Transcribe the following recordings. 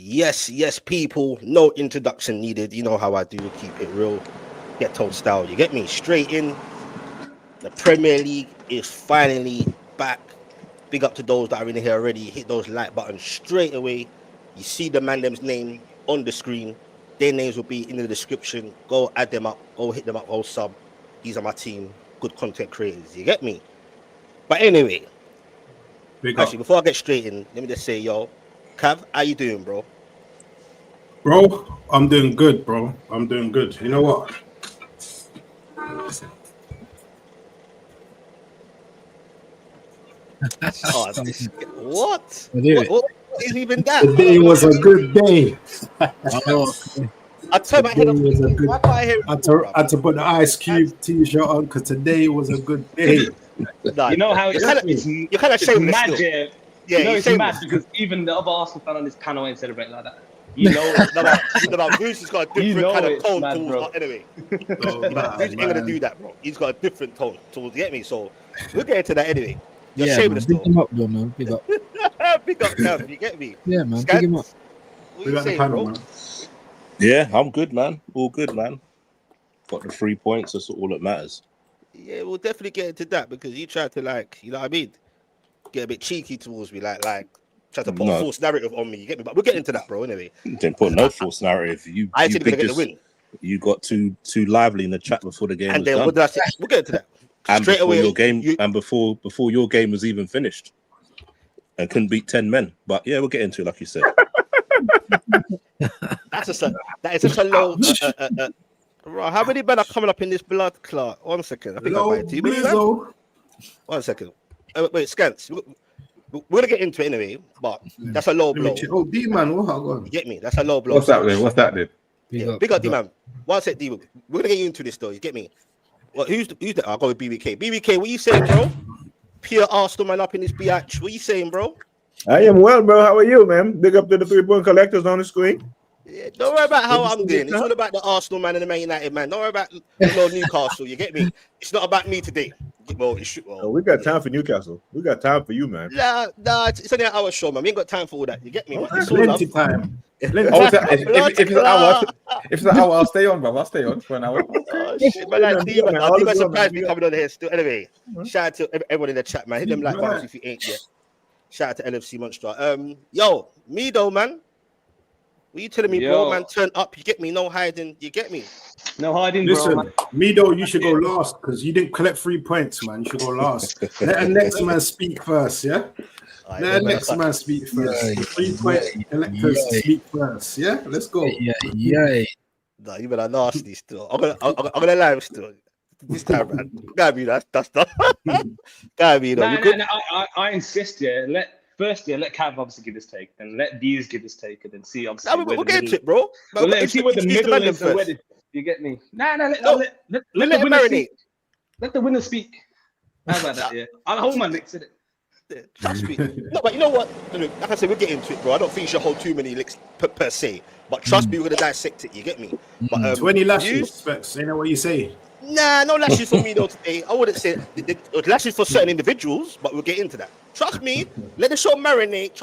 Yes, people. No introduction needed. You know how I do. Keep it real, ghetto style. You get me? Straight in. The Premier League is finally back. Big up to those that are in here already. Hit those like buttons straight away. You see the man them's name on the screen. Their names will be in the description. Go add them up. Go hit them up. Go sub. These are my team. Good content creators. You get me? But anyway, actually, before I get straight in, let me just say, yo, Cav, how you doing, bro? Bro, I'm doing good, bro. I'm doing good. You know what? Oh, what is even that? Today was a good day. I turned my head off. I had to put the Ice Cube t-shirt on because today was a good day. You know how you're kind of shameless mad, still. yeah. Yeah, you know it's mad because even the other Arsenal fan on this panel ain't celebrating like that. You know, Bruce has got a different kind of tone towards bro. Anyway. Bruce ain't gonna do that, bro. He's got a different tone towards. You get me? So we'll get into that anyway. You're shameless, big him up, though, man. Big up. Big up, Cav. You get me? Yeah, man. Skants, Big him up. What you saying, bro? Man. Yeah, I'm good, man. All good, man. Got the 3 points. That's all that matters. Yeah, we'll definitely get into that because you tried to, like, you know what I mean, get a bit cheeky towards me, like try to put a false narrative on me. You get me? But we'll get into that, bro. Anyway, Didn't put no false narrative. I said we're gonna get the win. You got too lively in the chat before the game And was then done. what did I say? We'll get into that. And Straight before away, your game, and before your game was even finished, and couldn't beat 10 men. But yeah, we'll get into it, like you said. that is such a low. How many men are coming up in this blood clot? 1 second. I think I might do. 1 second. Wait, Skants. We're gonna get into it anyway, but that's a low blow. Oh, D-man, what going? You get me? That's a low blow. What's that then? Big up, D-man. One sec, D. We're gonna get you into this though. You get me? Well, who's the? I'll go with BBK. BBK, what you saying, bro? Pure Arsenal man up in this biatch. What you saying, bro? I am well, bro. How are you, man? Big up to the 3-point collectors on the screen. Yeah, don't worry about how I'm doing. It's all about the Arsenal man and the Man United man. Don't worry about Newcastle. You get me? It's not about me today. Well, we got time for Newcastle. We got time for you, man. Nah, it's only an hour show, man. We ain't got time for all that. You get me? Plenty time. If it's an hour, I'll stay on, bro. I'll stay on for an hour. Oh, shit, man. I'm surprised me coming on here still. Anyway, shout out to everyone in the chat, man. Hit them like buttons if you ain't yet. Shout out to LFC Monster. Yo, me though, man. What you telling me, bro, man? Turn up. You get me? No hiding. You get me? No hiding, Listen, bro. Mido, you should go last because you didn't collect 3 points, man. You should go last. Let the next man speak first, yeah? Let the next man speak first. 3-point collectors speak first, yeah? Let's go. Yeah. Nah, you better nasty still. I'm gonna live still. This time, man. Gotta be that stuff. Gotta be, though. No, I insist, yeah. Let Cav obviously give his take, then let Deez give his take, and then see obviously. We'll get into it, bro. Well, let's see where the middle is. You get me? Let the winner speak. Let the winner speak. How about that? Yeah, I'll hold my licks in it. Trust me. No, but you know what? Like I said, we'll get into it, bro. I don't think you should hold too many licks per se. But trust me, we're gonna dissect it. You get me? But 20 lashes, Specs. You know what you say? Nah, no lashes for me though today. I wouldn't say lashes for certain individuals, but we'll get into that. Trust me, let the show marinate.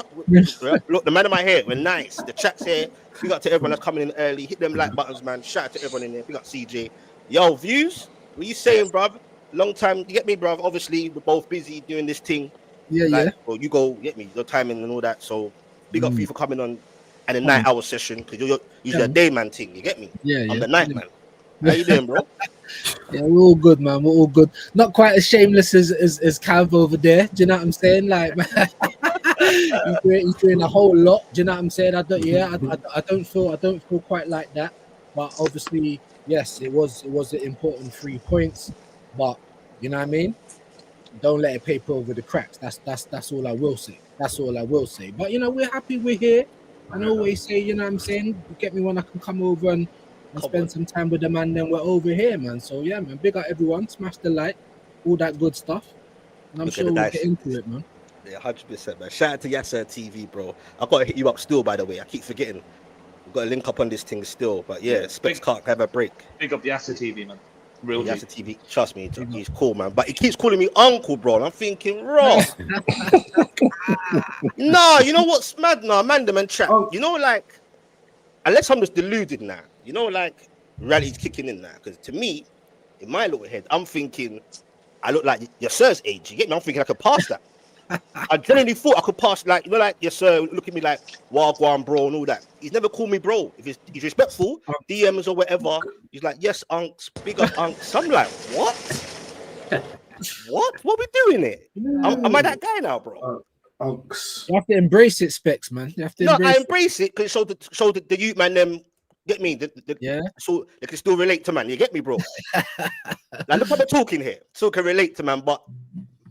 Look, the man in my hair, we're nice. The chat's here. Big up to everyone that's coming in early. Hit them like buttons, man. Shout out to everyone in there. Big up CJ. Yo, views. What you saying, bruv? Long time. You get me, bruv? Obviously, we're both busy doing this thing. Yeah. Well, you go get me your timing and all that. So big up for you for coming on and a 9-hour session because you're usually a day man thing. You get me? Yeah. I'm the night man. How you doing, bro? Yeah, we're all good, man. We're all good. Not quite as shameless as Cav over there. Do you know what I'm saying? Like, he's doing a whole lot. Do you know what I'm saying? I don't feel quite like that. But obviously, yes, it was an important 3 points. But you know what I mean? Don't let it paper over the cracks. That's all I will say. That's all I will say. But you know, we're happy we're here. And always say, you know what I'm saying? You get me when I can come over and spend some time with the man, then we're over here, man. So yeah, man, big up everyone, smash the like, all that good stuff. And I'm sure we'll get into it, man. Yeah, 100%, man. Shout out to Yasser TV, bro. I've got to hit you up still, by the way. I keep forgetting. We've got to link up on this thing still. But yeah, Specs can't have a break. Big up Yasser TV, man. Real He has G. a TV. Trust me, he's cool, man. But he keeps calling me uncle, bro. And I'm thinking, raw. Nah, you know what's mad now, man? The man chat. Oh. You know, like, unless I'm just deluded now. You know, like, reality's kicking in now. Because to me, in my little head, I'm thinking, I look like your sir's age. You get me? I'm thinking I could pass that. I genuinely thought I could pass, like, you know, like, yes, sir, look at me like, Wagwan, bro, and all that. He's never called me bro. If he's respectful, DMs or whatever, he's like, yes, unks, big up, unks. I'm like, what? What we doing here? Am I that guy now, bro? Unks. You have to embrace it, Specs, man. You have to I embrace it because so the youth man them get me. Yeah. So they can still relate to man. You get me, bro? Like look at the talking here. So can relate to man, but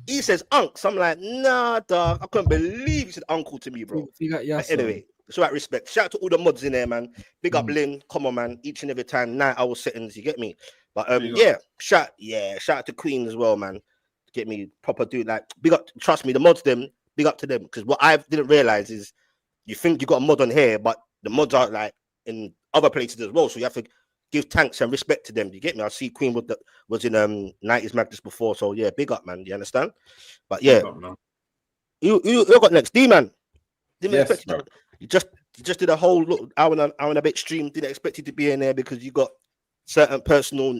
he says unks. I'm like, nah, dog. I couldn't believe he said uncle to me, bro. Anyway, so at respect. Shout out to all the mods in there, man. Big up Lynn. Come on, man. Each and every time, 9 hour settings. You get me? But shout out to Queen as well, man. Get me proper dude. Like big up. Trust me, the mods them. Big up to them, because what I didn't realize is you think you got a mod on here, but the mods are like in other places as well. So you have to give thanks and respect to them. You get me? I see Queen was in 90s Madness before, so yeah, big up, man. You understand? But yeah, you got next, D man. Didn't expect you just did a whole hour and a bit stream. Didn't expect you to be in there because you got certain personal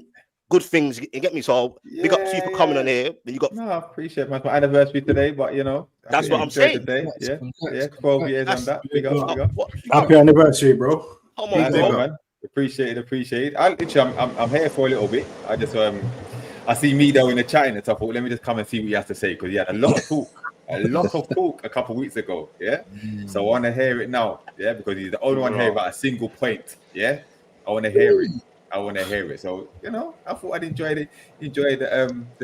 good things. You get me? So big up to you for coming on here. You got I appreciate my anniversary today, but you know that's what I'm saying. Yeah, 12 years on that. Big up. Happy anniversary, bro. Come on, bro. Man. Appreciate it. I'm here for a little bit. I just I see Mido in the chat, and I thought, let me just come and see what he has to say, because he had a lot of talk a couple of weeks ago. Yeah. So I want to hear it now. Yeah, because he's the only one here about a single point. Yeah. I want to hear it. So you know, I thought I'd enjoy the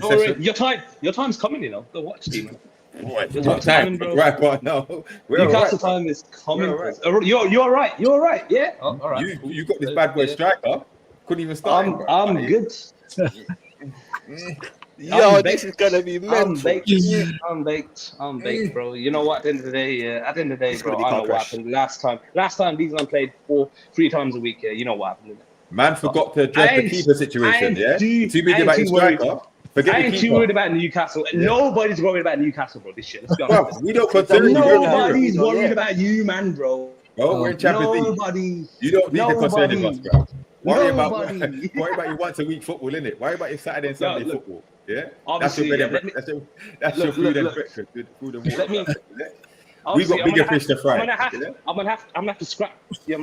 session. Your time's coming, you know. Go watch, Demon. What time? Right, no. Newcastle time is coming. Right. You're right. Yeah. All right. You got this bad boy striker. Couldn't even start. I'm good. Yo, this is gonna be mental. I'm baked, bro. You know what? At the end of the day, bro, I know what happened last time. Last time these men played 3 times a week. Yeah, you know what happened. Man forgot to address the keeper situation. Yeah, too busy about his striker. I ain't too worried about Newcastle. Yeah. Nobody's worried about Newcastle, bro. This shit. Let's be honest. We don't concern. Nobody's worried about you, man, bro. Oh, we're in Champions League. You don't need to concern us, bro. Worry about your once a week football, innit? Worry about your Saturday and Sunday football. Yeah, that's your food and breakfast. Food and water. We got bigger fish to fry. I'm gonna have to scrap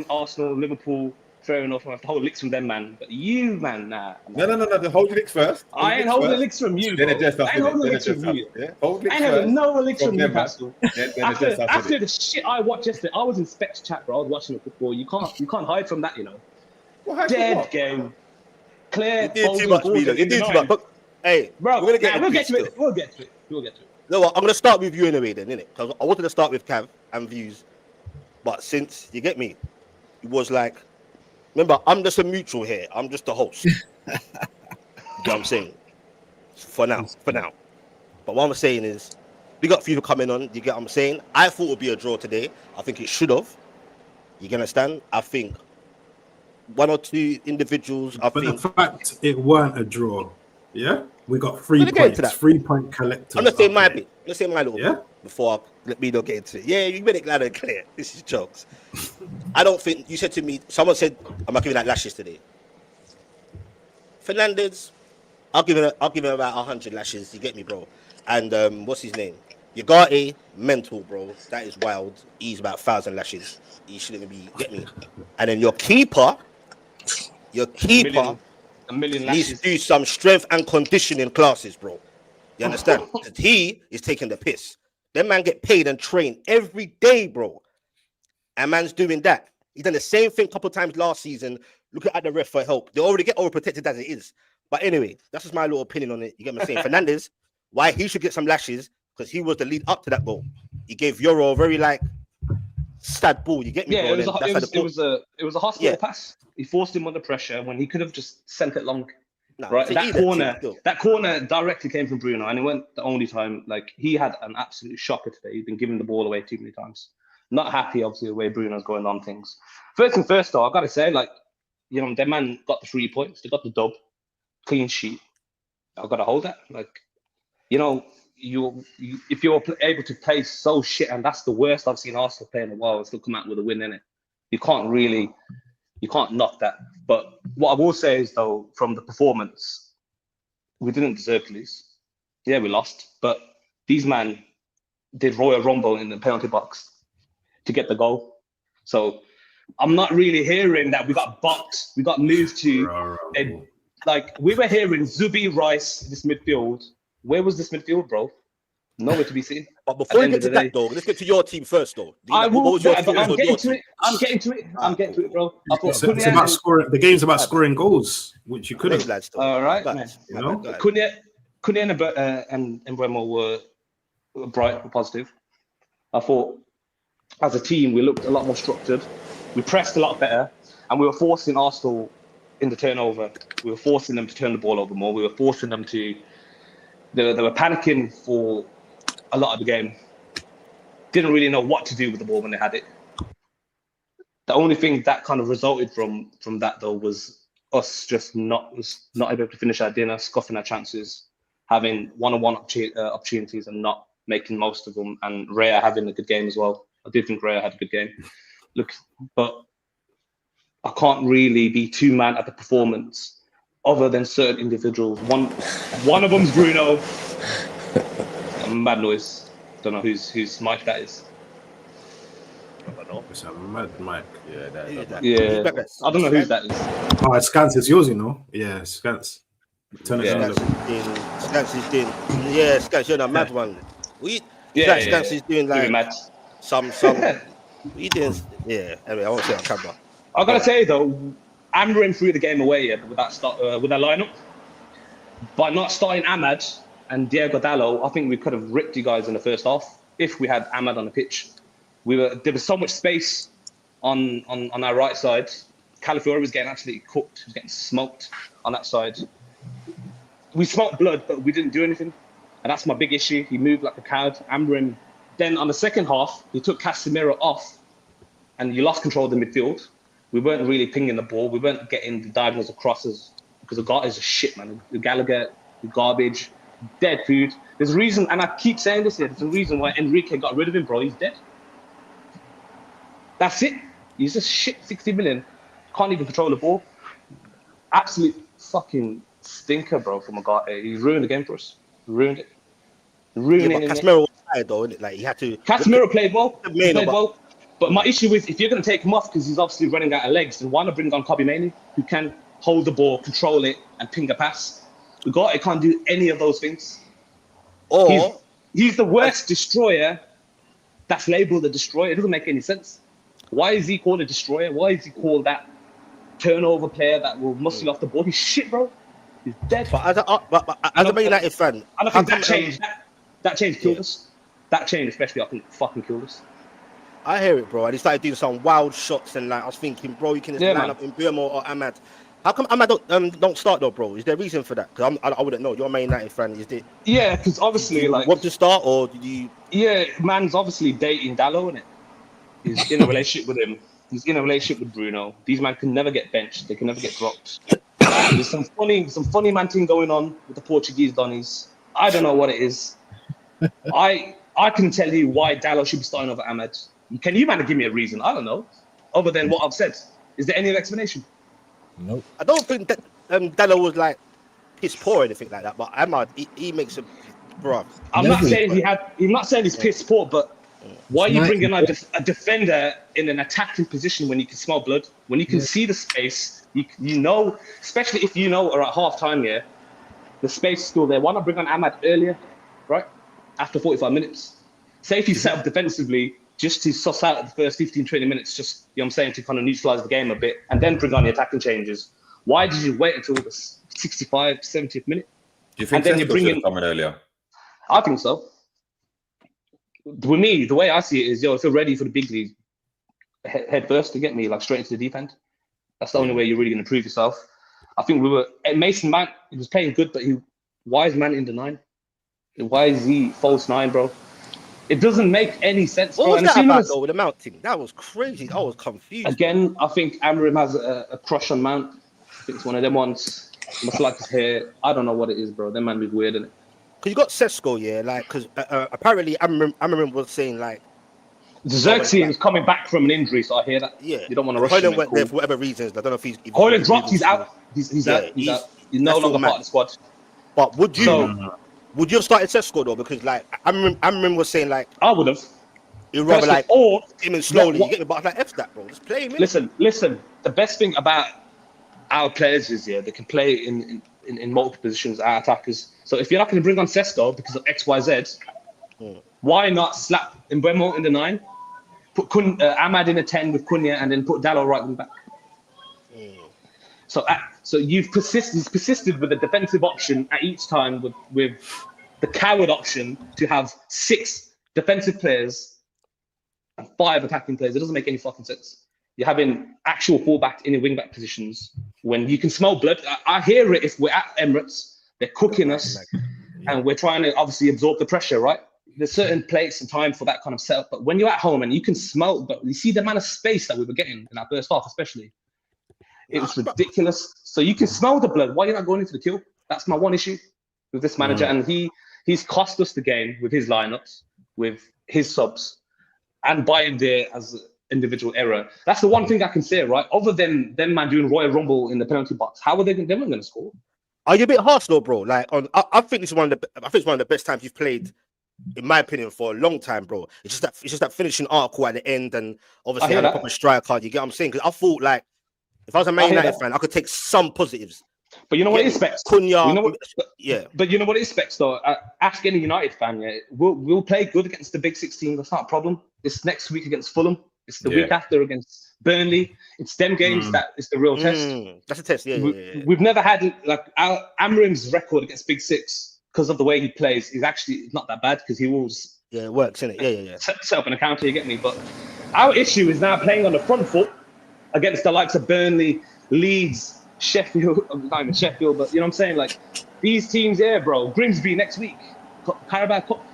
Arsenal, Liverpool. Fair enough. I have to hold licks from them, man. But you, man, nah. No. Hold your licks first. I ain't holding licks from you. Then adjust after. I ain't holding licks from you. Hold licks I ain't having no licks from Newcastle. After the shit I watched yesterday, I was in Specs chat, bro. I was watching the football. You can't hide from that, you know. Dead game. Clear. You did too much, Peter. You did too much. But hey, bro, we'll get to it. We'll get to it. No, I'm gonna start with you anyway, then, innit? Because I wanted to start with Cav and views, but since you get me, it was like. Remember, I'm just a neutral here. I'm just the host. You know what I'm saying? For now. But what I'm saying is, big up for you for coming on. You get what I'm saying? I thought it would be a draw today. I think it should have. You can understand? I think 1 or 2 individuals. But the fact it weren't a draw, yeah? We got 3 points. 3-point collective. I'm going to say my bit. Let's say my little bit before I let me not get into it. Yeah, you made it loud and clear. This is jokes. I don't think you said to me, someone said, I'm not giving that lashes today. Fernandez, I'll give him about 100 lashes. You get me, bro? And what's his name? Ugarte, mental, bro. That is wild. He's about 1,000 lashes. He shouldn't even be, get me. And then your keeper a million needs to do some strength and conditioning classes, bro. You understand? Because he is taking the piss. Them man get paid and trained every day, bro. And man's doing that. He done the same thing a couple of times last season. Look at the ref for help. They already get overprotected as it is. But anyway, that's just my little opinion on it. You get me saying? Fernandez, why he should get some lashes, because he was the lead up to that goal. He gave Euro a very sad ball. You get me? Yeah, bro? It was a hospital pass. He forced him under pressure when he could have just sent it long. Right, that corner directly came from Bruno, and it went the only time. He had an absolute shocker today. He's been giving the ball away too many times. Not happy, obviously, the way Bruno's going on things. First thing first, though, I gotta say, their man got the 3 points. They got the dub. clean sheet. I've got to hold that. Like, you know, if you're able to play so shit, and that's the worst I've seen Arsenal play in a while, and still come out with a win in it. You can't knock that. But what I will say is, though, from the performance, we didn't deserve to lose. Yeah, we lost, but these men did Royal Rumble in the penalty box to get the goal. So I'm not really hearing that we got boxed, we got moved to. Like, we were hearing Zubi, Rice, this midfield. Where was this midfield, bro? Nowhere to be seen. But before we get to that, though, let's get to your team first, though. I'm getting to it, bro. It's about scoring. The game's about scoring goals, which you could have. All right, man. You know, Cunha and Mbeumo were bright, were positive. I thought, as a team, we looked a lot more structured. We pressed a lot better, and we were forcing Arsenal in the turnover. We were forcing them to turn the ball over more. We were forcing them to. They were panicking for a lot of the game. Didn't really know what to do with the ball when they had it. The only thing that kind of resulted from that, though, was us just not able to finish our dinner, scuffing our chances, having one-on-one opportunities and not making most of them, and Raya having a good game as well. I did think Raya had a good game. Look, but I can't really be too mad at the performance other than certain individuals. One of them's Bruno. Mad noise. Don't know whose mic that is. I don't know. It's a mad mic. Yeah, that is. Yeah, I don't know whose that is. Oh, it's Skants. It's yours, you know. Yeah, Skants. Turn it down. Skants is doing. Yeah, Skants, you're the mad one. Skants is doing like some. He doing. Yeah. Anyway, I won't say on camera. I gotta say though, Amrin threw the game away with that lineup. By not starting Ahmad and Diego Dallo, I think we could have ripped you guys in the first half if we had Ahmad on the pitch. There was so much space on our right side. Calafiori was getting absolutely cooked. He was getting smoked on that side. We smoked blood, but we didn't do anything. And that's my big issue. He moved like a coward. Amrin. Then on the second half, he took Casemiro off and you lost control of the midfield. We weren't really pinging the ball. We weren't getting the diagonals across because the guy is a shit, man. The Gallagher, the garbage, dead food. There's a reason, and I keep saying this here, there's a reason why Enrique got rid of him, bro. He's dead. That's it. He's just shit 60 million. Can't even control the ball. Absolute fucking stinker, bro, from a guy. He ruined the game for us. Ruined it. Ruining it. Casemiro was tired, though, isn't it? Like, he had to... Casemiro played well. He played well. But my issue is, if you're going to take him off because he's obviously running out of legs, then why not bring on Kobbie Mainoo, who can hold the ball, control it, and ping a pass? Ugarte can't do any of those things. Or he's the worst destroyer that's labelled a destroyer. It doesn't make any sense. Why is he called a destroyer? Why is he called that turnover player that will muscle off the ball? He's shit, bro. He's dead. But as a Man United fan, I don't think that change. That change killed us. That change, especially, I think, fucking killed us. I hear it, bro. And he started doing some wild shots, and like I was thinking, bro, you can just line up in Mbeumo or Ahmad. How come Ahmad don't start though, bro? Is there a reason for that? Because I wouldn't know. You're a Man United fan, is it? Yeah, because obviously, like, want to start or did you? Yeah, man's obviously dating Dallo, innit? He's in a relationship with him. He's in a relationship with Bruno. These men can never get benched. They can never get dropped. There's some funny man thing going on with the Portuguese Donnies. I don't know what it is. I can tell you why Dallo should be starting over Ahmad. Can you, man, give me a reason? I don't know. Other than what I've said. Is there any explanation? Nope. I don't think that Dallo was like piss poor or anything like that, but Ahmad, he makes a bro. I'm not saying he's piss poor, but why are you bringing a defender in an attacking position when you can smell blood, when you can see the space, you know, especially if you know, or at half time, the space is still there. Why not bring on Ahmad earlier, right? After 45 minutes. Say if you set up defensively, just to suss out the first 15, 20 minutes, just, you know what I'm saying, to kind of neutralise the game a bit, and then bring on the attacking changes. Why did you wait until the 65, 70th minute? Do you think Sesko should have come in earlier? I think so. With me, the way I see it is, if you're ready for the big league, head first to get me, like, straight into the deep end. That's the only way you're really going to prove yourself. I think Mason Mount, he was playing good, but why is Mount in the 9? Why is he false 9, bro? It doesn't make any sense. What was that about, though, with the Mount thing? That was crazy. I was confused. Again, I think Amrim has a crush on Mount. I think it's one of them ones. Must like his hair. I don't know what it is, bro. That man be weird, isn't it? Because you got Sesko, yeah, like, because apparently I remember was saying like Xerxes is coming back from an injury, so I hear that. Yeah, you don't want to rush him. Hoyland went there for whatever reasons. I don't know if he's. Hoyland dropped. He's out. He's out. He's no longer part of the squad. But would you have started Sesko though? Because like I remember was saying like I would have. You'd rather like him and slowly. You get me? But like F that, bro. Just play him. Listen. The best thing about our players is they can play in multiple positions. Our attackers. So if you're not going to bring on Sesko because of X, Y, Z, why not slap Mbeumo in the 9, put Ahmad in a 10 with Cunha, and then put Dalot right wing back? So you've persisted with a defensive option at each time with the coward option to have 6 defensive players and 5 attacking players. It doesn't make any fucking sense. You're having actual fullback in the wing back positions when you can smell blood. I hear it if we're at Emirates, they're cooking us, and we're trying to obviously absorb the pressure, right? There's certain place and time for that kind of setup, but when you're at home and you can smell, but you see the amount of space that we were getting in our first half, especially, it was ridiculous. So you can smell the blood. Why are you not going into the kill? That's my one issue with this manager, and he's cost us the game with his lineups, with his subs, and buying there as an individual error. That's the one thing I can say, right? Other than them man doing Royal Rumble in the penalty box, how are they going to score? Are you a bit harsh though, bro? Like I think it's one of the best times you've played, in my opinion, for a long time, bro. It's just that finishing article at the end, and obviously had a proper striker. You get what I'm saying? Because I thought like if I was a Man United fan, I could take some positives. But you know what it expects? Cunha, But you know what it expects though? Ask any United fan, we'll play good against the big 16. That's not a problem. It's next week against Fulham. It's the week after against Burnley. It's them games that is the real test. That's a test, We've never had like Amrim's record against Big Six because of the way he plays is actually not that bad because he always it works, innit? Yeah. Set up an account, you get me? But our issue is now playing on the front foot against the likes of Burnley, Leeds, Sheffield, not even Sheffield, but you know what I'm saying? Like these teams here, bro. Grimsby next week, Carabao Cup.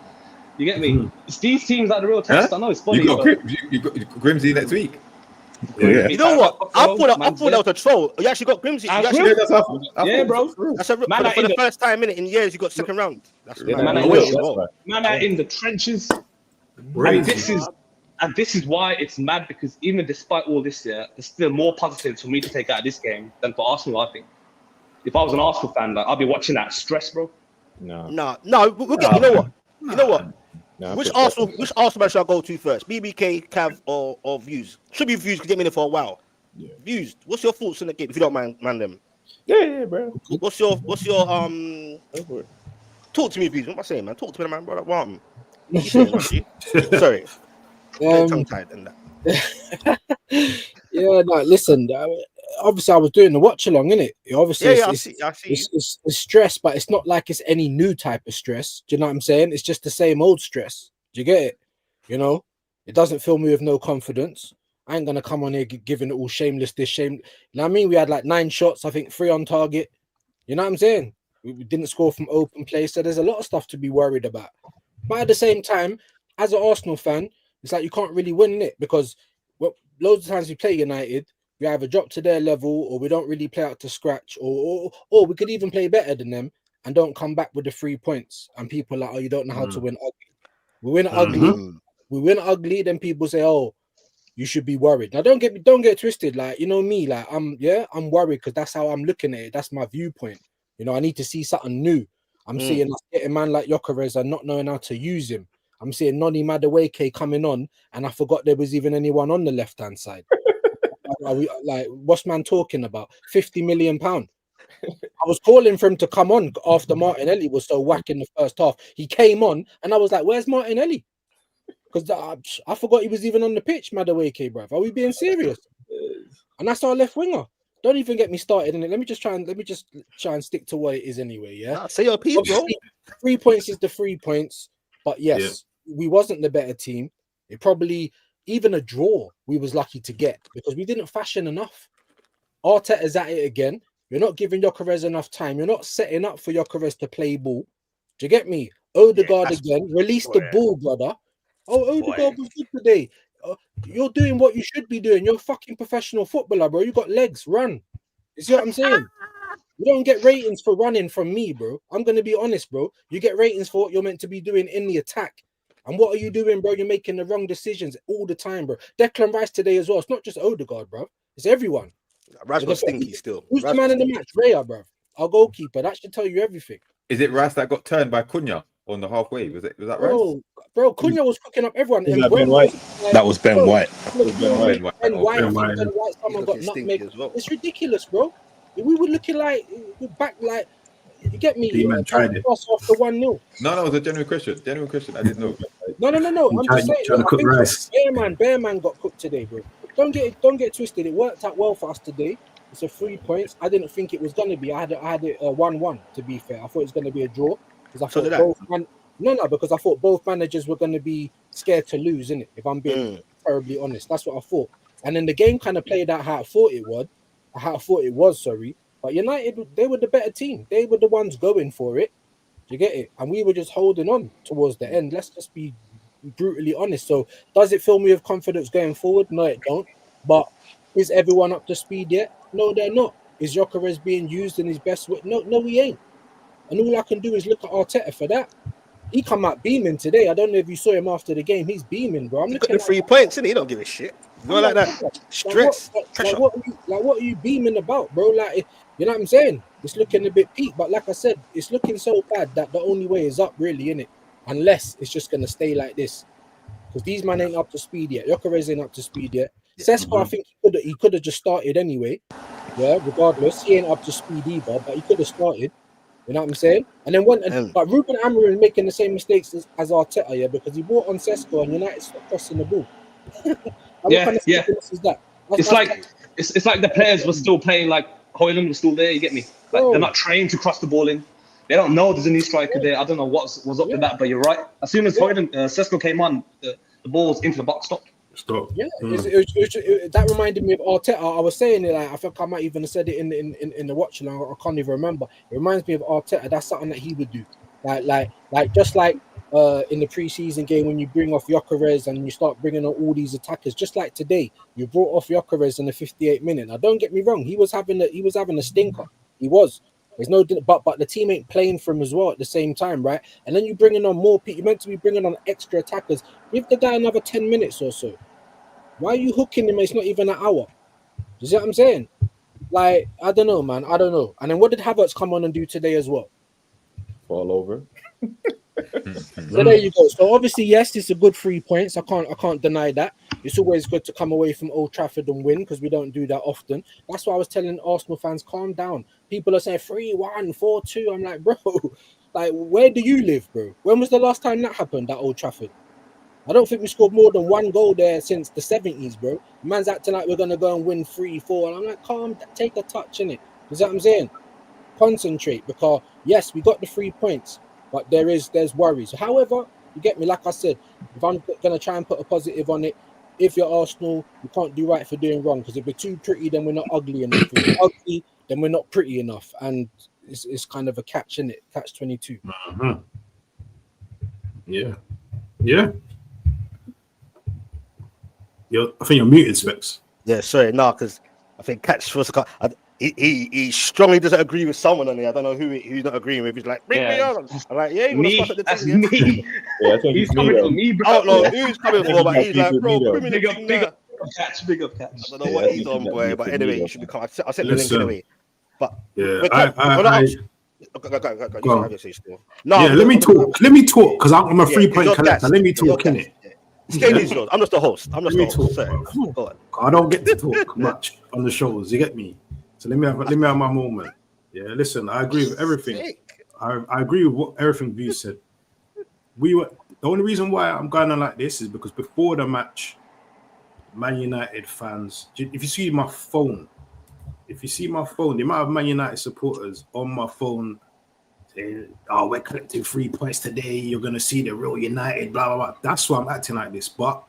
You get me? It's these teams that are the real test. I know it's funny. You got Grimsby next week. Yeah. You know what? I thought that was a troll. You actually got Grimsby. Bro. That's for the first time in years you got second round. That's man out in the trenches. And this is why it's mad, because even despite all this, there's still more positives for me to take out of this game than for Arsenal, I think. If I was an Arsenal fan, like, I'd be watching that stress, bro. No. You know what? No, which Arsenal man should I go to first? BBK, Cav, or Views? Should be Views because they've been there for a while. Yeah. Views. What's your thoughts on the game? If you don't mind them. Yeah, bro. What's your talk to me, Views. What am I saying, man? Talk to me, man, brother. What you saying, Sorry. Tongue-tied and that. Yeah, no, listen. Obviously, I was doing the watch along, innit? Obviously, I see it's stress, but it's not like it's any new type of stress. Do you know what I'm saying? It's just the same old stress. Do you get it? You know, it doesn't fill me with no confidence. I ain't gonna come on here giving it all shameless. You know what I mean? We had like 9 shots, I think 3 on target. You know what I'm saying? We didn't score from open play, so there's a lot of stuff to be worried about. But at the same time, as an Arsenal fan, it's like you can't really win it because loads of times we play United, we either drop to their level or we don't really play out to scratch, or we could even play better than them and don't come back with the 3 points. And people are like, oh, you don't know how to win ugly. We win ugly. We win ugly. Then people say, oh, you should be worried. Now, don't get it twisted. Like, you know me, like I'm worried because that's how I'm looking at it. That's my viewpoint. You know, I need to see something new. I'm seeing us getting a man like Gyökeres and not knowing how to use him. I'm seeing Noni Madueke coming on, and I forgot there was even anyone on the left-hand side. Like, what's man talking about? £50 million. I was calling for him to come on after Martinelli was so whack in the first half. He came on, and I was like, where's Martinelli? Because I forgot he was even on the pitch, Madueke, bruv. Are we being serious? And that's our left winger. Don't even get me started in it. Let me just try and stick to what it is anyway, yeah? Say your piece, bro. 3 points is the 3 points. But yes, we wasn't the better team. It probably, even a draw, we was lucky to get because we didn't fashion enough. Arteta's at it again. You're not giving Gyökeres enough time. You're not setting up for Gyökeres to play ball. Do you get me? Odegaard again. Release the ball, brother. Oh, Odegaard was good today. You're doing what you should be doing. You're a fucking professional footballer, bro. You got legs. Run. You see what I'm saying? You don't get ratings for running from me, bro. I'm gonna be honest, bro. You get ratings for what you're meant to be doing in the attack. And what are you doing, bro? You're making the wrong decisions all the time, bro. Declan Rice today as well. It's not just Odegaard, bro. It's everyone. Rice was stinky still. Who's the man in the match? Raya, bro. Our goalkeeper. That should tell you everything. Is it Rice that got turned by Cunha on the halfway? Was that Rice? Bro, Cunha was cooking up everyone. And Ben White. That was Ben White. Ben White. Someone got nutmeg as well. It's ridiculous, bro. We were looking like we're back like. You get me? D-man tried it. After 1-0. No, it was a genuine question. I didn't know. No. I'm just saying. Trying to cook rice. Bear man got cooked today, bro. Don't get twisted. It worked out well for us today. It's a 3 points. I didn't think it was gonna be. I had it 1-1. To be fair, I thought it was gonna be a draw because I thought because I thought both managers were gonna be scared to lose, innit? If I'm being terribly honest, that's what I thought. And then the game kind of played out how I thought it was. Sorry. But United, they were the better team. They were the ones going for it. Do you get it? And we were just holding on towards the end. Let's just be brutally honest. So, does it fill me with confidence going forward? No, it don't. But is everyone up to speed yet? No, they're not. Is Gyökeres being used in his best way? No, he ain't. And all I can do is look at Arteta for that. He come out beaming today. I don't know if you saw him after the game. He's beaming, bro. I'm looking at the 3 points, and he don't give a shit. Go like that. Stress. What are you beaming about, bro? Like, you know what I'm saying? It's looking a bit peak, but like I said, it's looking so bad that the only way is up, really, innit? Unless it's just gonna stay like this, because these men ain't up to speed yet. Gyökeres ain't up to speed yet. Sesko, I think he could have just started anyway. Yeah, regardless, he ain't up to speed either, but he could have started. You know what I'm saying? And then but Ruben Amorim making the same mistakes as Arteta, yeah, because he brought on Sesko and United stopped crossing the ball. Yeah. Is that? It's like the players were still playing like Højlund was still there. You get me? Like they're not trained to cross the ball in. They don't know there's a new striker there. I don't know what was up to that, but you're right. As soon as Sesko came on, the ball was into the box. Stop. Yeah, that reminded me of Arteta. I was saying it like I think I might even have said it in the watch along. I can't even remember. It reminds me of Arteta. That's something that he would do. Like just like in the preseason game when you bring off Gyökeres and you start bringing on all these attackers. Just like today, you brought off Gyökeres in the 58th minute. Now, don't get me wrong. He was having a stinker. He was. There's no, but the team ain't playing for him as well at the same time, right? And then you're bringing on more people. You're meant to be bringing on extra attackers. Give the guy another 10 minutes or so. Why are you hooking him? It's not even an hour. You see what I'm saying? Like, I don't know, man. I don't know. And then what did Havertz come on and do today as well? Fall over. So there you go. So obviously, yes, it's a good 3 points. I can't deny that. It's always good to come away from Old Trafford and win because we don't do that often. That's why I was telling Arsenal fans, calm down. People are saying 3-1, 4-2. I'm like, bro, like, where do you live, bro? When was the last time that happened at Old Trafford? I don't think we scored more than 1 goal there since the 70s, bro. Man's acting like we're gonna go and win 3-4. And I'm like, calm, take a touch in it. You know what I'm saying? Concentrate, because yes, we got the 3 points. But there's worries. However, you get me, like I said, if I'm going to try and put a positive on it, if you're Arsenal, you can't do right for doing wrong. Because if we're too pretty, then we're not ugly enough. If we're ugly, then we're not pretty enough. And it's kind of a catch, isn't it? Catch 22. Uh-huh. Yeah. Yeah. I think you're muted, Specs. Yeah, sorry. No, because I think Catch was... He strongly doesn't agree with someone on it. I don't know who's not agreeing with. He's like, bring me on. I'm like, yeah, you want to stop at the that's team, me. Yeah, He's coming for me, bro. I don't know who's coming for, but he's like, bro, bring me big the up Catch, big up Catch. I don't know what he's on, boy, but anyway, you should be coming. I'll send the link anyway. But yeah, let me talk because I'm a 3 point collector. Let me talk, innit? Stage is yours. I'm just the host. I don't get to talk much on the shows. You get me? So let me have my moment. Yeah, listen, I agree with everything. I agree with everything you said. The only reason why I'm going on like this is because before the match, Man United fans, if you see my phone, the amount of Man United supporters on my phone saying, "Oh, we're collecting 3 points today. You're gonna see the real United." Blah blah blah. That's why I'm acting like this. But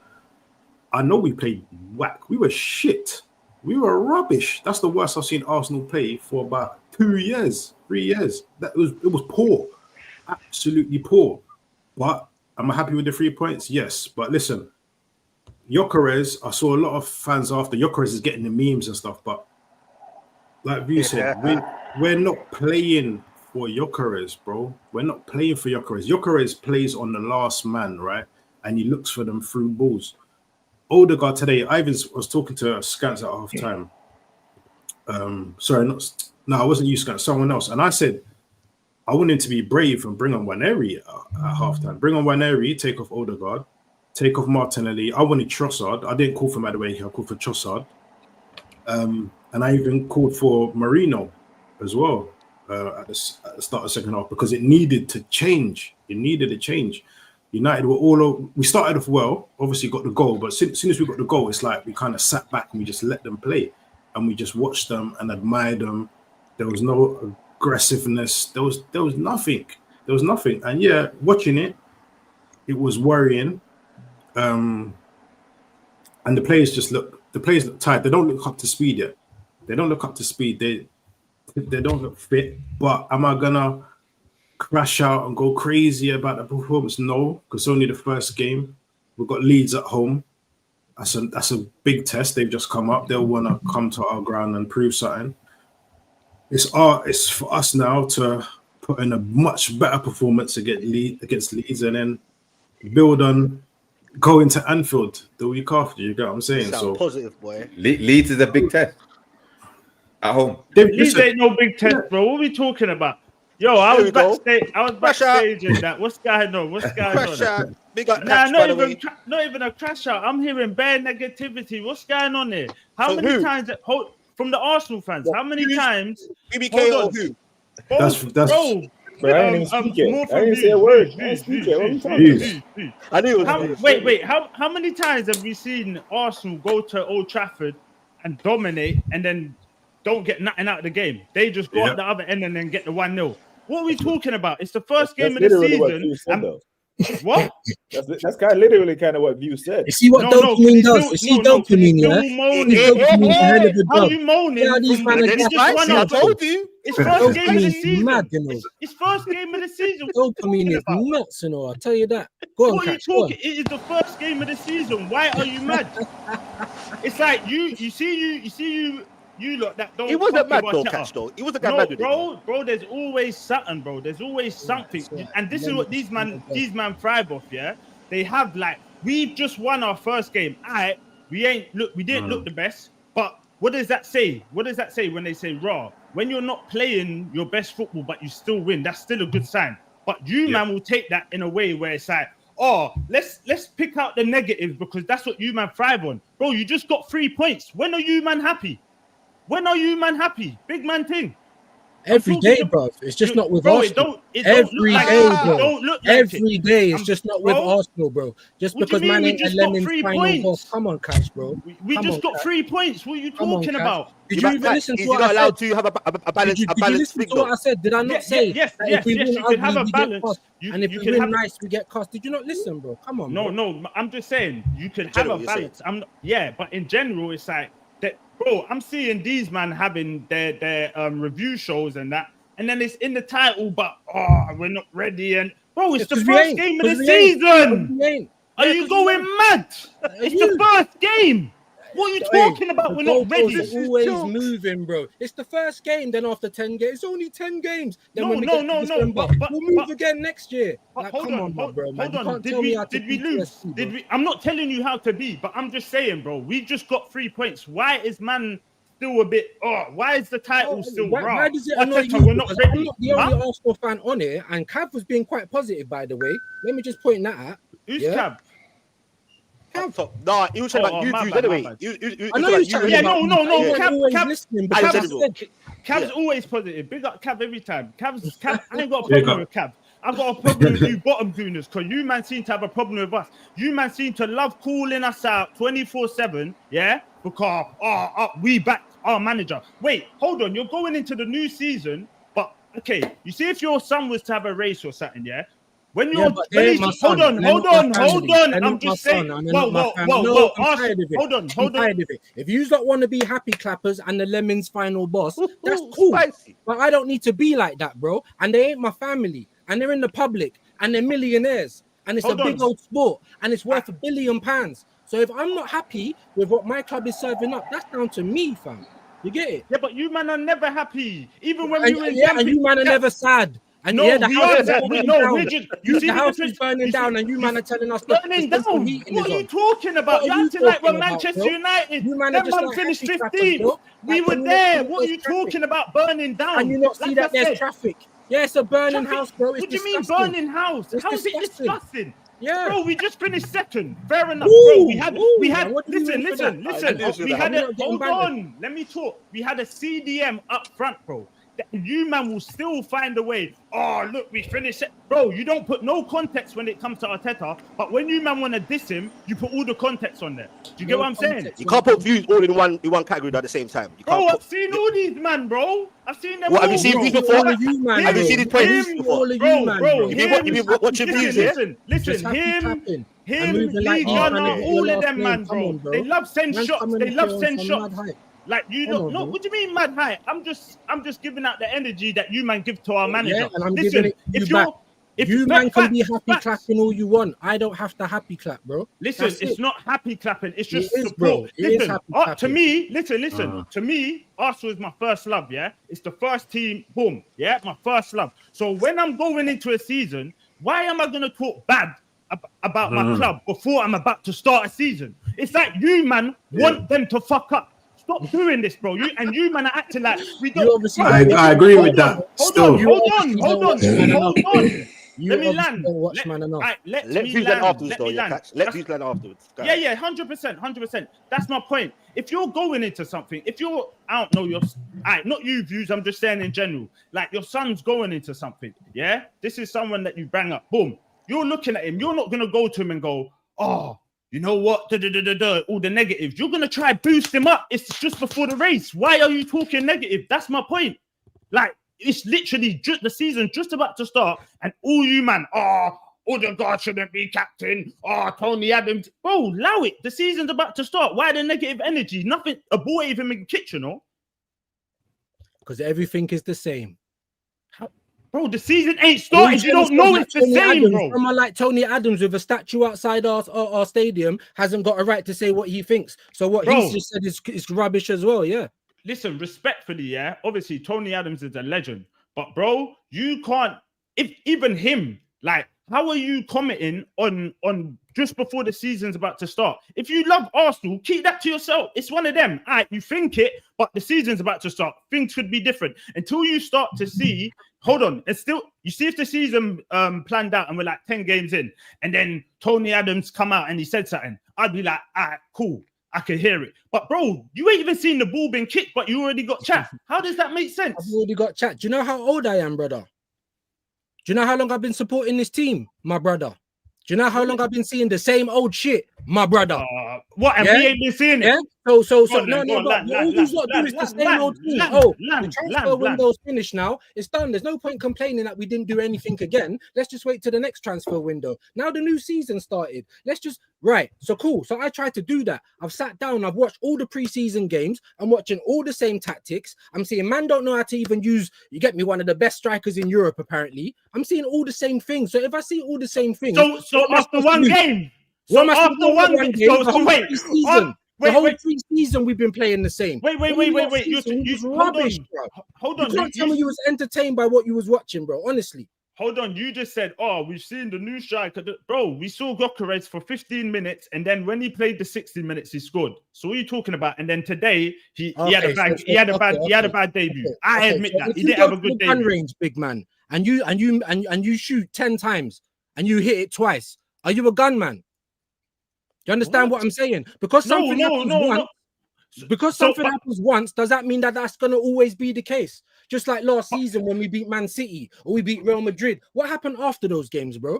I know we played whack. We were shit. We were rubbish. That's the worst I've seen Arsenal play for about 2 years, 3 years. It was poor, absolutely poor. But am I happy with the 3 points? Yes. But listen, Gyökeres, I saw a lot of fans after Gyökeres is getting the memes and stuff, but like you said, we're not playing for Gyökeres, bro. We're not playing for Gyökeres. Gyökeres plays on the last man, right? And he looks for them through balls. Odegaard today, I was talking to Skants at half time. I wasn't you, Skants, someone else. And I said, I want him to be brave and bring on Waneri at half time. Bring on Waneri, take off Odegaard, take off Martinelli. I wanted Trossard. I didn't call for Madueke, I called for Trossard. And I even called for Marino as well at the start of the second half because it needed to change. It needed a change. United were we started off well, obviously got the goal, but as soon as we got the goal, it's like we kind of sat back and we just let them play and we just watched them and admired them. There was no aggressiveness. There was nothing. There was nothing. And yeah, watching it was worrying. And the players look tired. They don't look up to speed yet. They don't look up to speed. They don't look fit. But am I gonna crash out and go crazy about the performance? No, because it's only the first game. We've got Leeds at home. That's a big test. They've just come up. They'll want to come to our ground and prove something. It's for us now to put in a much better performance against Leeds and then build on going to Anfield the week after. You get what I'm saying? So positive, boy. Leeds is a big test at home. Leeds ain't no big test, bro. What are we talking about? Yo, I was backstage in that. What's going on? Big up not even a crash out. I'm hearing bad negativity. What's going on here? How many times from the Arsenal fans? How many times? BBK or who? That's Bro, I didn't speak it. I didn't say a word. I didn't speak it. I knew it was wait. How many times have we seen Arsenal go to Old Trafford and dominate and then don't get nothing out of the game? They just go out the other end and then get the 1-0. What are we talking about? It's the first game of the season. What? That's kind of literally what View said. You see what dopamine does? You see dopamine, yeah? How you moaning? I told you. It's first game of the season. Mad, you know. It's first game of the season. Dopamine is nuts, you know. I tell you that. Go on, what are you talking? It is the first game of the season. Why are you mad? It's like you see you look that don't. He wasn't mad though, Catch though. He wasn't mad with bro. There's always something, bro. There's always something, and this is what these man thrive off. Yeah, they have we've just won our first game. We didn't look the best, but what does that say? What does that say when they say raw? When you're not playing your best football, but you still win, that's still a good sign. But man will take that in a way where it's like, oh, let's pick out the negatives because that's what you man thrive on, bro. You just got 3 points. When are you man happy? When are you man happy? Big man thing. Every day, bro. It's just not with Arsenal. Every day, bro. Every day, it's just not with Arsenal, bro. Just because man ain't a lemon final boss. Come on, Catch, bro. We just got 3 points. What are you talking about? Did you even listen to what I said? Allowed to have a balance. Did you listen to what I said? Did I not say? Yes. You can have a balance. And if we win nice, we get cost. Did you not listen, bro? Come on. No. I'm just saying you can have a balance. But in general, it's like that, bro. I'm seeing these man having their review shows and that, and then it's in the title, but we're not ready. And bro, it's the first game of the season. Are you going mad? It's the first game. What are you talking about? We're not ready. It's always moving, bro. It's the first game. Then after 10 games, it's only 10 games. Then But we'll move again next year. Hold on. Did we lose? I'm not telling you how to be, but I'm just saying, bro. We just got 3 points. Why is man still a bit? Why is the title still wrong? Why does it annoy you? We're not ready. I'm not the only Arsenal fan on it, and Cav was being quite positive, by the way. Let me just point that out. Who's Cav? No, he was talking about you anyway. I know you're chatting about. Cav's always positive. Big up Cav every time. Cav, I ain't got a problem with Cav. I've got a problem with you bottom gooners because you man seem to have a problem with us. You man seem to love calling us out 24/7, yeah? Because we backed our manager. Wait, hold on. You're going into the new season, but okay. You see, if your son was to have a race or something, yeah? When you're hold on. I'm just saying. Whoa. Hold on. If you don't want to be happy clappers and the Lemons final boss, that's cool. Spicy. But I don't need to be like that, bro. And they ain't my family. And they're in the public. And they're millionaires. And it's big old sport. And it's worth £1 billion. So if I'm not happy with what my club is serving up, that's down to me, fam. You get it? Yeah, but you man are never happy. Even when And, we were in and you man are never sad. And no, the we house are. is burning We're down. just. You see The house difference? is burning down, and you man are telling us burning the down. heating What is are you on. talking about? What You're are you acting like we're talking about, Manchester bro? United. You man are Them just man like finished happy clappers, 15th. bro. We Like, were can you not there. see What are there's you traffic? talking about? Burning down. Can you not see Like that I there's said, traffic? Yeah, it's a burning traffic. house, bro. It's What do you mean disgusting. burning house? It's How is it disgusting. disgusting? Yeah. Bro, we just finished second. Fair enough, Ooh, bro. We ooh, had. man, what do you Listen, mean for that? We had We're a. not getting Hold bantered. on. Let me talk. We had a CDM up front, bro. You man will still find a way. Oh, look, we finished it. Bro, you don't put no context when it comes to Arteta, but when you man want to diss him, you put all the context on there. Do you get what I'm saying? You can't put views all in one category at the same time. You can't I've seen all these man, bro. I've seen them. What, all, have you seen bro. views before? All of you, man. Have you seen his points before? All of you, man. Bro, You've been watching views, yeah? Listen, him, Lee Gunner, all of them, man, bro. They love send shots. They love send shots. Like you don't know. What do you mean mad high? I'm just giving out the energy that you man give to our manager. Yeah, and I'm giving it to you back. If you man can be happy clapping all you want, I don't have to happy clap, bro. Listen, it's not happy clapping. It's just it is, support. bro. It is happy clapping. To me, listen. To me, Arsenal is my first love. Yeah, it's the first team. Boom. Yeah, my first love. So when I'm going into a season, why am I gonna talk bad about my club before I'm about to start a season? It's like you man want them to fuck up. Stop doing this, bro. You man are acting like we don't. I agree with that. Hold on. Let me land. Let me land. Let views land afterwards. Yeah, 100%. That's my point. If you're going into something, I don't know, not you views, I'm just saying in general, like your son's going into something, yeah? This is someone that you bang up, boom. You're looking at him, you're not going to go to him and go, oh, you know what, all the negatives. You're going to try boost him up. It's just before the race. Why are you talking negative? That's my point. Like, it's literally just the season just about to start, and all you man, Odegaard shouldn't be captain. Tony Adams. Bro, allow it. The season's about to start. Why the negative energy? Nothing. A ball ain't even in the kitchen, no? Because everything is the same. Bro, the season ain't started. You don't know it's the same, bro. Someone like Tony Adams with a statue outside our stadium hasn't got a right to say what he thinks. So what he's just said is rubbish as well, yeah. Listen, respectfully, yeah. Obviously, Tony Adams is a legend. But, bro, you can't... If even him, like, how are you commenting on just before the season's about to start? If you love Arsenal, keep that to yourself. It's one of them. All right, you think it, but the season's about to start. Things could be different. Until you start to see... Hold on, it's still, you see if the season planned out and we're like 10 games in, and then Tony Adams come out and he said something, I'd be like, all right, cool, I can hear it. But bro, you ain't even seen the ball being kicked, but you already got chat. How does that make sense? I've already got chat. Do you know how old I am, brother? Do you know how long I've been supporting this team, my brother? Do you know how long I've been seeing the same old shit, my brother? What? And we ain't been seeing it? Yeah? So no, but all these lot do is the same old thing. The transfer window's finished now. It's done. There's no point complaining that we didn't do anything again. Let's just wait till the next transfer window. Now the new season started. Let's just... Right. So cool. So I tried to do that. I've sat down. I've watched all the preseason games. I'm watching all the same tactics. I'm seeing man don't know how to even use... You get me? One of the best strikers in Europe, apparently. I'm seeing all the same things. So if I see all the same things... So after one game... So after one game, the whole pre-season we've been playing the same. Wait. You rubbish, bro. Hold on. You can't tell me you was entertained by what you was watching, bro. Honestly. Hold on. You just said, we've seen the new striker. Bro, we saw Gyökeres for 15 minutes, and then when he played the 60 minutes, he scored. So what are you talking about? And then today he had a bad debut. I admit that he didn't have a good debut. Range, big man, and you shoot 10 times and you hit it twice. Are you a gunman? You understand what I'm saying? Because something happens once, does that mean that that's going to always be the case? Just like last season when we beat Man City or we beat Real Madrid. What happened after those games, bro?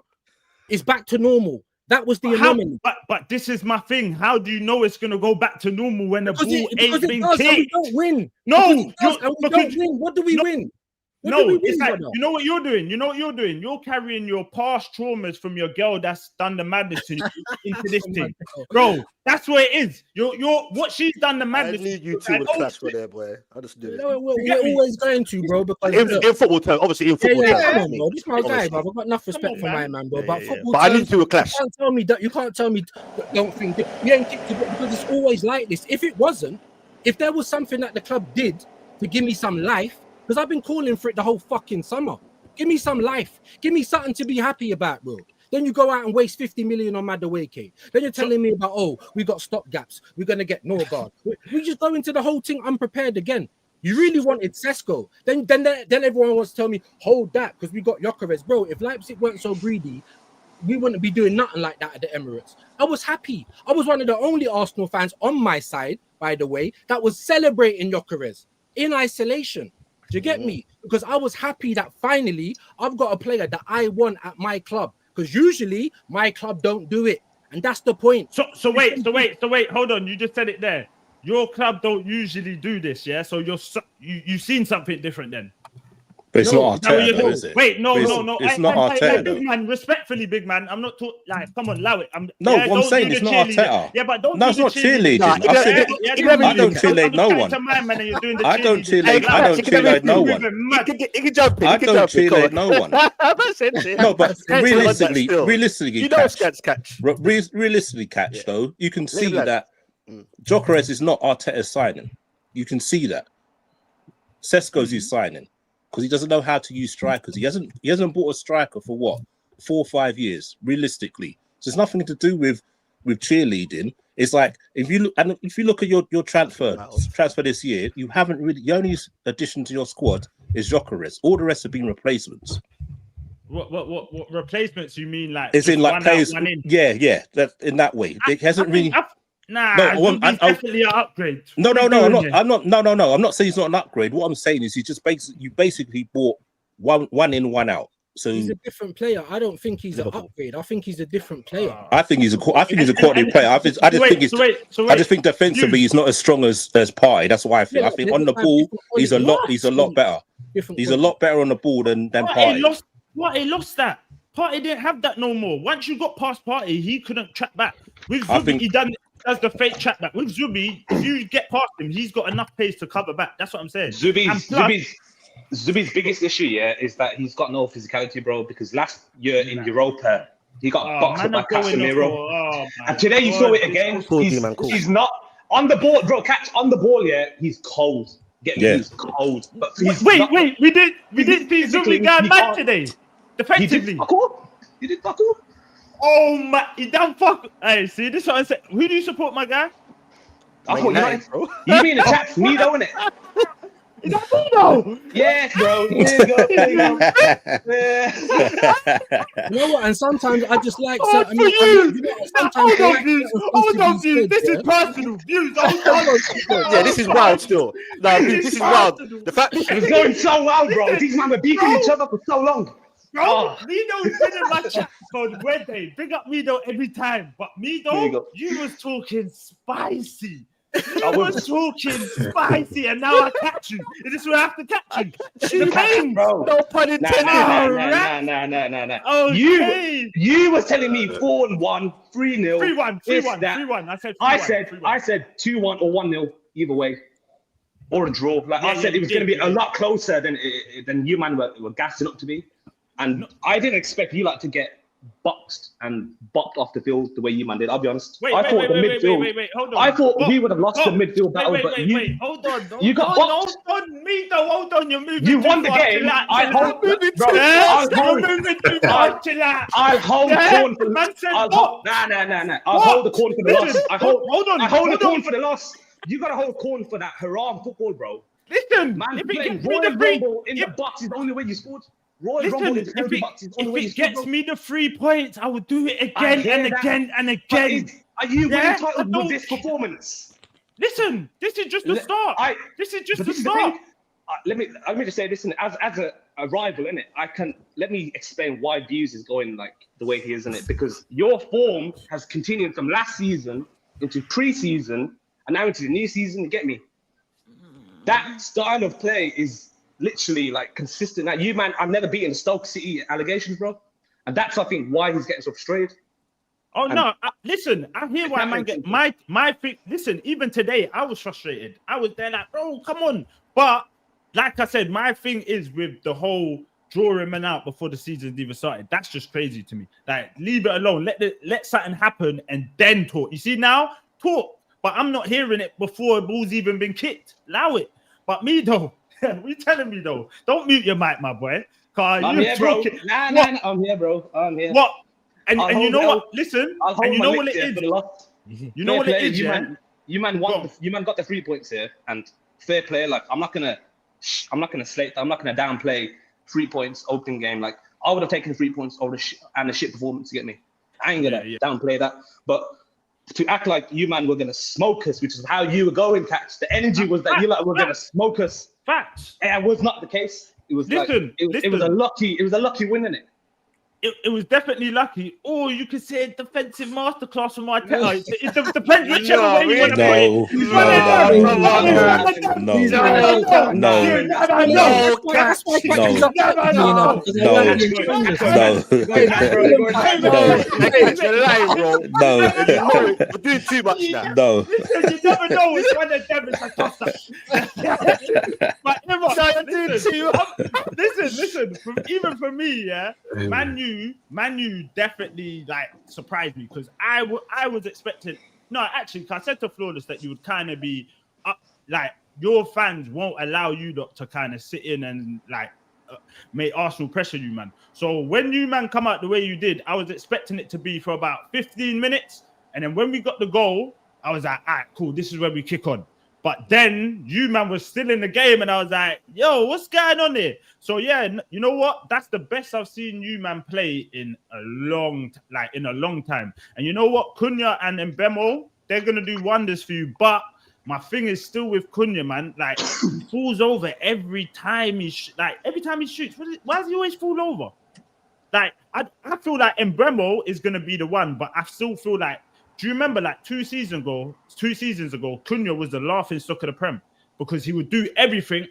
It's back to normal. That was the anomaly. But this is my thing. How do you know it's going to go back to normal when the ball ain't been kicked? We don't win. No, we don't win. What do we win? It's like, you know what you're doing? You're carrying your past traumas from your girl that's done the madness into this thing. Bro, that's what it is. You're what she's done the madness. I need you two would clash for there, boy. I'll just do it. We're always going to, bro. Because in football terms, obviously in football terms. Come on, bro. This is my guy, bro. I've got enough respect for my man, bro. But football but I need to a clash. You can't tell me don't think that we ain't kicked it because it's always like this. If it wasn't, if there was something that the club did to give me some life, because I've been calling for it the whole fucking summer. Give me some life. Give me something to be happy about, bro. Then you go out and waste 50 million on Madueke. Then you're telling me about, oh, we got stop gaps. We're going to get Norgard. We just go into the whole thing unprepared again. You really wanted Sesko. Then everyone wants to tell me, hold that, because we got Gyökeres. Bro, if Leipzig weren't so greedy, we wouldn't be doing nothing like that at the Emirates. I was happy. I was one of the only Arsenal fans on my side, by the way, that was celebrating Gyökeres in isolation. Do you get me? Because I was happy that finally I've got a player that I want at my club. Because usually my club don't do it. And that's the point. So wait. Hold on. You just said it there. Your club don't usually do this, yeah? So you've seen something different then. But it's not Arteta, though, is it? Wait, no. It's not Arteta, big man, respectfully, big man. I'm not talking like, come on, allow it. I'm saying it's not Arteta. Yeah, but don't. No, it's not cheerleading. I said I don't cheerlead no one. I don't cheerlead no one. You can jump in. I don't cheerlead no one. No, but realistically, catch though, you can see that Gyökeres is not Arteta's signing. You can see that. Sesko's his signing. Because he doesn't know how to use strikers. He hasn't bought a striker for what 4 or 5 years, realistically. So it's nothing to do with cheerleading. It's like if you look at your transfer this year, you haven't really. The only addition to your squad is Gyökeres. All the rest have been replacements. What replacements? You mean like? It's in like players. Yeah. That in that way. It hasn't really. Definitely an upgrade. No. I'm not saying he's not an upgrade. What I'm saying is you basically bought one in, one out. So he's a different player. I don't think he's an upgrade. I think he's a different player. I think he's a quality player. I just think defensively he's not as strong as Partey. That's why I think. I think on the ball he's a lot better. He's a lot better on the ball than Partey. Partey lost that. Partey didn't have that no more. Once you got past Partey, he couldn't track back. With Zubi, he does the fake track back. With Zubi, if you get past him, he's got enough pace to cover back. That's what I'm saying. Zubi's biggest issue, is that he's got no physicality, bro. Because last year in Europa, he got boxed up by Casemiro. And today you saw it again. He's not on the ball, bro. Catch on the ball, he's cold. He's cold. But wait. We did see Zubi going mad today. Defensively. You did fuck all. Oh my, he done fuck. Hey, see, this is what I said. Who do you support, my guy? I thought United, bro. You mean the chat's me, though, innit? Is that me, though? Yes, bro. You know what? And sometimes I just like. Hold on, views. This is personal views. Yeah, this is wild still. No, this is wild. The fact it was going so well, bro. These men were beating each other for so long. Bro, Mido's been in my chat for Wednesday. Big up Mido every time. But Mido, you was talking spicy. I was talking spicy, and now I catch you. Is this where I have to catch you? Bro. No pun intended. Nah. Okay. You was telling me 4-1, 3-0. 3-1. I said 2-1 or 1-0, either way. Or a draw. I said it was going to be a lot closer than you man were gassing up to be. And I didn't expect you to get boxed and bopped off the field the way you man did. I'll be honest. Wait, hold on. I thought we would have lost the midfield battle, but you. Hold on. You got boxed. Hold on. You're moving. You won the game. I'll hold corn for. Nah. I'll hold the corn for the loss. I hold the corn for the loss. You gotta hold corn for that haram football, bro. Listen, man, if it in the box is the only way you scored. If it gets me the 3 points, I will do it again and again. Are you really entitled with this performance? Listen, this is just the start. This is just the start. Let me just say this, as a rival, innit? Let me explain why Views is going the way he is, innit? Because your form has continued from last season into pre-season and now into the new season. You get me? That style of play is literally consistent. Now, you man, I've never beaten Stoke City allegations, bro, and that's I think why he's getting so frustrated. Listen, I hear why man get my thing. Listen, even today I was frustrated. I was there bro, come on. But like I said, my thing is with the whole drawing men out before the season's even started. That's just crazy to me. Leave it alone. Let something happen and then talk. You see now, talk. but I'm not hearing it before the ball's even been kicked. Allow it. But me though, what you telling me though? Don't mute your mic, my boy. I'm here, bro. Nah, I'm here, bro. I'm here. What? And you know what? Listen, and you know what it is. You know what it is, You man got the 3 points here, and fair play. Like I'm not gonna slate. I'm not gonna downplay 3 points opening game. Like I would have taken the 3 points over the shit performance to get me. I ain't gonna downplay that. But to act like you man were gonna smoke us, which is how you were going, Catch. The energy was that you like were gonna smoke us. Facts. It was not the case. It was it was a lucky win, innit? It was definitely lucky, or you could say a defensive masterclass from Arteta. It depends whichever way you want to play. We're doing too much now. No, you never know which one of them is a tosser. But listen. Even for me, yeah, Man U definitely like surprised me because I was expecting. No, actually, I said to Flawless that you would kind of be like your fans won't allow you to kind of sit in and like make Arsenal pressure you, man. So when you man come out the way you did, I was expecting it to be for about 15 minutes, and then when we got the goal, I was like, all right, cool, this is where we kick on. But then you man was still in the game, and I was like, yo, what's going on here? So yeah, you know what? That's the best I've seen you man play in a long time. And you know what? Cunha and Mbemo, they're gonna do wonders for you. But my thing is still with Cunha, man. Like he falls over every time he shoots. Why does he always fall over? Like I feel like Mbemo is gonna be the one, but I still feel like. Do you remember, like 2 seasons ago, Cunha was the laughing stock of the Prem because he would do everything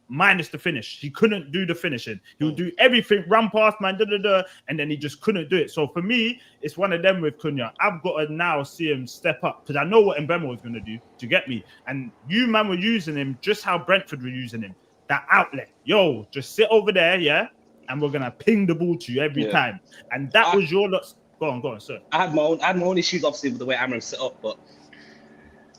minus the finish. He couldn't do the finishing. He would do everything, run past man, and then he just couldn't do it. So for me, it's one of them with Cunha. I've got to now see him step up because I know what Mbemo was going to do to get me. And you, man, were using him just how Brentford were using him. That outlet. Yo, just sit over there, yeah? And we're going to ping the ball to you every time. And that was your lot. Go on, sir. I had my own issues, obviously, with the way Amram set up, but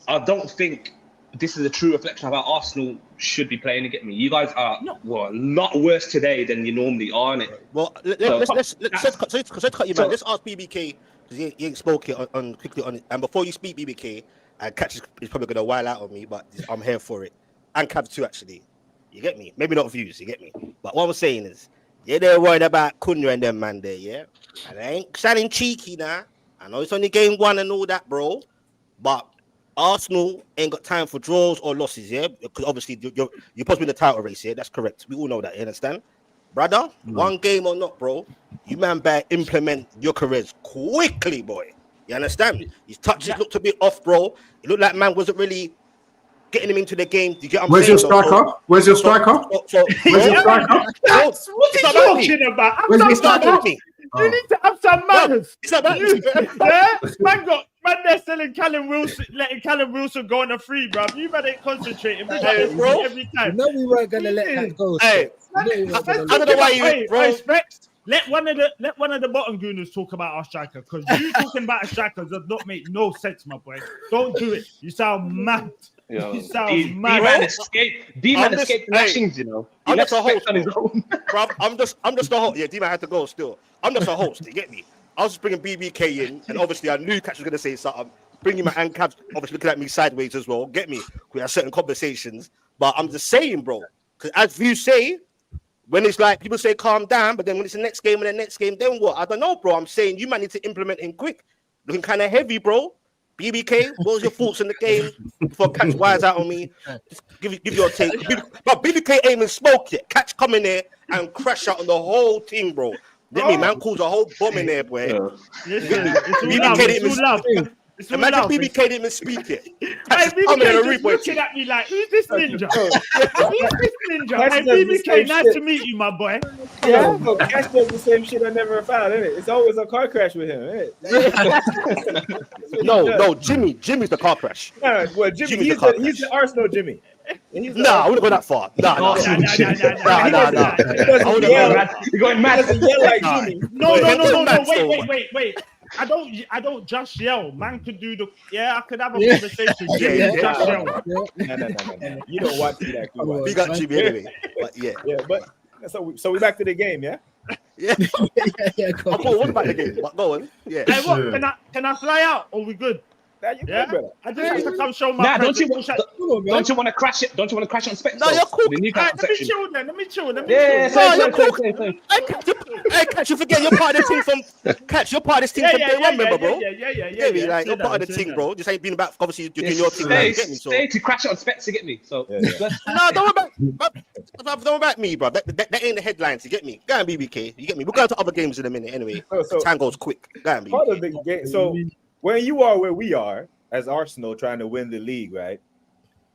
I don't think this is a true reflection of how Arsenal should be playing to get me. You guys are a lot worse today than you normally are, innit? Well, let's cut you, man. Let's ask BBK because he ain't spoke it on quickly on it. And before you speak, BBK, and Catch is probably gonna while out on me, but I'm here for it. And Cav too, actually. You get me? Maybe not views, you get me? But what I'm saying is. Yeah, they're worried about Cunha and them, man, there, yeah? And I ain't sounding cheeky now. I know it's only game 1 and all that, bro. But Arsenal ain't got time for draws or losses, yeah? Because obviously, you're supposed to be in the title race, yeah? That's correct. We all know that, you understand? Brother, one game or not, bro, you man better implement your careers quickly, boy. You understand? His touches looked a bit off, bro. It looked like man wasn't really getting him into the game. Do you get what I'm Where's saying? Your striker? Where's your striker? What's he talking about? Where's your striker? You need to have some manners. Man, they're selling Callum Wilson, letting Callum Wilson go on a free, bro. You better concentrate every time. You know we weren't gonna let that go. Hey, I don't know why you, bro. Let one of the bottom gooners talk about our striker because you talking about a striker does not make no sense, my boy. Don't do it. You sound mad. You sound mad. D-Man escaped the lashings, you know. I'm just a host on his own. Bro, I'm just a host. Yeah, D-Man had to go still. I'm just a host, you get me? I was just bringing BBK in, and obviously I knew Catch was going to say something. Bringing my and Cav obviously looking at me sideways as well, get me? We had certain conversations, but I'm just saying, bro, because as you say, when it's like people say calm down, but then when it's the next game and the next game, then what? I don't know, bro. I'm saying you might need to implement him quick. Looking kind of heavy, bro. BBK, what was your thoughts in the game before Catch wires out on me? Just give your take. But BBK ain't even spoke yet. Catch come in there and crash out on the whole thing, bro. Let me, man, calls a whole bomb in there, boy. BBK didn't even love. Imagine BBK didn't even speak it. Hey, BBK looking at me like, who's this ninja? Who's this ninja? Hey, BBK, nice to meet you, my boy. Yeah, but Cash does the same shit I never found, isn't it? It's always a car crash with him, isn't it? No, Jimmy's the car crash. Well, he's the Arsenal Jimmy. Nah, I wouldn't go that far. Nah. You're going mad. He doesn't yell like Jimmy. No. Wait. I don't just yell. Man could do the I could have a conversation. Just yell. No. You don't watch me like you watch. We got Jimmy anyway. But yeah. But so we're back to the game, yeah? Yeah. What about the game? But go on. Yeah. Hey, what? Can I fly out? Or we good? Yeah. I just have to come show my. Don't you want to crash it? Don't you want to crash it on Specs? No, you're cool. Let me chill. Hey, Catch, you forget you're part of the team from Catch. You're part of this team from day one, remember, bro? Yeah. Like you're part of the team, bro. This ain't been about obviously you're doing your team. Stay to crash it on Specs to get me. So no, don't worry about me, bro. That ain't the headlines. You get me? Go on, BBK. You get me? We'll go to other games in a minute anyway. Time goes quick. Go on, BBK. Part of the game. So when you are where we are as Arsenal trying to win the league, right?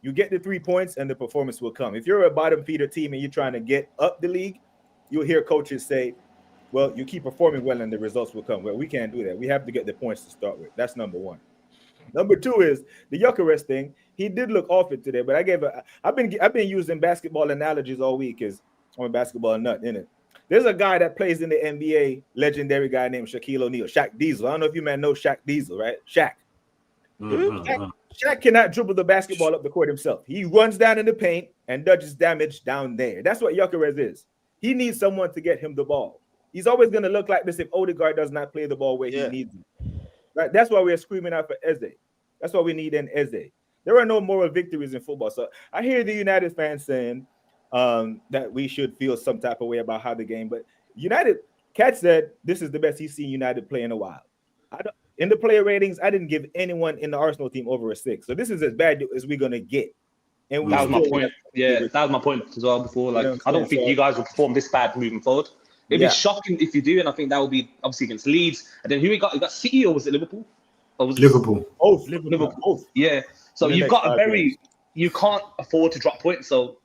You get the 3 points and the performance will come. If you're a bottom feeder team and you're trying to get up the league, you'll hear coaches say, well, you keep performing well and the results will come. Well, we can't do that. We have to get the points to start with. That's number one. Number two is the Gyökeres thing. He did look off it today, but I've been using basketball analogies all week because I'm a basketball nut, innit? There's a guy that plays in the NBA, legendary guy named Shaquille O'Neal, Shaq Diesel. I don't know if you man know Shaq Diesel, right? Shaq. Shaq cannot dribble the basketball up the court himself. He runs down in the paint and does damage down there. That's what Gyökeres is. He needs someone to get him the ball. He's always going to look like this if Odegaard does not play the ball where he needs it. Right? That's why we're screaming out for Eze. That's why we need an Eze. There are no moral victories in football. So I hear the United fans saying that we should feel some type of way about how the game. But United, Cat said this is the best he's seen United play in a while. In the player ratings, I didn't give anyone in the Arsenal team over a 6. So this is as bad as we're going to get. And that was my point. Yeah, that was my point as well before. Like, I don't think you guys will perform this bad moving forward. It'd be shocking if you do, and I think that will be obviously against Leeds. And then who we got? You got City or was it Liverpool? Or was Liverpool. Liverpool. Yeah. So you've got you can't afford to drop points. So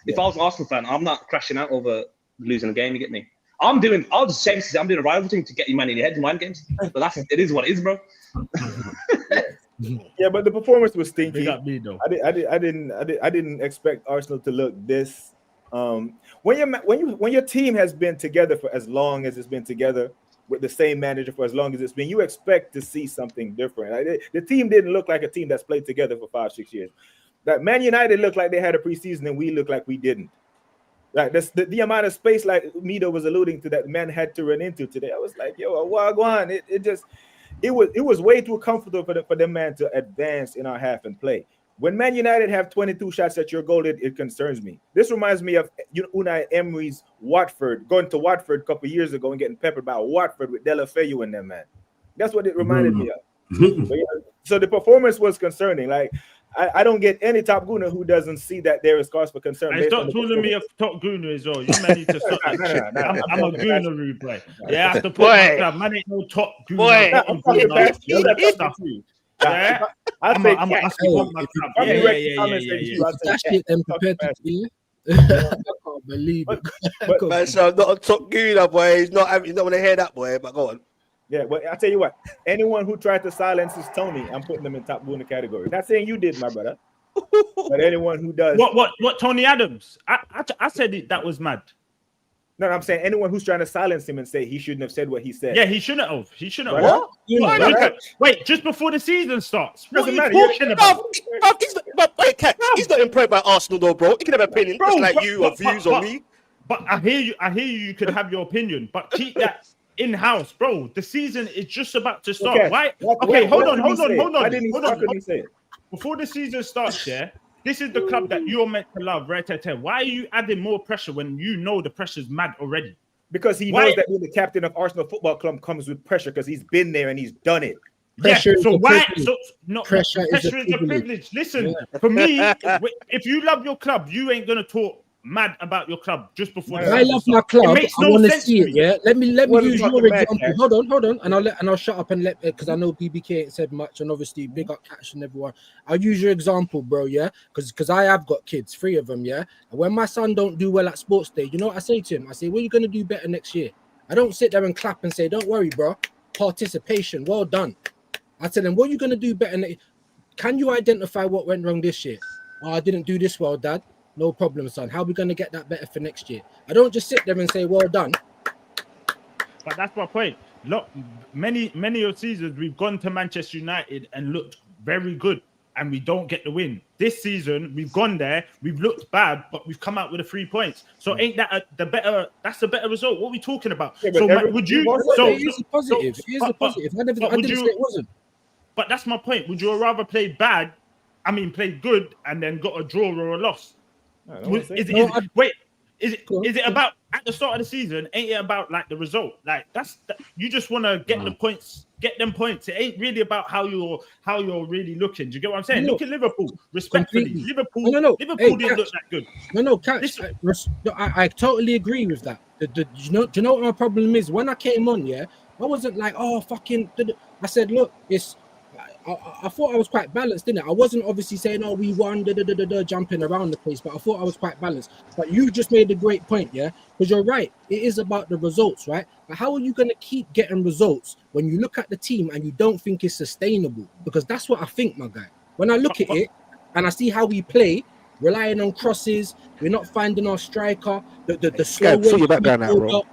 if I was an Arsenal fan, I'm not crashing out over losing a game. You get me? I'm doing a rival thing to get you man in your head in mind games. So it is what it is, bro. Yeah, but the performance was stinky. They got me though. I didn't expect Arsenal to look this. When your team has been together for as long as it's been together with the same manager for as long as it's been, you expect to see something different. The team didn't look like a team that's played together for 5-6 years. That Man United looked like they had a preseason and we looked like we didn't. Like the amount of space, like Mido was alluding to, that man had to run into today. I was like, yo, wagwan. It was way too comfortable for the man to advance in our half and play. When Man United have 22 shots at your goal, it concerns me. This reminds me of Unai Emery's Watford, going to Watford a couple of years ago and getting peppered by Watford with Deulofeu and them, man. That's what it reminded me of. So the performance was concerning. Like, I don't get any Top Gooner who doesn't see that there is cause for concern. Hey, stop calling me a Top Gooner as well. You man need to stop that shit. I'm a Gooner, boy. Yeah, I have to put my club. Man ain't no Top Gooner. Yeah, I'm a support my club. That shit them prepared to be. I can't believe it. But man, so I'm not a Top Gooner, boy. He's not want to hear that, boy. But go on. Yeah, but I tell you what, anyone who tried to silence his Tony, I'm putting them in Top Gooner category. Not saying you did, my brother, but anyone who does. What Tony Adams? I said that was mad. No, I'm saying anyone who's trying to silence him and say he shouldn't have said what he said. Yeah, he shouldn't have. He shouldn't have. What? Wait, just before the season starts. What are you talking about? He's not impressed by Arsenal, though, bro. He can have an opinion, just like you, or views on me. But I hear you. You could have your opinion, but keep that in-house, bro. The season is just about to start. Okay. Why? Okay, hold on. Why didn't he say it? Before the season starts, yeah. This is the club that you're meant to love, right? Why are you adding more pressure when you know the pressure's mad already? Because he knows that being the captain of Arsenal Football Club comes with pressure because he's been there and he's done it. Pressure pressure is a privilege. Listen, for me, if you love your club, you ain't gonna talk mad about your club just before. I love my club. I want to see it. Yeah, let me use your example. Hold on, and I'll shut up and let, because I know BBK ain't said much, and obviously big up Catch and everyone. I'll use your example, bro. Yeah, because I have got kids, 3 of them. Yeah, and when my son don't do well at sports day, you know what I say to him? I say, "Well, you're gonna do better next year." I don't sit there and clap and say, "Don't worry, bro. Participation, well done." I tell him, "What are you gonna do better? Can you identify what went wrong this year? Oh, I didn't do this well, Dad. No problem, son. How are we going to get that better for next year?" I don't just sit there and say, "Well done." But that's my point. many of seasons we've gone to Manchester United and looked very good, and we don't get the win. This season we've gone there, we've looked bad, but we've come out with the 3 points. So ain't that that's a better result? What are we talking about? Yeah, so would you? So it is a positive. It is a positive. I didn't say it wasn't. But that's my point. Would you rather play bad? I mean, play good and then got a draw or a loss? Is it about at the start of the season? Ain't it about like the result? Like you just want to get the points, get them points. It ain't really about how you're really looking. Do you get what I'm saying? Look at Liverpool. Respectfully, Liverpool didn't look that good. I totally agree with that. Do you know what my problem is? When I came on, I wasn't like, oh fucking. I said, look, I thought I was quite balanced, didn't it? I wasn't obviously saying, oh, we won, jumping around the place, but I thought I was quite balanced. But you just made a great point, because you're right. It is about the results, right? But how are you going to keep getting results when you look at the team and you don't think it's sustainable? Because that's what I think, my guy. When I look at it and I see how we play, relying on crosses, we're not finding our striker, the slow way we build up.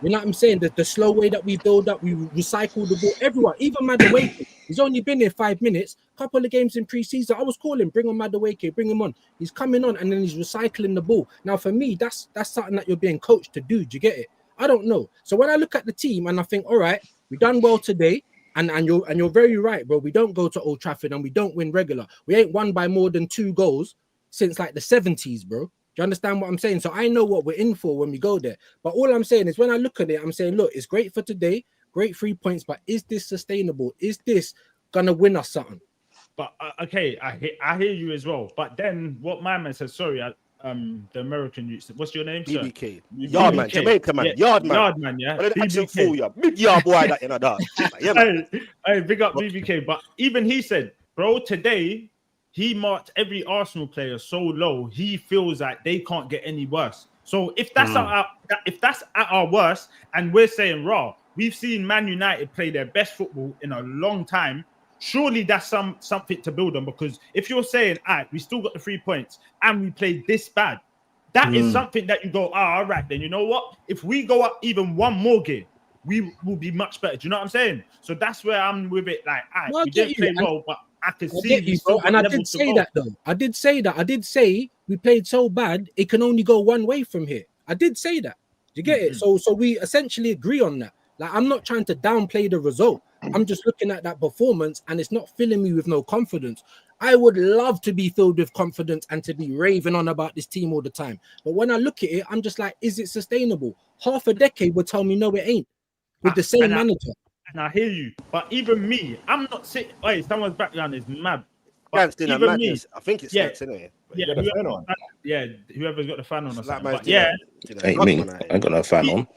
You know what I'm saying? The slow way that we build up, we recycle the ball. Everyone, even Madueke, he's only been here 5 minutes. Couple of games in pre-season, I was calling, bring on Madueke, bring him on. He's coming on and then he's recycling the ball. Now, for me, that's something that you're being coached to do. Do you get it? I don't know. So when I look at the team and I think, all right, we done well today, and you're very right, bro. We don't go to Old Trafford and we don't win regular. We ain't won by more than 2 goals since like the 70s, bro. Do you understand what I'm saying? So I know what we're in for when we go there. But all I'm saying is when I look at it, I'm saying, look, it's great for today, great 3 points, but is this sustainable? Is this gonna win us something? But okay, I hear you as well. But then what my man says, sorry, the American youth, what's your name, sir? BBK. Yardman, Jamaica man, Yardman, yeah. BBK. Big yard boy that in a dog. Yeah, man. Hey, big up BBK. But even he said, bro, today he marked every Arsenal player so low, he feels like they can't get any worse. So if that's at our worst, and we're saying raw, we've seen Man United play their best football in a long time. Surely that's something to build on, because if you're saying, we still got the 3 points and we played this bad, that is something that you go, all right, then you know what? If we go up even one more game, we will be much better. Do you know what I'm saying? So that's where I'm with it. Like, we didn't play well, but I can see you. And I did say that though. I did say we played so bad, it can only go one way from here. I did say that. Do you get it? So we essentially agree on that. Like, I'm not trying to downplay the result. I'm just looking at that performance and it's not filling me with no confidence. I would love to be filled with confidence and to be raving on about this team all the time. But when I look at it, I'm just like, is it sustainable? Half a decade would tell me no, it ain't. With the same manager. And I hear you. But even me, I'm not sitting. Hey, someone's background is mad. Skants in even me, I think it's Skants, anyway. Whoever's got the fan on or something. But ain't me. I ain't got no fan on.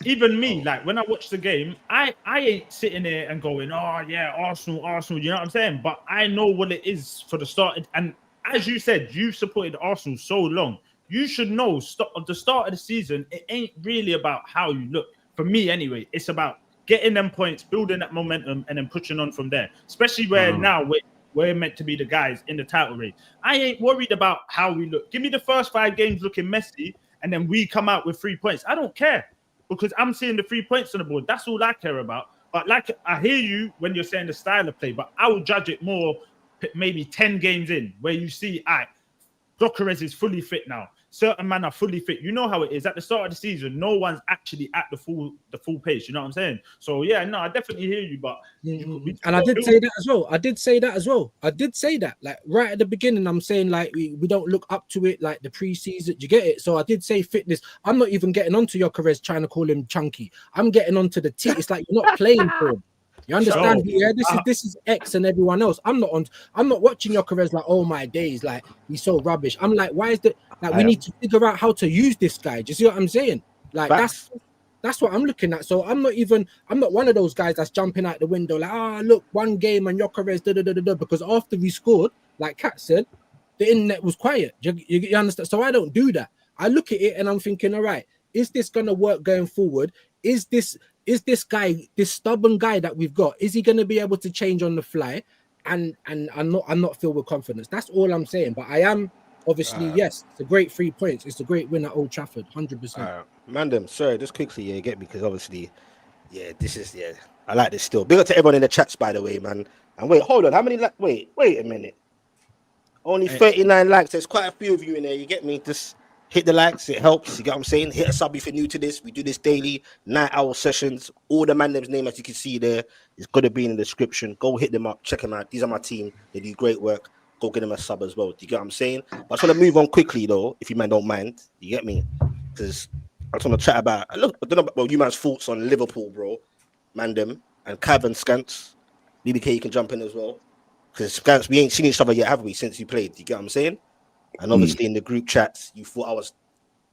Even me, like when I watch the game, I ain't sitting there and going, oh yeah, Arsenal, you know what I'm saying? But I know what it is for the start. And as you said, you've supported Arsenal so long. You should know at the start of the season, it ain't really about how you look. For me anyway, it's about getting them points, building that momentum, and then pushing on from there. Especially where now we're meant to be the guys in the title race. I ain't worried about how we look. Give me the first 5 games looking messy, and then we come out with 3 points. I don't care, because I'm seeing the 3 points on the board. That's all I care about. But like, I hear you when you're saying the style of play, but I will judge it more maybe 10 games in, where you see, Gyökeres is fully fit now. Certain men are fully fit. You know how it is. At the start of the season, no one's actually at the full pace. You know what I'm saying? So yeah, no, I definitely hear you. But and I did say that as well. I did say that. Like right at the beginning, I'm saying like we don't look up to it like the preseason. Do you get it? So I did say fitness. I'm not even getting onto Gyökeres trying to call him chunky. I'm getting onto the T. It's like you're not playing for him. You understand? Yeah, this is X and everyone else. I'm not watching Gyökeres like, oh my days, like he's so rubbish. I'm like, why is that? Like we need to figure out how to use this guy. Do you see what I'm saying? Like that's what I'm looking at. So I'm not one of those guys that's jumping out the window like, look, one game and Gyökeres because after we scored, like Kat said, the internet was quiet. You understand? So I don't do that. I look at it and I'm thinking, all right, is this gonna work going forward? Is this guy, this stubborn guy that we've got, is he going to be able to change on the fly? And I'm not filled with confidence. That's all I'm saying. But I am obviously, yes, it's a great 3 points. It's a great win at Old Trafford, 100%. Mandem, sorry, just quickly, get me, because obviously Yeah, this is I like this still. Big up to everyone in the chats, by the way, man. And wait, hold on. How many? Wait a minute. Only 39 likes. There's quite a few of you in there. You get me? Just hit the likes. It helps. You get what I'm saying? Hit a sub if you're new to this. We do this daily, 9-hour sessions. All the man's name, as you can see there, is going to be in the description. Go hit them up. Check them out. These are my team. They do great work. Go get them a sub as well. Do you get what I'm saying? But I just want to move on quickly, though, if you man don't mind. You get me? Because I just want to chat about, I don't know about you man's thoughts on Liverpool, bro. Mandem and Cav Skants. BBK, you can jump in as well. Because Skants, we ain't seen each other yet, have we, since you played? You get what I'm saying? And obviously in the group chats, you thought I was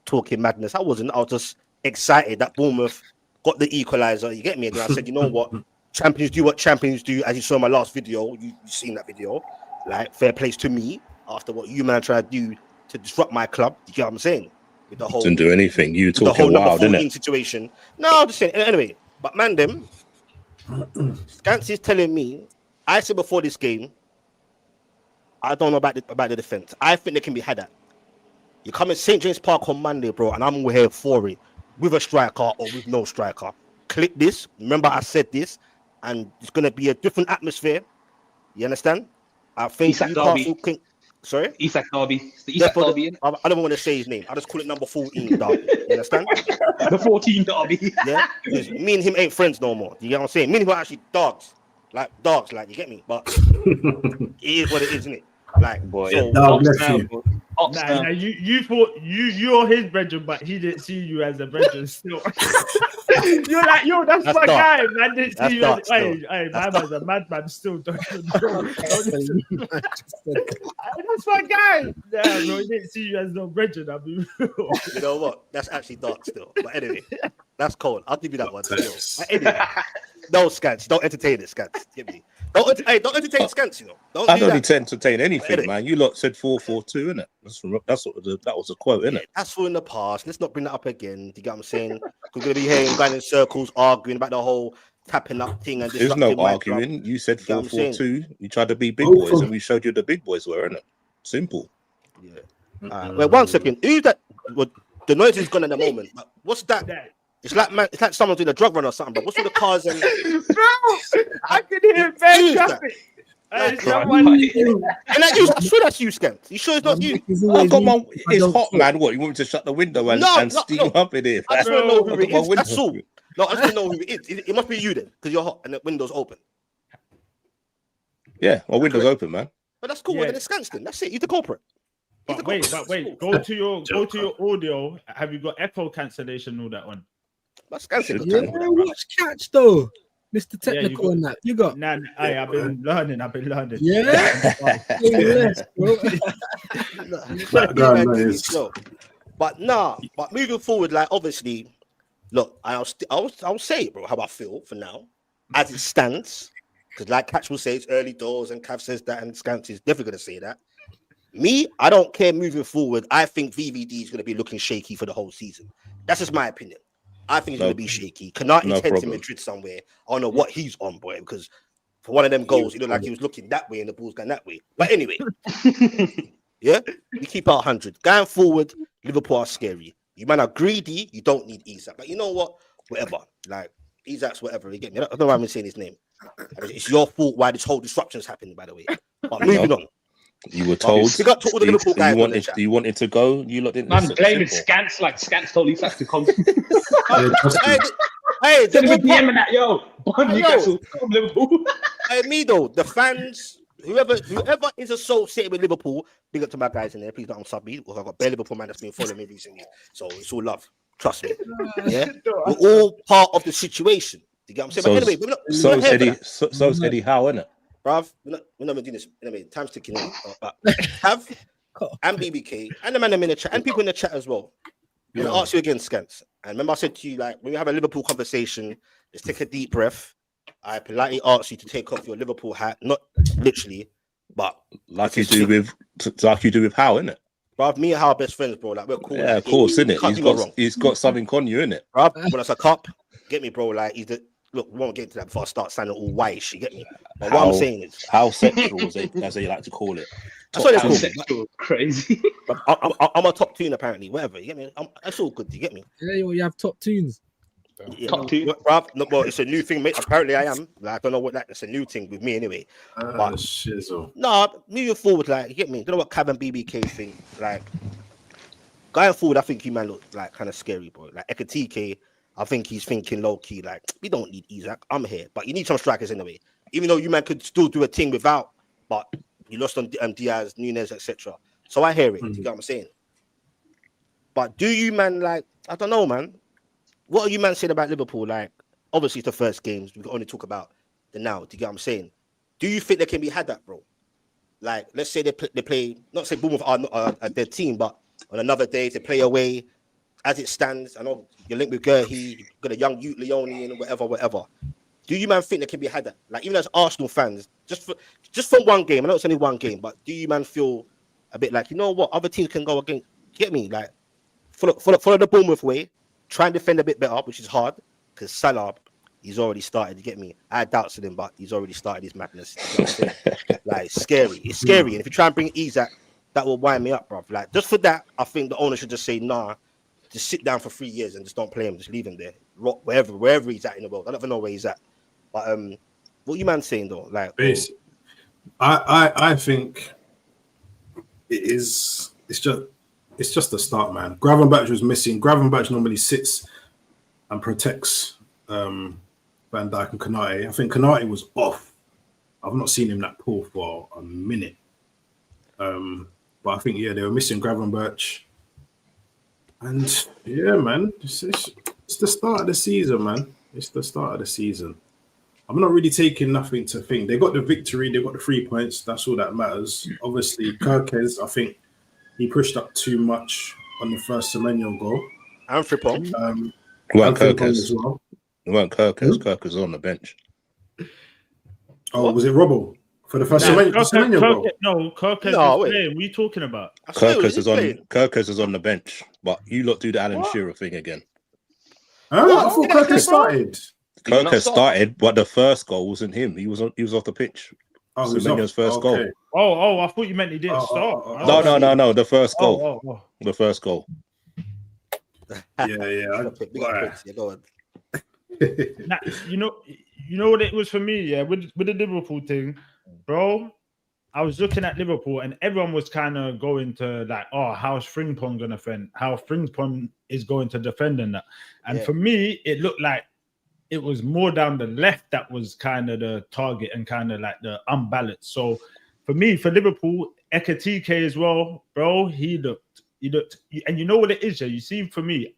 talking madness. I wasn't. I was just excited that Bournemouth got the equalizer. You get me? And I said, you know what? Champions do what champions do. As you saw in my last video, you've seen that video. Like, fair plays to me after what you man tried to do to disrupt my club. You get what I'm saying? With the whole, didn't do anything. You talking the whole wild, number 14 didn't it? situation. No, I'm just saying. Anyway, but man, them Skants is telling me. I said before this game, I don't know about the defense. I think they can be had at. You come in St. James Park on Monday, bro, and I'm here for it with a striker or with no striker. Click this. Remember, I said this, and it's gonna be a different atmosphere. You understand? I think Newcastle can. Sorry, Isak Derby. It's the Isak Derby. I don't want to say his name. I just call it number 14 Derby. You understand? The 14 Derby. Yeah, me and him ain't friends no more. You get what I'm saying? Me and him are actually dogs. Like you get me? But it is what it is, isn't it? Like, boy, so, you thought you're his brethren, but he didn't see you as a brethren still. You're like, yo, that's my guy, man. Didn't see you as, hey, man, as a madman still. That's my guy. Yeah, bro, he didn't see you as no brethren. I mean, you know what? That's actually dark still. But anyway, that's cold. I'll give you that one. Anyway, no, Skants. Don't entertain it, Skants. Get me. Don't entertain Skants, you know. I don't need to entertain anything, man. You lot said 4-4-2, innit? That was a quote, innit? That's all in the past. Let's not bring that up again. Do you get what I'm saying? We're going to be here going in circles, arguing about the whole tapping up thing. And there's no arguing. Club. You said 4-4-2. You tried to be big boys, and we showed you the big boys were, innit? Simple. Yeah. Wait, 1 second. Who's that? Well, the noise is gone at the moment. But what's that? It's like someone's doing a drug run or something. But what's all the cars and? Bro, I can hear bad traffic. And I swear that's you, Skants. You sure it's not you? I've got my. It's hot, man. What, you want me to shut the window and steam up in here? I just want to know who it is. That's all. No, I just want to know who it is. It must be you then, because you're hot and the window's open. Yeah, my window's open, man. But that's cool. Yeah. Then it's Skants then. That's it. He's the culprit. But wait. Go to your audio. Have you got echo cancellation all that on? That's cancelled. Yeah, watch catch though. Mr. Technical on that. You got. Nah, I've been learning. Yeah. Yes, bro. But moving forward, like obviously, look, I'll say it, bro, how I feel for now, as it stands, because like Catch will say, it's early doors, and Cav says that, and Skants is definitely going to say that. Me, I don't care moving forward. I think VVD is going to be looking shaky for the whole season. That's just my opinion. I think he's going to be shaky. Canati's head's in Madrid somewhere. I don't know what he's on, boy, because for one of them goals, he looked like he was looking that way and the ball's going that way. But anyway, yeah, we keep our 100. Going forward, Liverpool are scary. You man are greedy, you don't need Isak. But you know what? Whatever. Like, Isak's whatever. You get me? I don't know why I'm saying his name. It's your fault why this whole disruption is happening, by the way. But moving on. You were told. You got to all the Liverpool guys. You wanted to go. You lot didn't. Man, blaming Skants like Skants told Isak to come. Hey, they're DMing that, yo. Newcastle, Liverpool. Hey, me though, the fans, whoever is associated with Liverpool, big up to my guys in there. Please don't sub me because I've got bare Liverpool man that's been following me recently. So it's all love. Trust me. Yeah, we're all part of the situation. You get what I'm saying? But anyway, so Eddie Howe, isn't it? Bruv, we're not doing this. Anyway, time's ticking in. But Cav and BBK and the man in the chat and people in the chat as well. I'm gonna ask you again, Skants. And remember, I said to you, like, when we have a Liverpool conversation, let's take a deep breath. I politely ask you to take off your Liverpool hat, not literally, but like you do with Howe, innit? Bruv, me and Howe are best friends, bro. Like, we're cool. Yeah, of course, innit? He's got something on you, innit? Bruv, when it's a cup, get me, bro. Like, look, we won't get into that before I start sounding all white. You get me? But what I'm saying is how sexual, as they like to call it. That's what they call it. Crazy. I'm a top tune apparently. Whatever. You get me? That's all good. You get me? Yeah, you have top tunes. Yeah, bruv, no, well, it's a new thing, mate. Apparently, I am. Like, I don't know what that's a new thing with me anyway. But shizzle. No, moving forward, like, you get me. You know what Cav and BBK think? Like, going forward, I think you man look like kind of scary, bro. Like Ekatike, I think he's thinking low key, like, we don't need Isaac. I'm here, but you need some strikers anyway. Even though you man could still do a thing without, but you lost on Diaz, Nunes, etc. So I hear it. You get what I'm saying? But do you man like? I don't know, man. What are you man saying about Liverpool? Like, obviously it's the first games. We can only talk about the now. Do you get what I'm saying? Do you think they can be had that, bro? Like, let's say they play not say Bournemouth are their team, but on another day they play away. As it stands, I know you're linked with Gerhi, you've got a young Ute Leone and whatever. Do you man think they can be had that? Like, even as Arsenal fans, just from one game, I know it's only one game, but do you man feel a bit like, you know what, other teams can go against? Get me? Like, follow the Bournemouth way. Try and defend a bit better, which is hard because Salah, he's already started. You get me? I had doubts in him, but he's already started his madness. You know like, scary. It's scary. And if you try and bring Isaac, that will wind me up, bro. Like, just for that, I think the owner should just say, nah, just sit down for 3 years and just don't play him. Just leave him there, wherever he's at in the world. I don't even know where he's at. But what you man saying though? Like, basically, I think it is. It's just the start, man. Gravenberch was missing. Gravenberch normally sits and protects Van Dijk and Konate. I think Konate was off. I've not seen him that poor for a minute. But I think, they were missing Gravenberch. And, man, it's the start of the season, man. It's the start of the season. I'm not really taking nothing to think. They got the victory. They got the 3 points. That's all that matters. Obviously, Kirkes, I think, he pushed up too much on the first Semenyo goal. And Frimpong. Weren't Kirkes as well. Weren't Kirkes. Kirkes was on the bench. Oh, was it Robbo for the first Semenyo goal? No, Kirkes was playing. What are you talking about? Kirkes is on the bench, but you lot do the Alan Shearer thing again. Huh? I thought Kirkes started. Kirkes started, but the first goal wasn't him. He was off the pitch. Oh, Semenyo's first goal. Oh, I thought you meant he didn't start. No. The first goal. The first goal. Yeah. Go on. Now, you know what it was for me, with the Liverpool thing, bro. I was looking at Liverpool and everyone was kind of going to like, how's Frimpong gonna defend? How Frimpong is going to defend and that. And for me, it looked like it was more down the left that was kind of the target and kind of like the unbalanced. So for me, for Liverpool, Ekatike as well, bro, he looked, and you know what it is, you see, for me,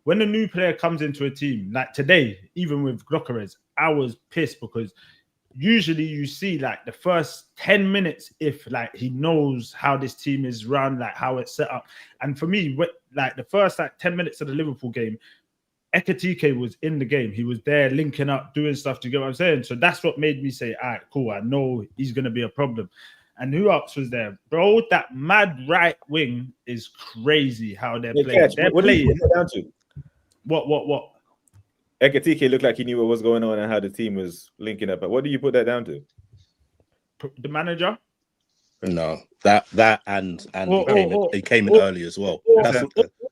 when a new player comes into a team, like today, even with Gyökeres, I was pissed because usually you see like the first 10 minutes, if like he knows how this team is run, like how it's set up. And for me, like the first like 10 minutes of the Liverpool game, Ekatike was in the game. He was there linking up, doing stuff, to get what I'm saying. So that's what made me say, all right, cool. I know he's going to be a problem. And who else was there? Bro, that mad right wing is crazy how they're playing. They're playing. What? Ekatike looked like he knew what was going on and how the team was linking up. But what do you put that down to? The manager? No, that and he came in early as well.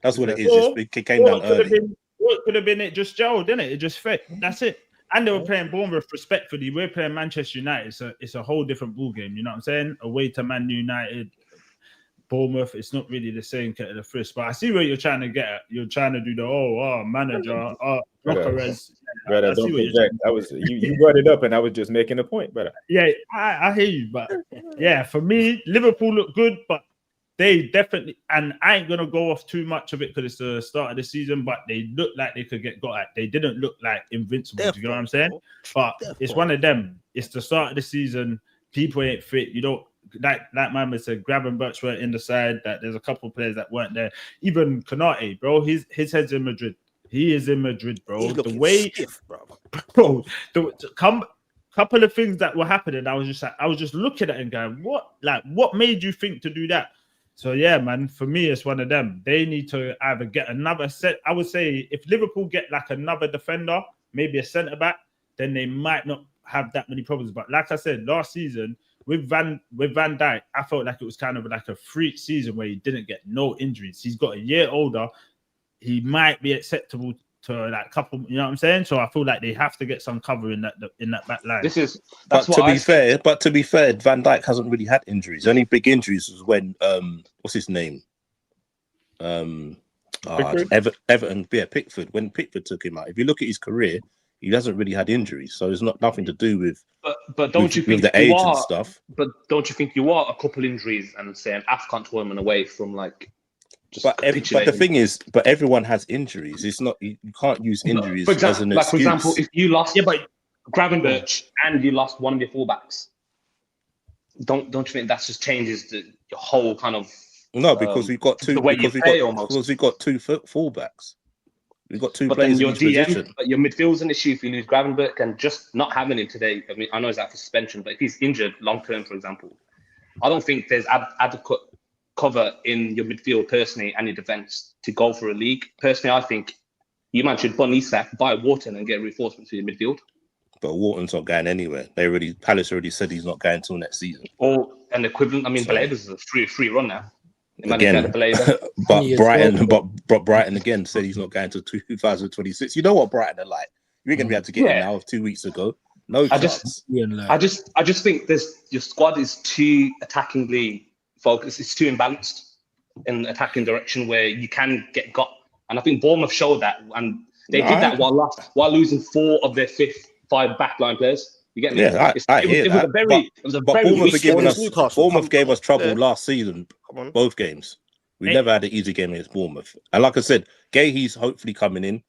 That's what it is. It came down early. What could have been it just gelled, didn't it? It just fit. That's it. And they were playing Bournemouth respectfully. We're playing Manchester United. So it's a whole different ball game. You know what I'm saying? Away to Man United, Bournemouth. It's not really the same kettle of fish. But I see where you're trying to get at. You're trying to do the manager, Gyökeres. Brother, don't project. You brought it up, and I was just making a point, brother. Yeah, I hear you, but for me, Liverpool look good, but they definitely, and I ain't gonna go off too much of it because it's the start of the season, but they look like they could get got at. They didn't look like invincible. Do you know what I'm saying? But it's one of them. It's the start of the season. People ain't fit. You don't like man said. Gravenberch weren't in the side. That there's a couple of players that weren't there. Even Konate, bro. His head's in Madrid. He is in Madrid, bro. The way, stiff, bro. Couple of things that were happening. I was just looking at it and going, what made you think to do that? So yeah, man, for me, it's one of them. They need to either get another set. I would say if Liverpool get like another defender, maybe a centre back, then they might not have that many problems. But like I said, last season with Van Dijk, I felt like it was kind of like a freak season where he didn't get no injuries. He's got a year older. He might be acceptable to like couple. You know what I'm saying? So I feel like they have to get some cover in that back line. But to be fair, Van Dijk hasn't really had injuries. The only big injuries was when what's his name? Everton, Pickford. When Pickford took him out, if you look at his career, he hasn't really had injuries, so it's nothing to do with. But don't you think the age and stuff? But don't you think you are a couple injuries and say an AFCON tournament away from like? But the thing is, everyone has injuries. It's not you can't use injuries as an excuse. For example, if you lost, Gravenberch and you lost one of your fullbacks, don't you think that just changes your whole kind of? No, because we've got two. Because we've got two fullbacks. We've got two players in each position. But your midfield's an issue if you lose Gravenberch, and just not having him today. I mean, I know he's out for suspension, but if he's injured long term, for example, I don't think there's adequate cover in your midfield personally and your defence to go for a league. Personally, I think you man should bun Isak, buy Wharton and get reinforcements for your midfield. But Wharton's not going anywhere. Palace already said he's not going until next season. Or an equivalent. I mean, Balaba's a free run now. Again, but Brighton again said he's not going until 2026. You know what Brighton are like. You're going to be able to get him now 2 weeks ago. No chance. I just think your squad is too attackingly focused. It's too imbalanced in attacking direction where you can get got. And I think Bournemouth showed that, and they did that while losing 4 of their 5 backline players. You get me? Yeah, I hear that. It was a very weak Bournemouth gave us trouble last season, both games. We never had an easy game against Bournemouth. And like I said, Gahey's hopefully coming in.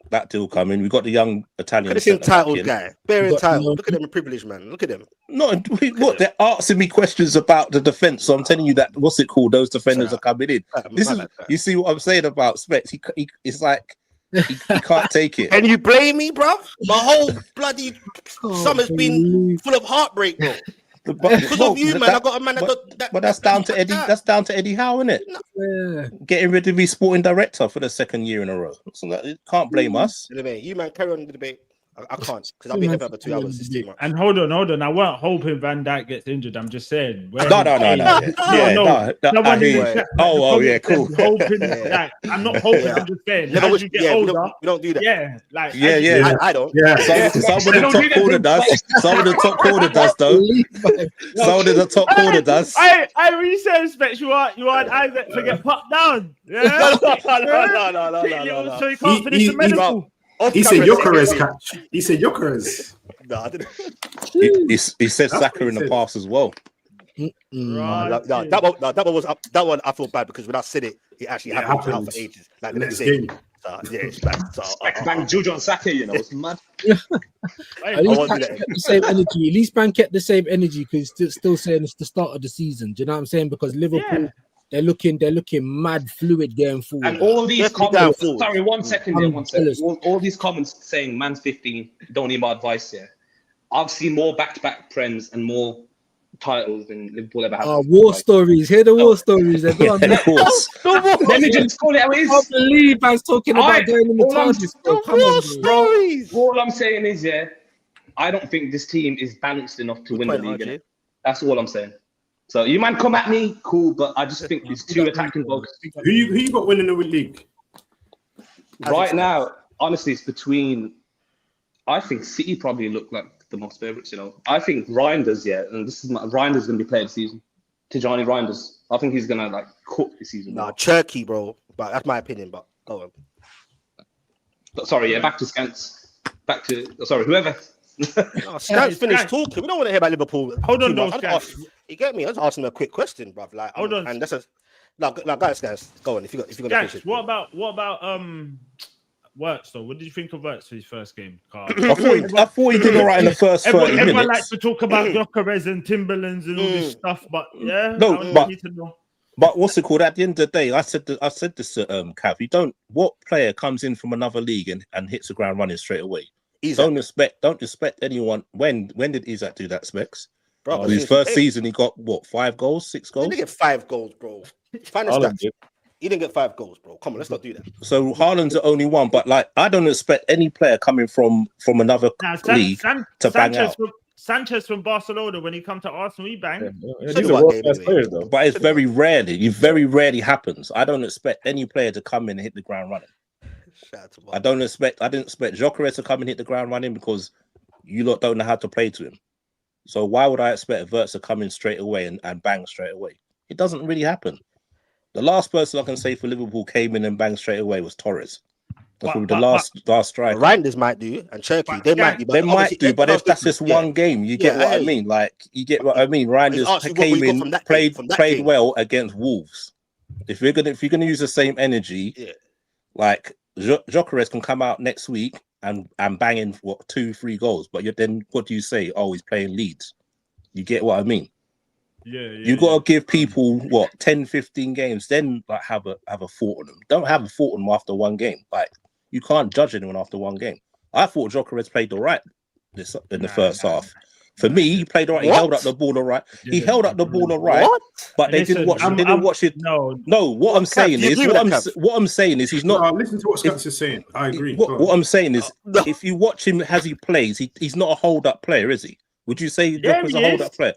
That deal coming. We got the young Italian. Look at this entitled guy. Very entitled. Look at them, privileged man. Look at them. No, what they're asking me questions about the defense. So I'm telling you that what's it called? Those defenders are coming in. This is you see what I'm saying about Specs. It's like he can't take it. And you blame me, bro? My whole bloody summer's been full of heartbreak, bro. Because of you, man. I got a man that. But that's down to Eddie. That's down to Eddie Howe, isn't it? Yeah. Getting rid of his sporting director for the 2nd year in a row. So you can't blame us. You man, carry on the debate. I can't because I'll be here for 2 hours. This team. And hold on. I weren't hoping Van Dijk gets injured. I'm just saying. No. Yeah, cool. Hoping, like, I'm not hoping. I'm just saying. As you get older, we don't do that. Yeah, like I don't. Yeah. Some of the top corner does. Some of the top corner does, though. Some of the top corner does. I really say respect. You are an Isaac to get popped down. Yeah. No. So you can't finish the medical. He said Jokeres catch. He said Jokeres. No, I didn't. He said Saka in the past as well. Right. That one was up. That one I feel bad because when I said it actually happened for ages. Like the next game. It's like bang Jojo and Saka, you know, it's mad. At least Bank kept the same energy. At least Bank kept the same energy because still saying it's the start of the season. Do you know what I'm saying? Because Liverpool. They're looking mad fluid going forward. And all these comments, sorry, 1 second there, 1 second. All these comments saying man's 15, don't need my advice here. I've seen more back-to-back Prems and more titles than Liverpool ever had. War stories. Hear the war stories. Let me just call it how it is. I can't believe man's talking about going in the TARDIS. Bro. All I'm saying is, I don't think this team is balanced enough to win the league. That's all I'm saying. So you man come at me, cool, but I just think it's too attacking focused. Who you got winning the league? Right now, honestly, it's between. I think City probably look like the most favourites. You know, I think Reinders, and this is Reinders going to be played this season. Tijani Reinders, I think he's going to cook this season. Nah, Turkey, bro. But that's my opinion. But go on. But sorry, back to Skants. Whoever. Skants finished talking. We don't want to hear about Liverpool. Hold on, though, Skants. You get me? I was asking a quick question, bruv. Hold on. And that's guys, go on. If you got Skants, what about Wirtz though? What did you think of Wirtz for his first game? I thought he did all right in the first 30 minutes. Everyone likes to talk about Jokeres and Timberlands and all this stuff, but but what's it called? At the end of the day, I said this to Cav. What player comes in from another league and hits the ground running straight away? Don't expect anyone. When did Isak do that, Specs? Bro, his first season, he got 5 goals, 6 goals. He didn't get 5 goals, bro. He didn't get 5 goals, bro. Come on, let's not do that. So Haaland's the only one, but I don't expect any player coming from another league to bang out. Sanchez from Barcelona, when he come to Arsenal, he banged. These are world-class players, though. But it's very rarely. It very rarely happens. I don't expect any player to come in and hit the ground running. I didn't expect Gyökeres to come and hit the ground running because you lot don't know how to play to him. So why would I expect Wirtz to come in straight away and bang straight away? It doesn't really happen. The last person I can say for Liverpool came in and banged straight away was Torres. That's probably the last striker. Reinders might do, and Turkey they might do. They might do, but if that's just one game, you get what I mean. Like you get what I mean. Reinders came in, played well against Wolves. If you're gonna use the same energy, like Gyökeres can come out next week and bang in 2-3 goals, but then what do you say? Oh, he's playing Leeds. You get what I mean? You got to give people 10-15 games, then like have a thought on them. Don't have a thought on them after one game. Like you can't judge anyone after one game. I thought Gyökeres played all right in the first half. For me, he played all right. He held up the ball all right. He held up the ball all right. But they didn't watch it. No. What I'm saying is he's not. Listen to what Skants is saying. I agree. What I'm saying is, if you watch him as he plays, he's not a hold-up player, is he? Would you say Gyökeres a hold-up player?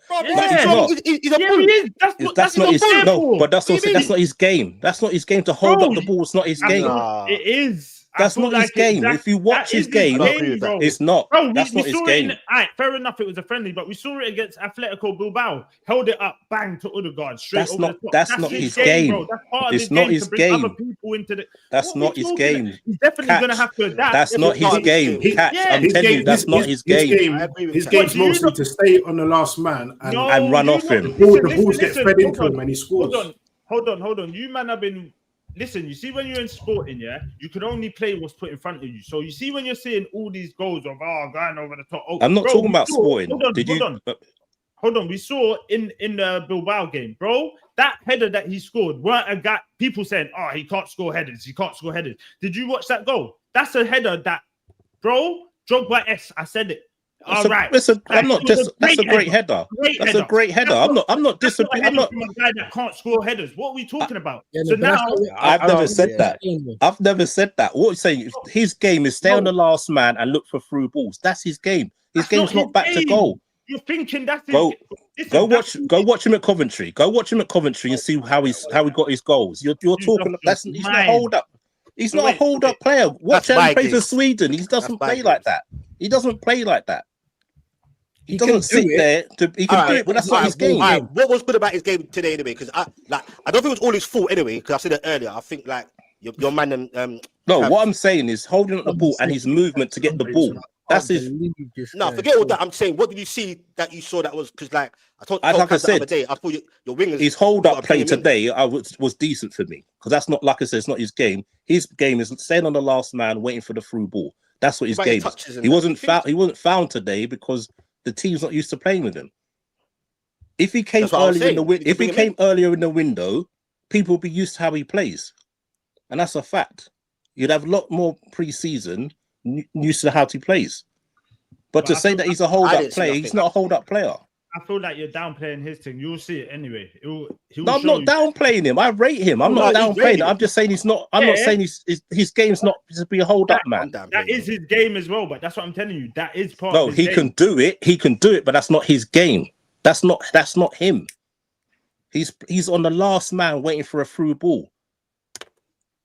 He's not. That's not his. No, but that's not his game. That's not his game to hold up the ball. It's not his game. It is. That's not his game. If you watch his game, it's not. That's not his game. All right, fair enough. It was a friendly, but we saw it against Atletico Bilbao. Held it up, bang to Odegaard straight over the top. That's not his game. It's not his game. That's not his game. He's definitely going to have to adapt. That's not his game. Catch, I'm telling you, that's not his game. His game's mostly to stay on the last man and run off him. The balls get fed into him and he scores. Hold on. You man have been. Listen, you see when you're in sporting, you can only play what's put in front of you. So you see when you're seeing all these goals of going over the top. I'm not talking about sporting. Hold on. We saw in the Bilbao game, bro, that header that he scored weren't a guy. People saying, he can't score headers. He can't score headers. Did you watch that goal? That's a header that, bro, Drogba S. I said it. All right. Listen, that's a great header. That's a great header. I'm not disagreeing. I'm not a guy that can't score headers. What are we talking about? So now I've never said that. I've never said that. What you're saying, his game is stay on the last man and look for through balls. That's his game. His game's not back to goal. You're thinking that's go watch him at Coventry. Go watch him at Coventry and see how he got his goals. You're talking. He's not hold up. He's not a hold up player. Watch how he plays for Sweden. He doesn't play like that. He doesn't play like that. He doesn't sit there. He can do it, but that's not his game. What was good about his game today, anyway? Because I don't think it was all his fault, anyway. Because I said it earlier. I think like your man. No, what I'm saying is holding up the ball and his movement to get the ball. That's his. No, forget all that. I'm saying, what did you see that you saw that was because like I told like I said the other day, I thought your wingers. His hold up play today was decent for me because that's not, like I said, it's not his game. His game is staying on the last man, waiting for the through ball. That's what his game is. He wasn't found today because the team's not used to playing with him. If he came earlier in the window, people would be used to how he plays, and that's a fact. You'd have a lot more pre-season used to how he plays. But to say that he's a hold-up player, he's not a hold-up player. I feel like you're downplaying his thing. You'll see it anyway. No, I'm not downplaying him. I rate him. I'm not downplaying him. I'm just saying he's not. I'm not saying his game's not to be a hold-up man. That is his game as well. But that's what I'm telling you. That is part. No, of his he can do it. He can do it, but that's not his game. That's not him. He's on the last man waiting for a through ball.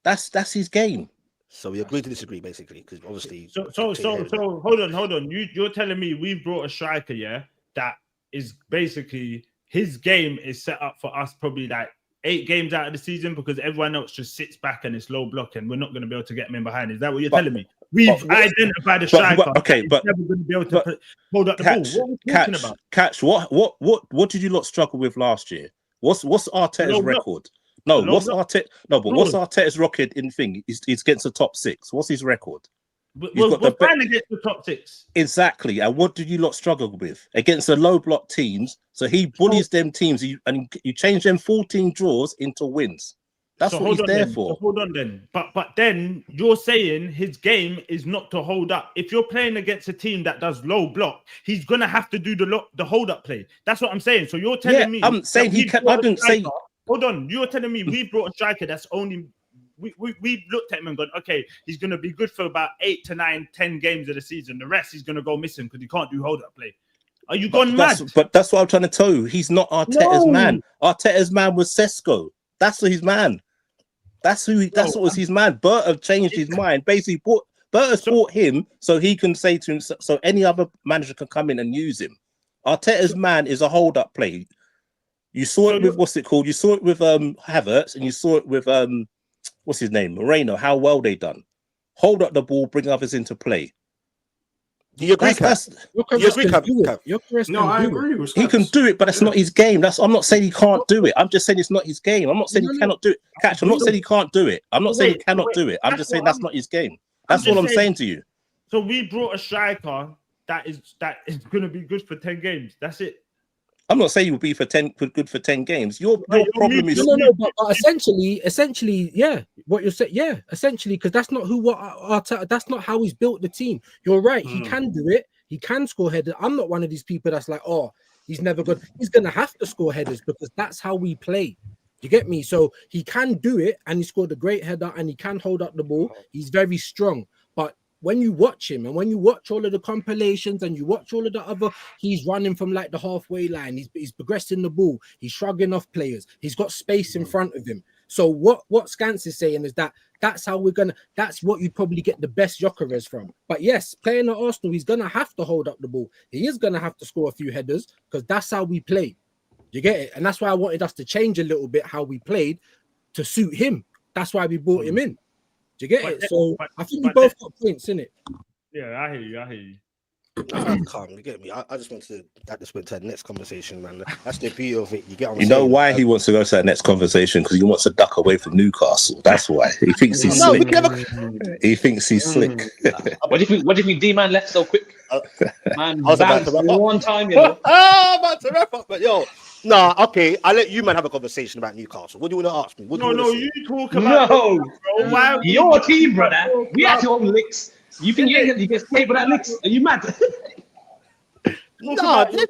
That's his game. So we agree to disagree, basically, because obviously. So hold on. You're telling me we've brought a striker, that is basically his game is set up for us probably like 8 games out of the season because everyone else just sits back and it's low block and we're not going to be able to get him in behind. Is that what you're telling me? We've identified a striker. But never going to be able to hold up the ball. What are we talking about? Catch. What did you lot struggle with last year? What's Arteta's record? No, what's Arteta's record in thing? He's against the top 6. What's his record? We're trying to get the top 6. Exactly. And what did you lot struggle with? Against the low block teams. So he bullies them teams and you change them 14 draws into wins. That's what he's there for. So hold on then. But then you're saying his game is not to hold up. If you're playing against a team that does low block, he's going to have to do the hold up play. That's what I'm saying. So you're telling me. I'm saying he can. I didn't say. Hold on. You're telling me we brought a striker that's only. We looked at him and gone, okay, he's going to be good for about 8 to 9, 10 games of the season. The rest he's going to go missing because he can't do hold up play. Are you gone mad? But that's what I'm trying to tell you. He's not Arteta's man. Arteta's man was Sesko. That's his man. That's what was his man. Berta changed his mind. Basically, Berta's bought him so he can say to him, so any other manager can come in and use him. Arteta's man is a hold-up play. You saw it with what's it called? You saw it with Havertz, and you saw it with what's his name, Moreno. How well they done. Hold up the ball, bring others into play. Do you agree, Cav? No, I agree with He can do it, but that's not his game. I'm not saying he can't do it. I'm just saying it's not his game. I'm not saying he cannot do it. Catch, I'm not saying he can't do it. I'm not saying he cannot do it. I'm just saying that's not his game. That's all I'm saying to you. So we brought a striker that is going to be good for 10 games. That's it. I'm not saying he will be good for 10 games. Your problem is but essentially, yeah. What you're saying, yeah, essentially, because that's not that's not how he's built the team. You're right. He can do it. He can score headers. I'm not one of these people that's like, oh, he's never good. He's gonna have to score headers because that's how we play. You get me? So he can do it, and he scored a great header, and he can hold up the ball. He's very strong, but when you watch him and when you watch all of the compilations and you watch all of the other, he's running from like the halfway line. He's progressing the ball. He's shrugging off players. He's got space in front of him. So what Skants is saying is that's how that's what you probably get the best Gyökeres from. But yes, playing at Arsenal, he's going to have to hold up the ball. He is going to have to score a few headers because that's how we play. You get it? And that's why I wanted us to change a little bit how we played to suit him. That's why we brought him in. Do you get it? So I think we both got points in it. Yeah, I hear you. Calm, you get me? I just want to went to the next conversation, man. That's the beauty of it. You get what I'm saying? You know why he wants to go to that next conversation? Because he wants to duck away from Newcastle. That's why. He thinks he's slick. He thinks he's slick. What do you think D-Man left so quick? Man, I was about to wrap up. One time, you know. I'm about to wrap up, but yo. Nah, okay. I'll let you man have a conversation about Newcastle. What do you want to ask me? You talk about bro. Your team, brother. We had your own licks. You think you get paid for that licks? Are you mad? Nah, there's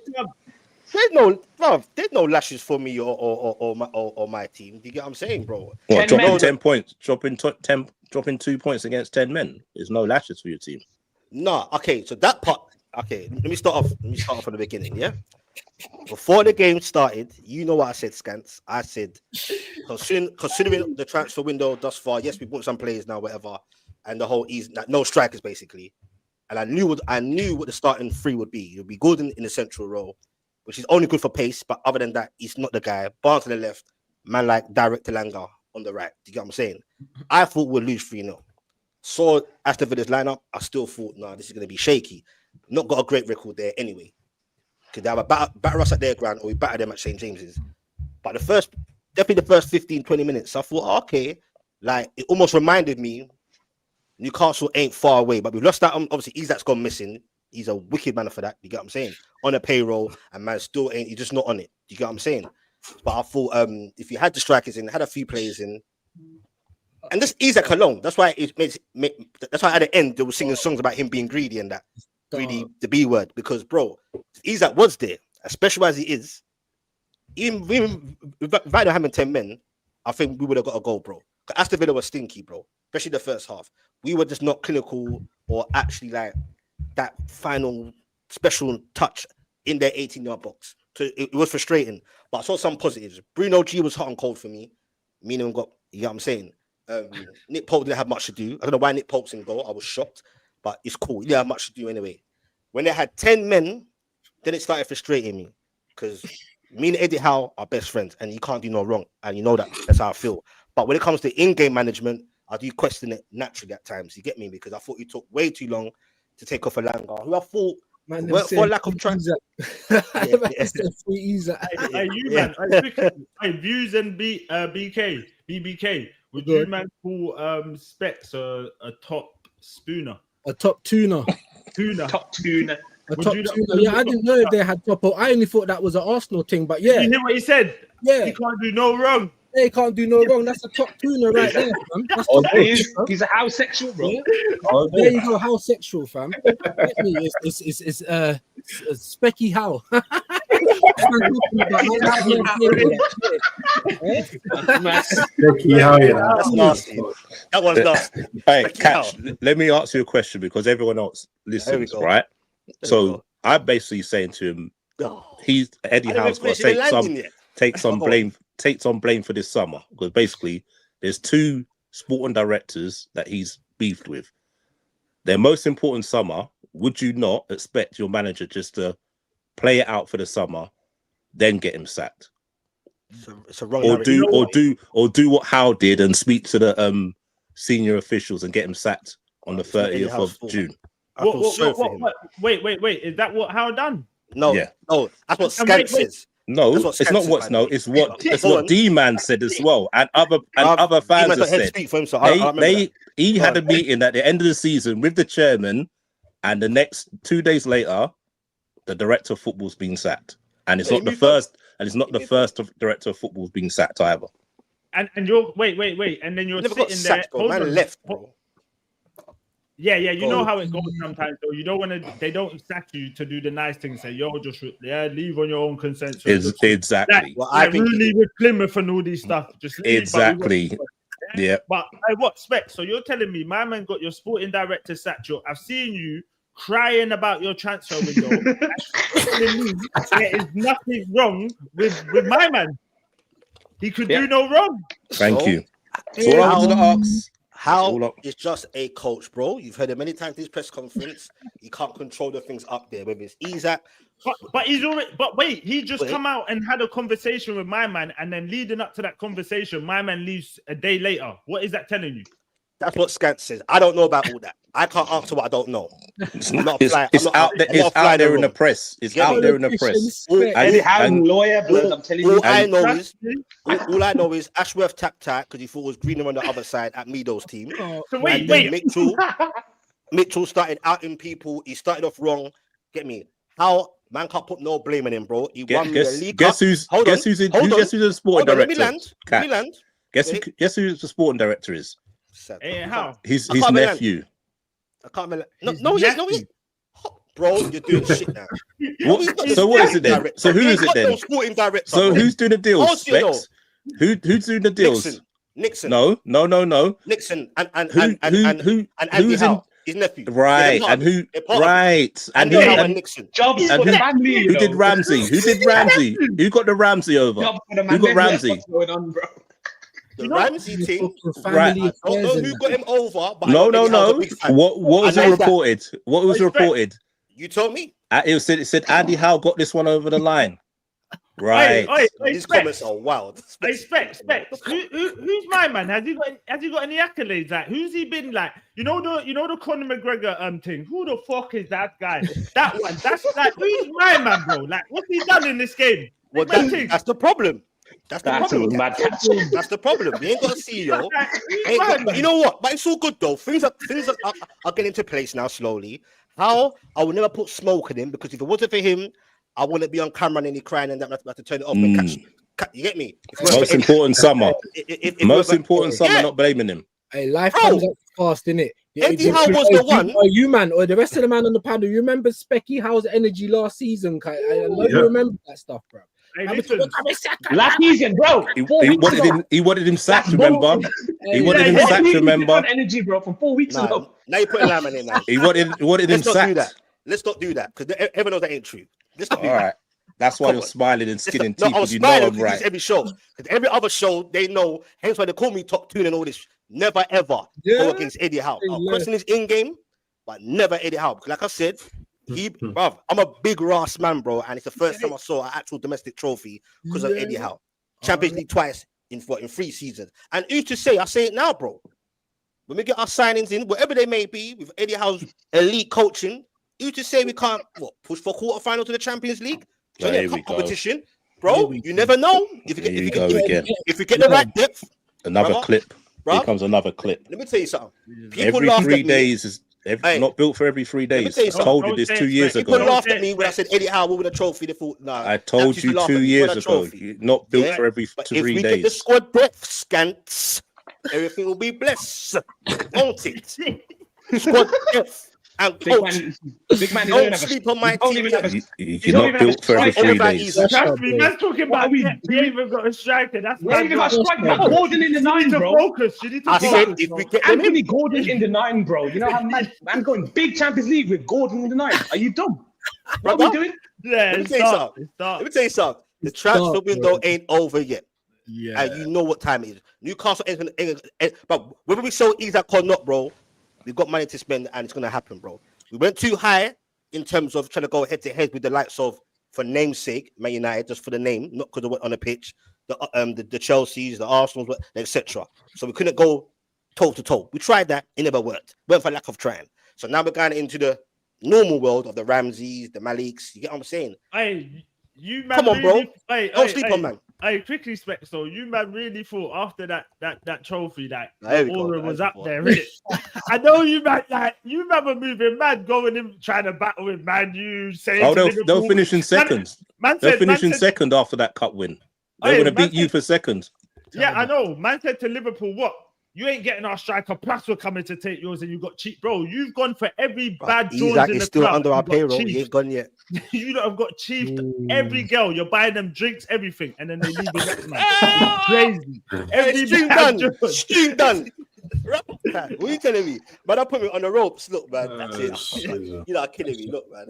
no lashes for me or my team. Do you get what I'm saying, bro? What, dropping 10 points, dropping 2 points against 10 men. There's no lashes for your team. Nah, okay. So that part. Okay, let me start off from the beginning. Yeah. Before the game started, you know what I said, Skants. I said, considering the transfer window thus far, yes, we bought some players now, whatever, and the whole no strikers basically. And I knew what the starting three would be. It would be Gordon in the central role, which is only good for pace, but other than that, he's not the guy. Barnes on the left, man like Direct Telanga on the right. Do you get what I'm saying? I thought we'd lose 3-0. Saw Aston Villa's lineup, I still thought, this is going to be shaky. Not got a great record there anyway. Could they have a batter us at their ground or we batter them at St. James's? But definitely the first 15, 20 minutes, I thought, okay, like it almost reminded me Newcastle ain't far away, but we've lost that. Obviously, Isak's gone missing. He's a wicked man for that. You get what I'm saying? On a payroll, and man still ain't. He's just not on it. You get what I'm saying? But I thought if you had the strikers in, had a few players in, and this Isak alone, that's why that's why at the end they were singing songs about him being greedy and that. Greedy, the B word, because bro, Isak was there, especially as he is. Even without having 10 men, I think we would have got a goal, bro. Aston Villa was stinky, bro. Especially the first half. We were just not clinical or actually like that final special touch in their 18-yard box. So it was frustrating. But I saw some positives. Bruno G was hot and cold for me. Meaning got, you know what I'm saying? Nick Pope didn't have much to do. I don't know why Nick Pope's in goal. I was shocked. But it's cool. He didn't have much to do anyway. When they had 10 men, then it started frustrating me. Because me and Eddie Howe are best friends. And you can't do no wrong. And you know that. That's how I feel. But when it comes to in-game management, I do question it naturally at times. You get me? Because I thought you took way too long to take off a Langa, who I thought for lack of track. Views and BBK. Would you man call Specs a top spooner? A top tuner. Top tuner. Yeah, I didn't know if they had top. I only thought that was an Arsenal thing, but yeah. You hear what he said? Yeah. He can't do no wrong. They can't do no wrong. That's a top tuner right there, fam. He's a house sexual, bro. There you go, house sexual, fam. It's Specky Howe. Specky Howe, yeah. That's nasty. That was nasty. Hey, Catch, let me ask you a question because everyone else listens, right? So I'm basically saying to him, Eddie Howe's got to take some blame for this summer because basically there's two sporting directors that he's beefed with. Their most important summer. Would you not expect your manager just to play it out for the summer, then get him sacked? It's a wrong or do what Howe did and speak to the senior officials and get him sacked on the 30th of June. Wait. Is that what Howe done? No, no, that's what Skants says. No, it's not what's no. It's what D-Man said as well, and other fans have said. He had a meeting at the end of the season with the chairman, and the next 2 days later, the director of football's been sacked, and it's not the first. And it's not the first director of football being sacked either. And you're wait, and then you're sitting sacked, there. Man left, bro. Yeah. You know how it goes sometimes. Though you don't want to. They don't sack you to do the nice thing. Say, yo, just leave on your own consent. Exactly. Like really with Plymouth and all these stuff. Just leave, exactly. Yeah. But what spec? So you're telling me my man got your sporting director sacked. I've seen you crying about your transfer window. There is nothing wrong with my man. He could do no wrong. Thank you. So I wanted to ask. How is just a coach, bro? You've heard it many times in this press conference. He can't control the things up there, whether it's Isaac. But he's already. But wait, he just come out and had a conversation with my man, and then leading up to that conversation, my man leaves a day later. What is that telling you? That's what Skants says. I don't know about all that. I can't answer what I don't know. It's out there in the press. It's out there in the press. All I know is Ashworth tapped tight because he thought it was greener on the other side at Meadows' team. So wait. Mitchell started outing people. He started off wrong. Get me? How man can't put no blame on him, bro. He won the league. Guess who's the sporting director? Let me land. Guess who the sporting director is? How? His nephew. I can't remember. No, he's bro, you're doing shit now. So what is it then? So who is it then? Sporting director. So who's doing the deals? Who's doing the deals? Nixon. No. Nixon and Andy Howe, his nephew. Right. And who? Right. And who? And Nixon. Jobs for the family. Who did Ramsey? Who got the Ramsey over? Who got Ramsey? What's going on, bro? The Ramsey thing, right? I don't know who got him over. But no. What was reported? What was reported? You told me. It said Andy Howe got this one over the line. Right. These comments are wild. Spec. Who's my man? Has he got any accolades? Like, who's he been like? You know the Conor McGregor thing. Who the fuck is that guy? That one. That's like, who's my man, bro? Like, what's he done in this game? Well, that's the problem. That's the problem. We ain't got a CEO. But you know what? But it's all good though. Things are getting into place now slowly. How I will never put smoke in him because if it wasn't for him, I wouldn't be on camera and any crying and that have to turn it off and catch. You get me? Most important summer. Not blaming him. Hey, life comes up fast, innit? Eddie Howe was the one. Or you, man, or the rest of the man on the panel. You remember Specky Howe's energy last season? I know you remember that stuff, bro. Last season, bro. He wanted him sacked, remember? He wanted him sacked, remember? Energy, bro, from 4 weeks ago. Now you're putting Lam in now. He wanted him sacked. Let's not do that because everyone knows that ain't true. Let's not do that. All right. That's why you're smiling and skinning teeth because you know I'm right. Every show, because every other show they know. Hence why they call me top tune and all this. Never ever go against Eddie Howe. I'll question his in game, but never Eddie Howe. Because like I said, bruv, I'm a big Ross man, bro, and it's the first time I saw an actual domestic trophy because of Eddie Howe. Champions League twice in 3 seasons. And who's to say? I say it now, bro. When we get our signings in, whatever they may be, with Eddie Howe's elite coaching, who's to say we can't push for quarterfinal to the Champions League? Competition, bro. You never know. If we get the right depth, another clip. Here comes another clip. Let me tell you something. Every 3 days is not built for every 3 days. I told you this 2 years ago. People laughed at me when I said Eddie Howe will win a trophy. They thought, no. I told you 2 years ago. Not built for every 3 days. If we get the squad depth, Skants, everything will be blessed. Won't it? Squad depth. And coach, big man, don't sleep on my team. You're not built for every 3 days. Trust me, man's talking about we even got a striker. That's we even got a striker. Gordon in the 9, bro. I said if we get Anthony Gordon in the 9, bro. You know how man going big Champions League with Gordon in the 9. Are you dumb? What are we doing? Yeah, let me tell you something. The transfer window ain't over yet. Yeah. And you know what time it is. Newcastle but whether we sell Isaac or not, bro, we've got money to spend and it's gonna happen, bro. We went too high in terms of trying to go head to head with the likes of, for namesake, Man United, just for the name, not because of what on the pitch, the Chelseas, the Arsenals, etc. So we couldn't go toe to toe. We tried that, it never worked. Went for lack of trying. So now we're going into the normal world of the Ramses, the Maliks. You get what I'm saying? Hey, you man, come on, bro. Hey, don't sleep on man. Hey, quickly, Specs. So you man really thought after that trophy that the aura was up there, innit? I know you man, you man were moving mad, going in trying to battle with Man U. Saying they'll finish in second. They'll finish in second after that cup win. They're going to beat you for second. Yeah, I know. Man said to Liverpool, what? You ain't getting our striker. Plus, we're coming to take yours, and you got cheap, bro. You've gone for every bad Jones in the still club. under our payroll. He ain't gone yet. You don't have got cheap every girl. You're buying them drinks, everything, and then they leave the next man. It's crazy. Every stream done. What are you telling me? Man, I put me on the ropes. Look, man, that's it. You're not killing me. Look, man.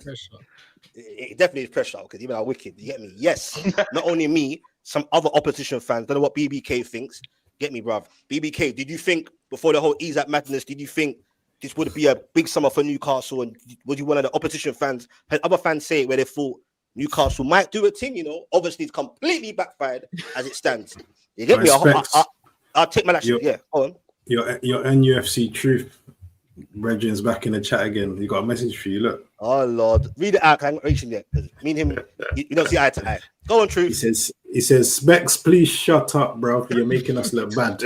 It definitely is pressure because even our wicked. You get me? Yes. Not only me, some other opposition fans. Don't know what BBK thinks. Get me, bruv. BBK, did you think before the whole Isaac madness, did you think this would be a big summer for Newcastle? And was you one of the opposition fans? Had other fans say it where they thought Newcastle might do a thing, you know? Obviously, it's completely backfired as it stands. You get me? I'll take my action. Yeah, go on. Your NUFC truth. Regin's back in the chat again. You got a message for you. Look. Oh Lord, read it out. I haven't reached him yet because me and him, you don't see eye to eye. Go on, truth. He says, Specs, please shut up, bro. You're making us look bad.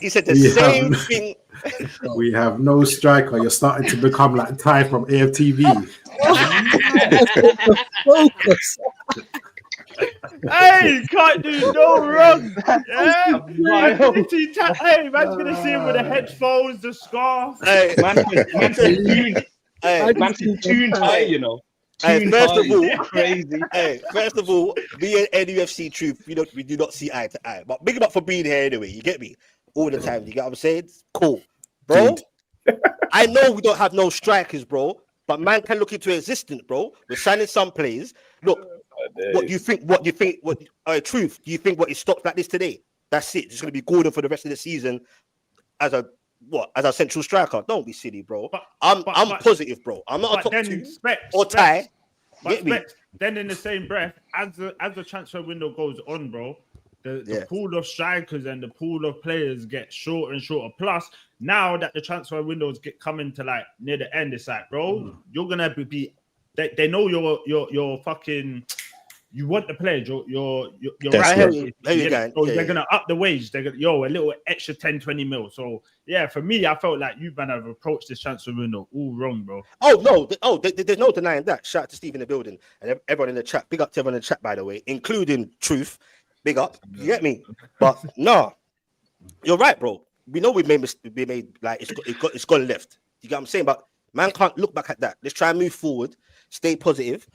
He said the same thing. We have no striker. You're starting to become like Ty from AFTV. Focus. Hey, can't do no wrong. Yeah. Hey, man's gonna see him with the headphones, the scarf. Hey, man's tuned high, you know. Hey, first of all, me and NUFC truth, we do not see eye to eye. But big up for being here anyway. You get me? All the time. You get what I'm saying? Cool, bro. I know we don't have no strikers, bro. But man can look into existence, bro. We're signing some players. Look. What do you think? Truth? Do you think what it stops like this today? That's it. It's going to be Gordon for the rest of the season as a central striker. Don't be silly, bro. I'm positive, bro. I'm not a top two or tie. Then in the same breath, as the transfer window goes on, bro, the pool of strikers and the pool of players get shorter and shorter. Plus, now that the transfer windows get coming to like near the end, it's like, bro, you're gonna be. They know you're fucking. You want the players, you're right. They're gonna up the wage. They're gonna a little extra 10-20 mil. So yeah, for me, I felt like you man have approached this transfer window all wrong, bro. Oh no, there's no denying that. Shout out to Steve in the building and everyone in the chat. Big up to everyone in the chat, by the way, including Truth. Big up. You get me? But no, you're right, bro. We know we made like it's gone left. You get what I'm saying? But man can't look back at that. Let's try and move forward. Stay positive.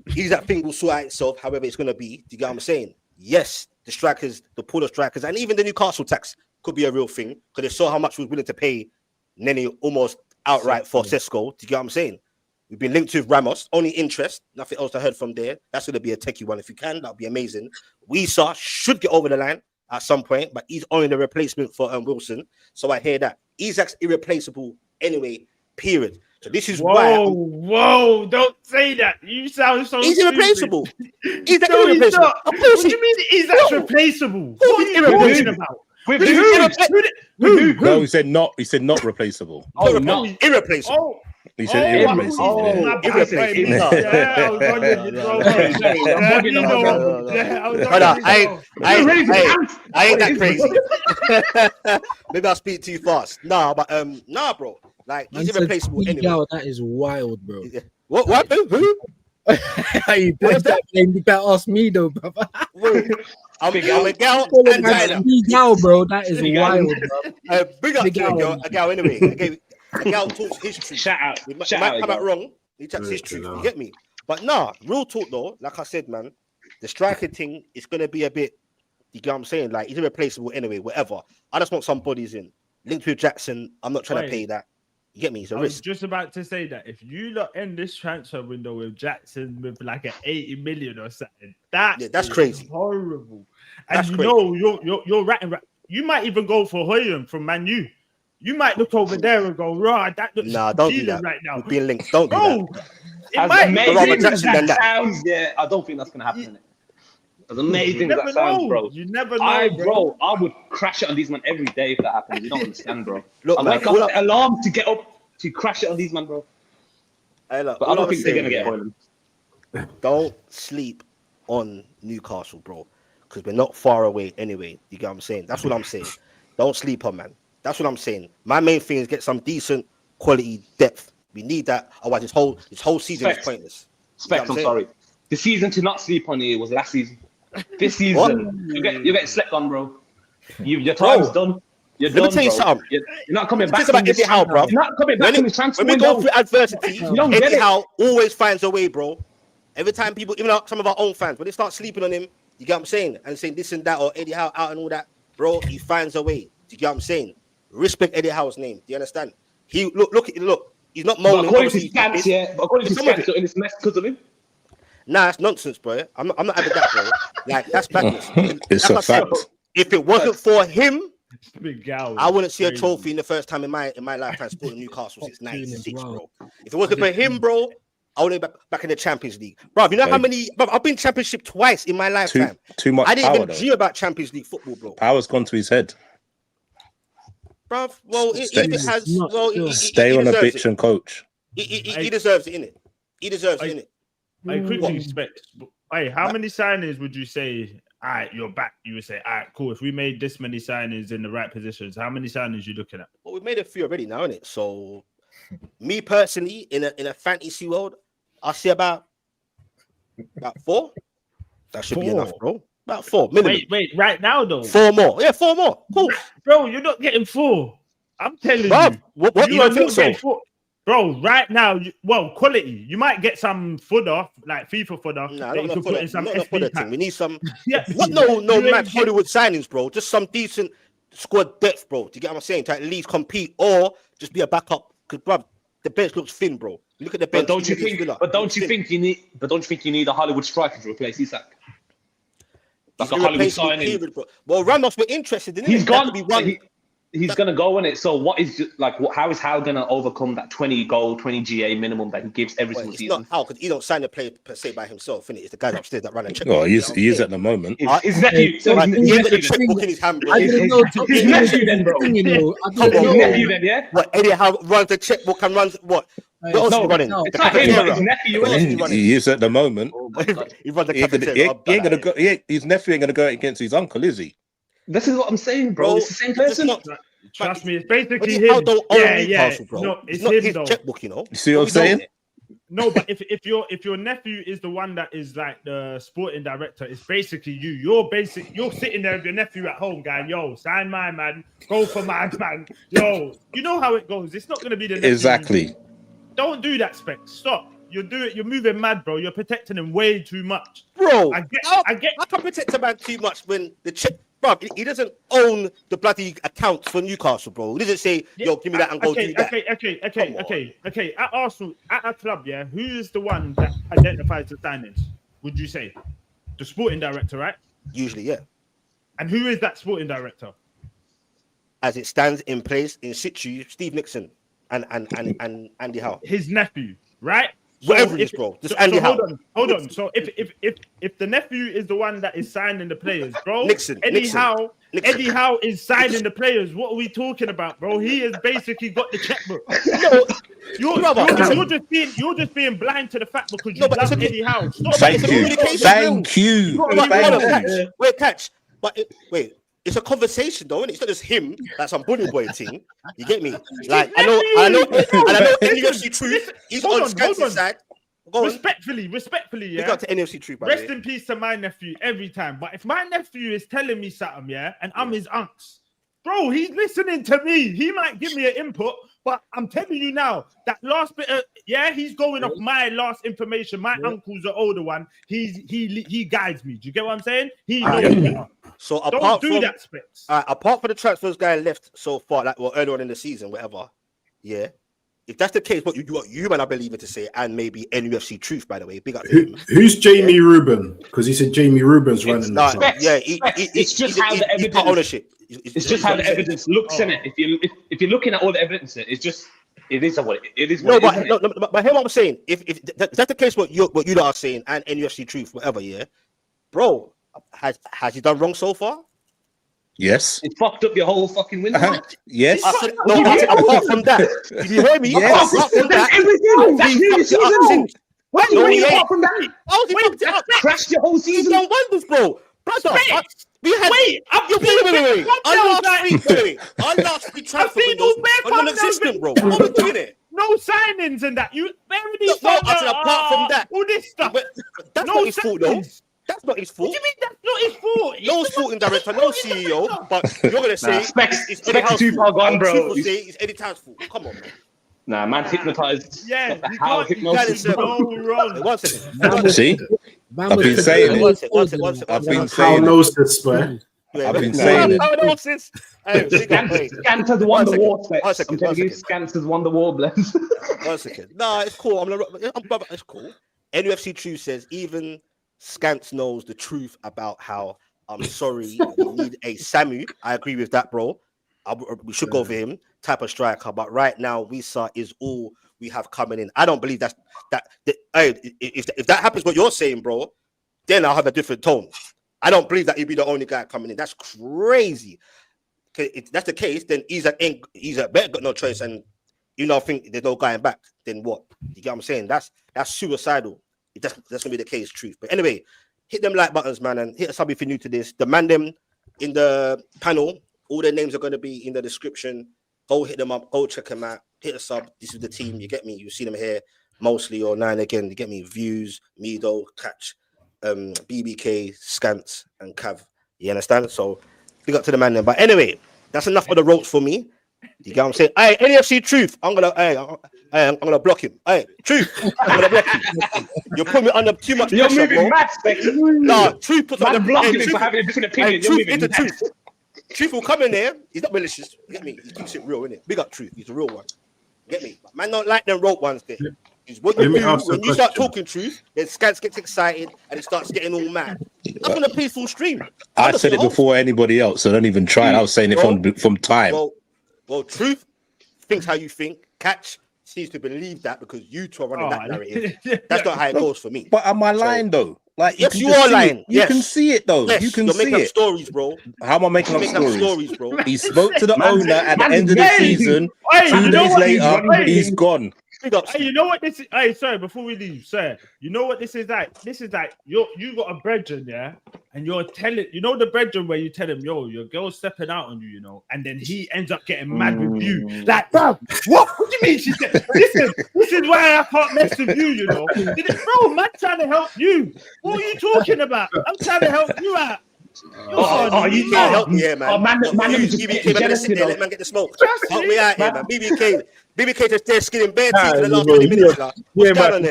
That thing will sort out itself, however it's going to be. Do you get what I'm saying? Yes, the strikers, the pool of strikers, and even the Newcastle tax could be a real thing because they saw how much we were willing to pay Nenny almost outright for Sesko. Do you get what I'm saying? We've been linked with Ramos, only interest, nothing else I heard from there. That's going to be a techie one. If you can, that'll be amazing. Wisa should get over the line at some point, but he's only the replacement for Wilson. So I hear that. Isaac's irreplaceable anyway, period. So this is why. Whoa! Don't say that. You sound so. He's irreplaceable. He's irreplaceable. He's not. Of course. What do you mean he's replaceable? What are you talking about? Who? No, he said not. He said not replaceable. Oh, no, irreplaceable. He said irreplaceable. I ain't that crazy. Maybe I speak too fast. Nah, bro. Like he's irreplaceable anyway. That is wild, bro. What? Who? You better ask me though, brother. I'm a gal. Bro, that is wild, bro. Big up to a gal anyway. A gal talks history. Shout out. It might come out wrong. He talks history. You get me? But nah, real talk though. Like I said, man, the striker thing is gonna be a bit. You get what I'm saying? Like he's irreplaceable anyway. Whatever. I just want some bodies in. Linked with Jackson. I'm not trying to pay that. You get me? It's a I risk. was just about to say that if you lot end this transfer window with Jackson with like an 80 million or something, that's crazy. Horrible. And That's you crazy. know you're ratting. You might even go for Hoyland from Man U. You might look over there and go, "Raw, that looks don't do that right now." We're being linked. Don't do that. As amazing as that sounds, yeah, I don't think that's gonna happen. As amazing as that sounds, bro. You never know, I would crash it on these men every day if that happens. You don't understand, bro. Look, I man, wake up the alarm to get up to crash it on these men, bro. Hey, look, but I don't think they're gonna get Hoyland. Don't sleep on Newcastle, bro, because we're not far away anyway. You get what I'm saying? That's what I'm saying. Don't sleep on, man. That's what I'm saying. My main thing is get some decent quality depth. We need that. Otherwise, this whole season is pointless. I'm sorry. The season to not sleep on you was last season. This season, you get slept on, bro. Your time's done. You're done, Let me tell you bro. something. You're not coming back. It's about Eddie Howe, bro. You're not coming back in the transfer when we window. go through adversity, Eddie Howe always finds a way, bro. Every time people, even some of our own fans, when they start sleeping on him, you get what I'm saying, and saying this and that, or Eddie Howe out and all that, bro, he finds a way. Do you get what I'm saying? Respect Eddie Howe's name. Do you understand? He look. He's not moaning. According to Skants, according to Skants, you're in this mess because of him. Nah, that's nonsense, bro. I'm not having that, bro. Like, that's madness. It's a fact. If it wasn't for him, I wouldn't see a trophy in the first time in my lifetime supporting Newcastle since '96, bro. If it wasn't for him, bro, I would be back in the Champions League, bro. You know how many? Bro, I've been Championship twice in my lifetime. Too much. I didn't even dream about Champions League football, bro. Power's gone to his head, bro. Well, stay on a bitch and coach. He deserves it, innit? He deserves it, innit? I quickly expect. Hey, how many signings would you say? All right, you're back. You would say, all right, cool. If we made this many signings in the right positions, how many signings you looking at? Well, we made a few already now, innit? So, me personally, in a fantasy world, I see about 4. That should be enough, bro. About 4 minimum. Wait, right now though. 4 more. Yeah, 4 more. Cool, bro. You're not getting 4. I'm telling you. What you don't think so? 4. Bro, right now, quality. You might get some fodder, like FIFA fodder. Nah, that you can put in some SP pack. We need some. No mad Hollywood signings, bro. Just some decent squad depth, bro. Do you get what I'm saying? To at least compete or just be a backup. Because, bro, the bench looks thin, bro. Look at the bench. But don't you think you need a Hollywood striker to replace Isak? Like a Hollywood signing. Well, Ramos were interested in it. He's gone. He's gonna go in it. So what is how is Howe gonna overcome that 20 goal, 20 GA minimum that he gives every single season? It's not Howe because he don't sign the player per se by himself, innit? It's the guys upstairs that run and check. Oh, he is at the moment. His nephew. He ain't got the checkbook in his hand, bro. His nephew then, bro. His nephew then, yeah. What Eddie Howe runs the checkbook and runs what? What else is he running? It's not him, but his nephew. He is at the moment. Oh my God. He runs the cafeteria. He ain't gonna go. His nephew ain't gonna go against his uncle, is he? This is what I'm saying, bro. It's the same person. Trust me, it's basically him. Newcastle, bro. No, it's not him, his though. checkbook, you know. You see what I'm saying? No, but if your nephew is the one that is like the sporting director, it's basically you. You're sitting there with your nephew at home, going, "Yo, sign my man, go for my man." Yo, you know how it goes. It's not gonna be the nephew. Exactly. Don't do that, Spec. Stop. You're moving mad, bro. You're protecting him way too much, bro. I get. I can't protect a man too much when the check. Bro, he doesn't own the bloody accounts for Newcastle, bro. He doesn't say, "Yo, give me that and go do that." Okay. At Arsenal, at a club, yeah, who is the one that identifies the signings? Would you say the sporting director, right? Usually, yeah. And who is that sporting director? As it stands in place in situ, Steve Nixon and Andy Howe, his nephew, right? Whatever it is, bro. Just Andy Howe. Hold on. So if the nephew is the one that is signing the players, bro, Eddie Howe is signing the players. What are we talking about, bro? He has basically got the checkbook. No, you're just being blind to the fact because you love Eddie Howe. Thank you. Wait, catch. But wait. It's a conversation, though, and it's not just him. That's some bully boy thing. You get me? Like I know. NFC Truth. He's on Skants' side. Respectfully, yeah. Got to NFC Truth. Rest in peace to my nephew every time. But if my nephew is telling me something, yeah, and I'm his unks, bro, he's listening to me. He might give me an input, but I'm telling you now that last bit of he's going off my last information. My uncle's the older one. He guides me. Do you get what I'm saying? He knows. So don't do that, Specs. Apart from the transfers guy left so far, earlier on in the season, whatever, yeah, if that's the case, what you man are believing to say, and maybe NUFC Truth, by the way, big up to him. Who's Jamie Rubin? Because he said Jamie Rubin's running the club. Yeah, it's just how the evidence. Ownership. It's just how the evidence looks in it. If you're looking at all the evidence, it is what it is. But hear what I'm saying. If that's the case, what you are saying, and NUFC Truth, whatever, yeah, bro, has he done wrong so far? Yes. It fucked up your whole fucking window. Yes. Apart from that, did you hear me? Yes. Apart from that, apart from that, crashed your whole season. He's done wonders, bro. Brother, we had wait. Our last week transfer windows are non-existent, bro. What are we doing it? No signings and that. You apart from that, all this stuff. That's not his fault, though. That's not his fault. What do you mean that's not his fault? No sporting director, no CEO, but you're gonna say it's Eddie Howe's too far gone, bro. People say it's Eddie Howe's fault. Come on, man. Nah, man's hypnotized. Yeah, how hypnosis so wrong. One second. See, I've been saying it. I've been saying Hypnosis, man. I've been saying it. Hypnosis. Scants has won the war. I'm telling you, Scants has won the war, bless. 1 second. Nah, it's cool. It's cool. NUFC Truth says even Skants knows the truth about how I'm sorry we need a Samu. I agree with that, bro. We should go for him, type of striker. But right now, Wisa is all we have coming in. I don't believe that. If that happens, what you're saying, bro, then I'll have a different tone. I don't believe that he'll be the only guy coming in. That's crazy. If that's the case, then he's better got no choice, and I think there's no going back. Then what? You get what I'm saying? That's suicidal. That's gonna be the case, Truth. But anyway, hit them like buttons, man, and hit us up if you're new to this. The man them in the panel, all their names are gonna be in the description. Go hit them up, go check them out, hit us up. This is the team, you get me. You see them here mostly or now and again. You get me. Views, Mido, Catch, BBK, Skants, and Cav. You understand? So big up to the man then. But anyway, that's enough of the ropes for me. You get what I'm saying? Hey, NFC Truth, I'm gonna block him. Hey, Truth, I'm gonna block you. You're putting me under too much pressure, bro. Nah, Truth puts on the blocking for having a different opinion. Truth will come in there. He's not malicious. You get me? He keeps it real, innit? Big up Truth. He's a real one. You get me? But man, don't like them rope ones there. What you do when you start talking truth, then Skants gets excited and it starts getting all mad. I'm on a peaceful stream. I said it before anybody else, so don't even try it. I was saying it from time. Well, Truth thinks how you think. Catch seems to believe that because you two are running that narrative. That's not how it goes for me. But am I lying though? Like, yes, you are lying. You can see it though. Yes, you can you're see making it. Up stories, bro. How am I making up stories, bro? He spoke to the owner at the end of the season. 2 days later, he's gone. Hey, you know what this is? Hey, sorry, before we leave, sir, you know what this is like? This is like you got a brethren, yeah, and you're telling, the brethren where you tell him, yo, your girl's stepping out on you, and then he ends up getting mad with you. Like, bro, what do you mean? She said, listen, this is why I can't mess with you, Bro, man, trying to help you. What are you talking about? I'm trying to help you out. You can't help me here, man. BBK, man, sit there, let man get the smoke. Help me out here, man. BBK just there skinning bare teeth for the last 20 minutes. Yeah, man.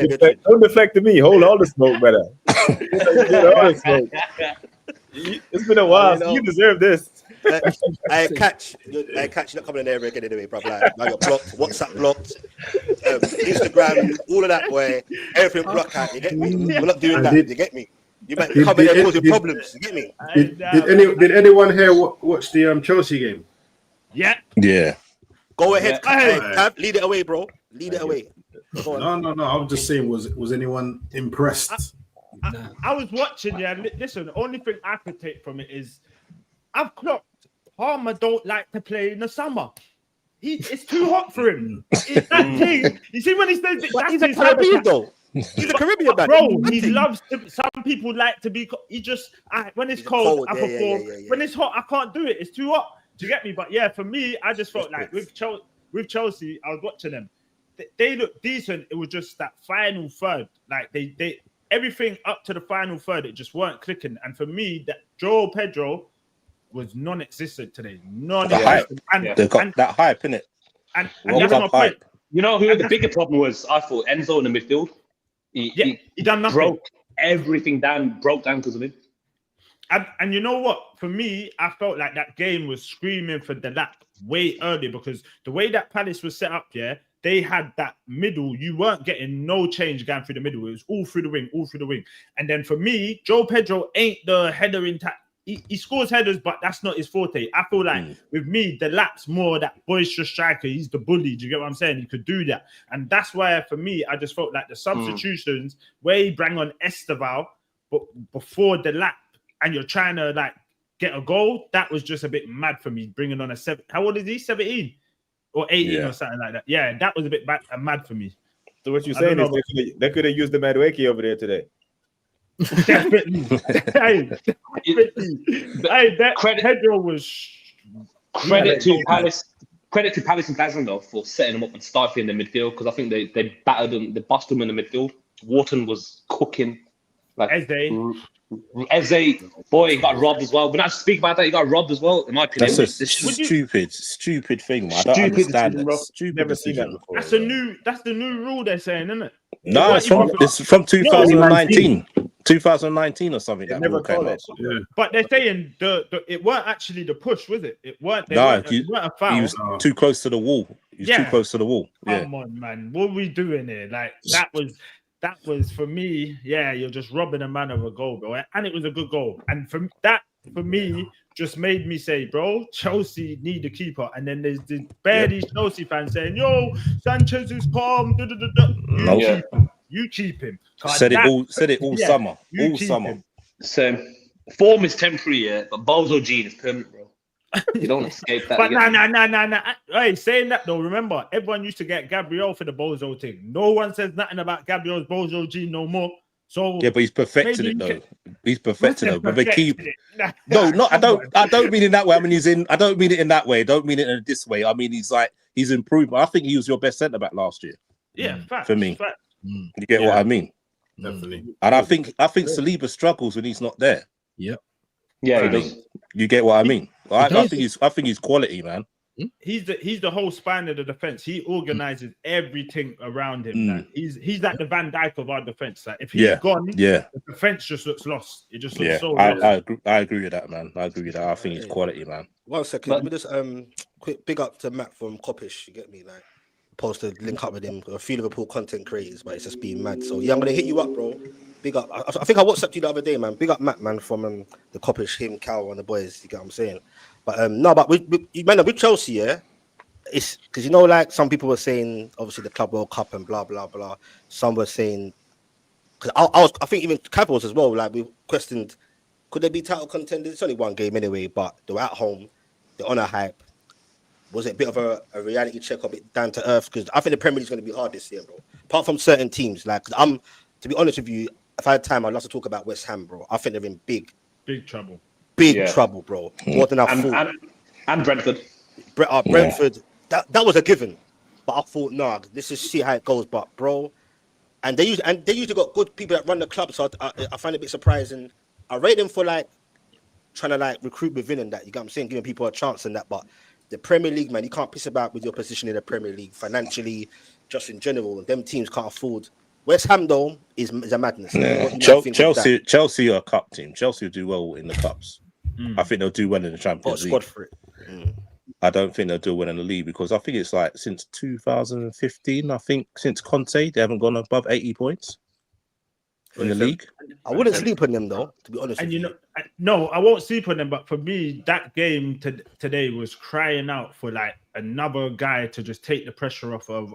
Don't deflect to me. Hold all the smoke, better. It's been a while. So you deserve this. I catch you not coming in there again anyway, bro. Like, now you're blocked, WhatsApp blocked, Instagram, all of that, boy. Everything blocked out. You get me? We're not doing that. You get me? You might come in there causing problems. You get me? Did anyone here watch the Chelsea game? Yeah. Go ahead, Cav. Lead it away, bro. Lead it away. No. I was just saying, was anyone impressed? I was watching. Yeah, listen. The only thing I could take from it is I've clocked Palmer don't like to play in the summer. It's too hot for him. It's that thing. You see when he says he's a Caribbean though. He's a Caribbean man. Bro, he loves to. Some people like to be. He just when it's cold, I perform. When it's hot, I can't do it. It's too hot. Do you get me? But yeah, for me, I just felt like with Chelsea, I was watching them. They looked decent. It was just that final third. Like they everything up to the final third, it just weren't clicking. And for me, that Joel Pedro was non-existent today. Non-existent. They got that hype, innit? And that's my point. You know who the bigger problem was? I thought Enzo in the midfield. He done nothing. Broke everything down. Broke down because of him. And you know what? For me, I felt like that game was screaming for the lap way early because the way that Palace was set up, they had that middle. You weren't getting no change going through the middle. It was all through the wing, And then for me, Joe Pedro ain't the header intact. He scores headers, but that's not his forte. I feel like with me, the Lap's more that boisterous striker. He's the bully. Do you get what I'm saying? He could do that. And that's why, for me, I just felt like the substitutions where he bring on Esteval, but before the Lap, and you're trying to like get a goal, that was just a bit mad for me. Bringing on how old is he? 17 or 18 or something like that. Yeah, that was a bit mad for me. So what you're saying is they could have used the Madueke over there today. Definitely. That Pedro was credit to Palace and Glasgow though for setting them up and stifling the midfield, because I think they battered them, they busted them in the midfield. Wharton was cooking. Like Eze, boy, he got robbed as well. But not speak about that, he got robbed as well. In my opinion, that's a stupid thing. Man. I don't understand that. Stupid. Never seen that before. That's the new rule they're saying, isn't it? No, it's from 2019. 2019 or something. That never called it. Yeah. But they're saying it weren't actually the push, was it? It weren't a foul. He was too close to the wall. Too close to the wall. Come on, man. What are we doing here? Like that was for me, you're just robbing a man of a goal, bro. And it was a good goal. And for me, just made me say, bro, Chelsea need a keeper. And then there's these Chelsea fans saying, yo, Sanchez is calm. You keep him. Said it all summer. All summer. Him. So form is temporary, but Bozo gene is permanent, bro. You don't escape that. But nah. Hey, saying that though, remember, everyone used to get Gabriel for the Bozo thing. No one says nothing about Gabriel's Bozo gene no more. So yeah, but he's perfected it though. He's perfected it. But they keep I don't mean it that way. I mean I don't mean it in that way. I don't mean it in this way. I mean he's improved. I think he was your best centre back last year. Yeah, for me. You get what I mean? Definitely. And I think Saliba struggles when he's not there. Yep. Yeah, you get what I mean? I think he's quality, man. He's the whole spine of the defense. He organizes everything around him. Like, he's like the Van Dijk of our defense. Like if he's gone, the defense just looks lost. It just looks so lost. I agree with that, man. I agree with that. I think he's quality, man. 1 second. Let me just quick big up to Matt from Coppish. You get me? Like posted link up with him. A few Liverpool content creators, but it's just being mad. So yeah, I'm gonna hit you up, bro. Big up. I think I WhatsApped you the other day, man. Big up Matt, man, from the Coppish, him, Cal, and the boys. You get what I'm saying? But no, but with Chelsea, yeah, it's because like some people were saying, obviously the Club World Cup and blah blah blah. Some were saying, because I think even Capitals as well. Like we questioned, could they be title contenders? It's only one game anyway, but they're at home, they're on a hype. Was it a bit of a reality check, a bit down to earth? Because I think the Premier League is going to be hard this year, bro. Apart from certain teams, like to be honest with you, if I had time, I'd love to talk about West Ham, bro. I think they're in big trouble. Big trouble, bro. More than I thought. And Brentford. Brentford, that was a given. But I thought, nah, let's just see how it goes. But, bro, and they usually got good people that run the club, so I find it a bit surprising. I rate them for, like, trying to, like, recruit within and that. You get what I'm saying? Giving people a chance and that. But the Premier League, man, you can't piss about with your position in the Premier League financially, just in general. Them teams can't afford. West Ham, though, is a madness. Yeah. Chelsea are a cup team. Chelsea will do well in the cups. I think they'll do well in the Champions League. Squad for it. I don't think they'll do well in the league because I think it's like since 2015, I think since Conte, they haven't gone above 80 points in the league. I wouldn't sleep on them, though, to be honest. And no, I won't sleep on them. But for me, that game today was crying out for like another guy to just take the pressure off of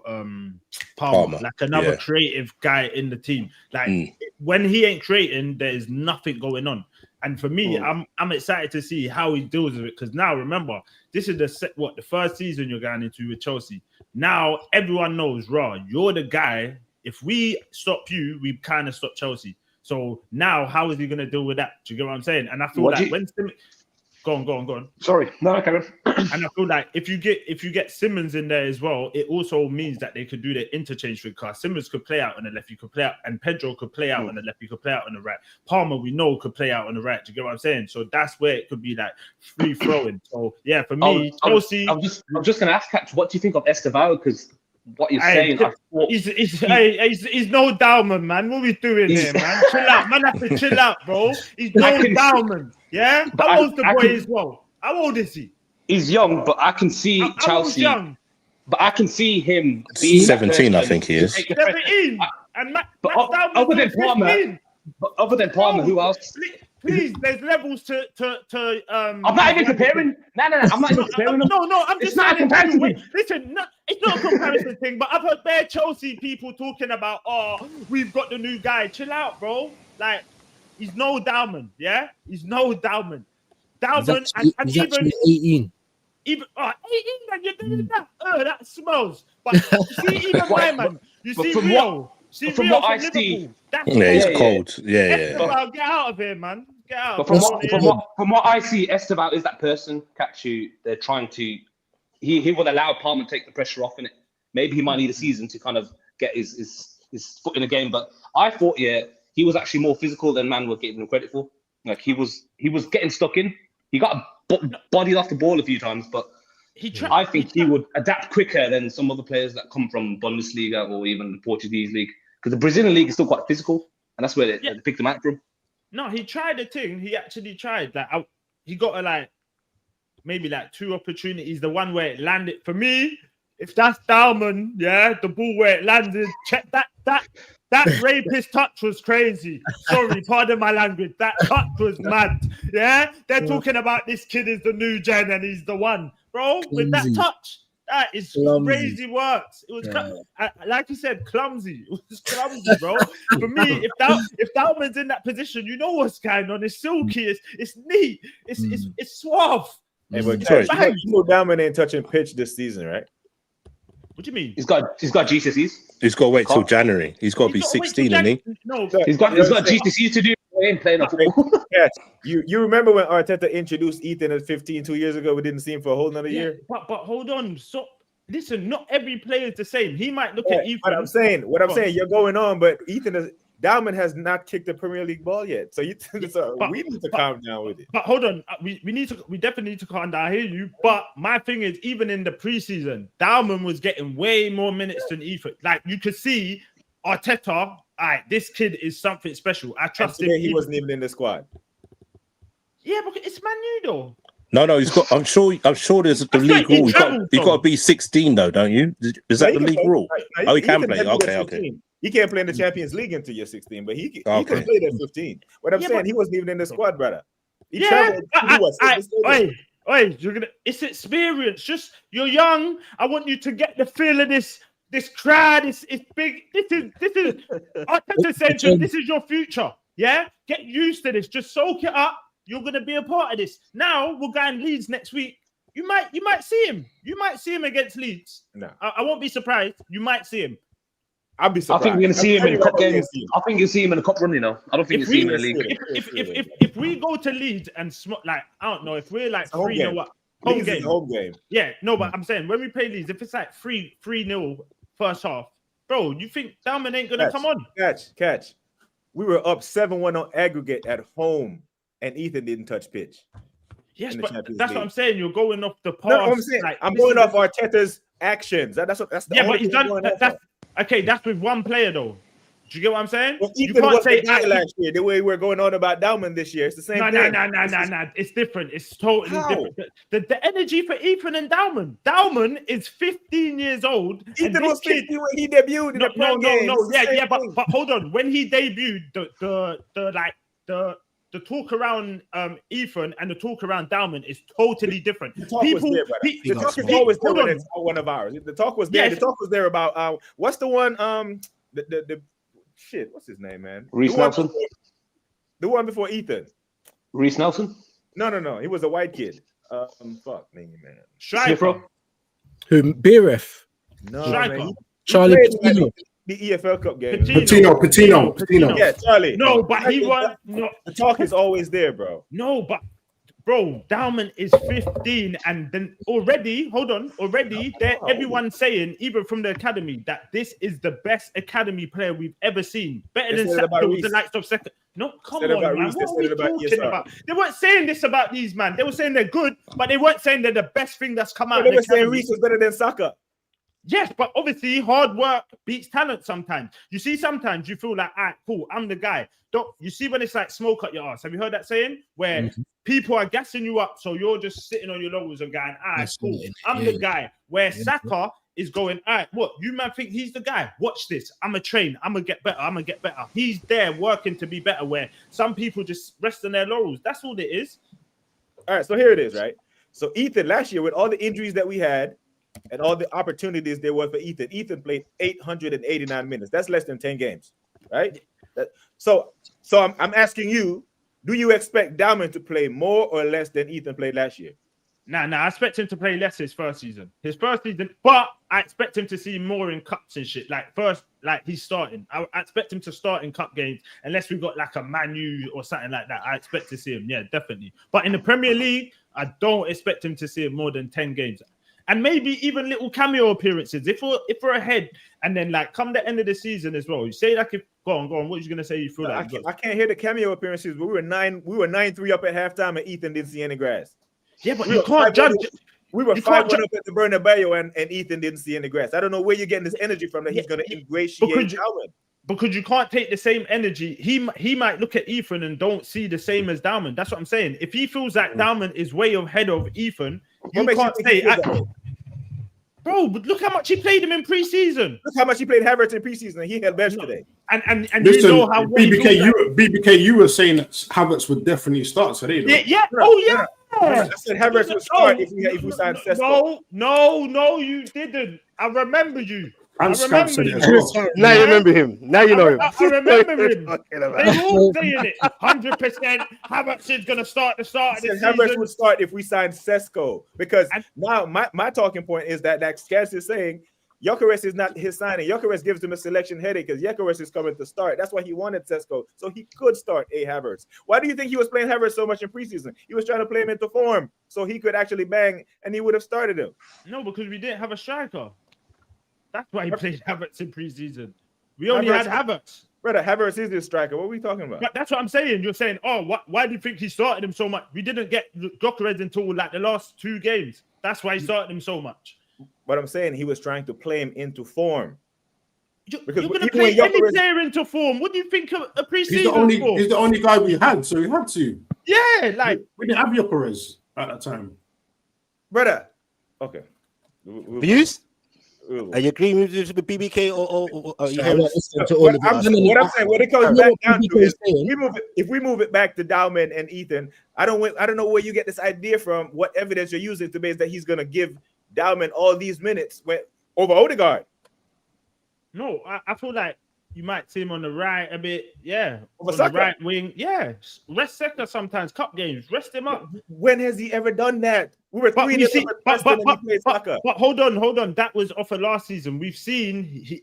Palmer. Like another creative guy in the team. Like when he ain't creating, there is nothing going on. And for me, I'm excited to see how he deals with it because now remember, this is the first season you're going into with Chelsea. Now everyone knows, you're the guy. If we stop you, we kind of stop Chelsea. So now, how is he going to deal with that? Do you get what I'm saying? And I feel when go on. Sorry, no, Karen. And I feel like if you get Simmons in there as well, it also means that they could do the interchange with cars. Simmons could play out on the left, you could play out, and Pedro could play out on the left, you could play out on the right. Palmer, we know, could play out on the right. Do you get what I'm saying? So that's where it could be like free throwing. So yeah, for me, Chelsea. I'm just going to ask Catch, what do you think of Esteval? Because what you're saying, he's no Dowman, man. What are we doing here, man? Chill out, man. Have to chill out, bro. He's no Dowman. Yeah, how old's the boy as well? How old is he? He's young, but I can see Chelsea. Young? But I can see him being 17, I think he is. 17. And other than Palmer, who else? Please, there's levels to. I'm not even comparing. No. I'm not even comparing them. No. I'm just not a comparison thing. Listen, it's not a comparison thing. But I've heard bare Chelsea people talking about, we've got the new guy. Chill out, bro. Like, he's no Dalman. Yeah, he's no Dalman. Dalman He's actually 18. Even 18, man, you're doing that. That smells. But see, even my man, you see Rio. From what I see, he's cold. Yeah. Get out of here, man. Get out. But from what I see, Esteval is that person. Catch they're trying to. He will allow Palmer to take the pressure off in it. Maybe he might need a season to kind of get his foot in the game. But I thought, he was actually more physical than man was giving him credit for. Like he was getting stuck in. He got bodied off the ball a few times, but I think he would adapt quicker than some other players that come from Bundesliga or even the Portuguese league. Because the Brazilian league is still quite physical, and that's where they picked him out from. No, he tried the thing. He actually tried. Like he got maybe 2 opportunities. The one where it landed for me. If that's Dalman, the ball where it landed. Check that rapist touch was crazy. Sorry, pardon my language. That touch was mad. Yeah, they're talking about this kid is the new gen and he's the one, bro. With that touch. That is crazy works. It was like you said, clumsy. It was clumsy, bro. For me, if Dalman's in that position, you know what's going on. It's silky. It's neat. It's suave. Hey, but you know Dalman ain't touching pitch this season, right? What do you mean? He's got GCSEs. He's got to wait till January. He's got to be 16, isn't he? No, he's got GCSEs to do. He ain't playing football. Yes. You remember when Arteta introduced Ethan at 15 2 years ago? We didn't see him for a whole nother year. But hold on. So listen, not every player is the same. He might look at Ethan. What I'm saying, you're going on, but Dalman has not kicked the Premier League ball yet. So we need to calm down with it. But hold on, we definitely need to calm down. I hear you. But my thing is, even in the preseason, Dalman was getting way more minutes than Ethan. Like you could see Arteta. This kid is something special. I trust him. He wasn't even in the squad. Yeah, but it's Man U though. No, he's got. I'm sure there's the league rule. You've got to be 16 though, don't you? Is that the league rule? He can play. Okay. He can't play in the Champions League until you're 16, but he can play at 15. What I'm saying, he wasn't even in the squad, brother. It's experience. Just you're young. I want you to get the feel of this crowd. It's big. This is Arteta said to him, this is your future. Yeah, get used to this. Just soak it up. You're gonna be a part of this. Now we're going Leeds next week. You might see him. You might see him against Leeds. No, I won't be surprised. You might see him. I'll be surprised. I think we're going to see him in cup games. I think you'll see him in a cup run, I don't think you'll see him in the league. If we go to Leeds and I don't know, if we're 3-0 home game. Yeah, no, but I'm saying when we play Leeds, if it's 3-0 first half, bro, you think Dalman ain't going to come on? Catch. We were up 7-1 on aggregate at home, and Ethan didn't touch pitch. Yes, but that's what I'm saying. You're going off the past. No, I'm saying I'm going off Arteta's actions. That's the only thing I'm going off. Okay, that's with one player though. Do you get what I'm saying? Well, you can't say last year the way we're going on about Dalman this year. It's the same thing. No. It's different. It's totally different. The energy for Ethan and Dalman. Dalman is 15 years old. Ethan was 15 when he debuted in the Pro game. Yeah, but hold on. When he debuted, the talk around Ethan and the talk around Dalman is totally different. The talk was there, brother. The talk is always there when it's one of ours. The talk was there. The talk was there about what's the one the shit, what's his name, man? Reece Nelson. The one before Ethan. Reece Nelson? No. He was a white kid. Fuck me, man. Striker. Who? Beref. No, Striker. man. Charlie Patino. The EFL Cup game. Patino. Yeah, Charlie. No, but he was no. The talk is always there, bro. No, but bro, Dalman is 15, and then already everyone's saying, even from the academy, that this is the best academy player we've ever seen. Better than the likes of second. No, come on, man. What are we talking about? They weren't saying this about these, man. They were saying they're good, but they weren't saying they're the best thing that's come out. They were saying Reece was better than Saka. Yes, but obviously hard work beats talent sometimes. You see, sometimes you feel like, all right, cool, I'm the guy. You see when it's like smoke up your ass. Have you heard that saying? Where people are gassing you up, so you're just sitting on your laurels and going, all right, cool, I'm the guy. Where Saka is going, all right, what? You man think he's the guy? Watch this. I'm a train. I'm going to get better. He's there working to be better, where some people just rest on their laurels. That's all it is. All right, so here it is, right? So Ethan, last year, with all the injuries that we had, and all the opportunities there were for Ethan played 889 minutes. That's less than 10 games, right? So I'm asking you, do you expect Diamond to play more or less than Ethan played last year? Nah, I expect him to play less his first season. But I expect him to see more in cups and shit. Like he's starting. I expect him to start in cup games unless we got like a Man U or something like that. I expect to see him, yeah, definitely. But in the Premier League, I don't expect him to see him more than 10 games. And maybe even little cameo appearances if we're ahead, and then like come the end of the season as well. You say like, go on. What are you gonna say? You feel like I can't hear the cameo appearances. But we were 9-3 up at halftime, and Ethan didn't see any grass. Yeah, but you can't judge. We were 5-1 up at the Bernabeu, and Ethan didn't see any grass. I don't know where you're getting this energy from that he's gonna ingratiate Darwin. Because you can't take the same energy. He might look at Ethan and don't see the same as Dalman. That's what I'm saying. If he feels like Dalman is way ahead of Ethan, you can't say, bro, but look how much he played him in preseason. Look how much he played Havertz in preseason, and he held bench today. And listen, you know how BBK, you were saying that Havertz would definitely start today. Yeah. Oh yeah. I said Havertz would start if we signed Sesko. No, you didn't. I remember you. Now you remember him. Now you know him. I remember him. They're all saying it. 100%. Havertz is going to start the start of the season. Havertz would start if we signed Sesko. Because now my talking point is that Skants is saying Gyökeres is not his signing. Gyökeres gives him a selection headache because Gyökeres is coming to start. That's why he wanted Sesko, so he could start Havertz. Why do you think he was playing Havertz so much in preseason? He was trying to play him into form so he could actually bang, and he would have started him. No, because we didn't have a striker. That's why he played Havertz in preseason. We only had Havertz. Brother, Havertz is this striker. What are we talking about? But that's what I'm saying. You're saying, why do you think he started him so much? We didn't get Gyökeres until like the last 2 games. That's why he started him so much. But I'm saying he was trying to play him into form. You're going to play any player into form. What do you think of a preseason? He's the only guy we had, so we had to. Yeah, like we didn't have Gyökeres at that time, brother. Okay. Views? Are you agreeing with BBK or you hear what I'm saying, what it comes back down to is if we move it back to Dalman and Ethan, I don't know where you get this idea from. What evidence you're using to base that he's going to give Dalman all these minutes over Odegaard? No, I feel like you might see him on the right a bit, yeah. Over on the right wing, yeah. Rest Saka sometimes, cup games, rest him up. When has he ever done that? We were 3-0 but hold on. That was off of last season. We've seen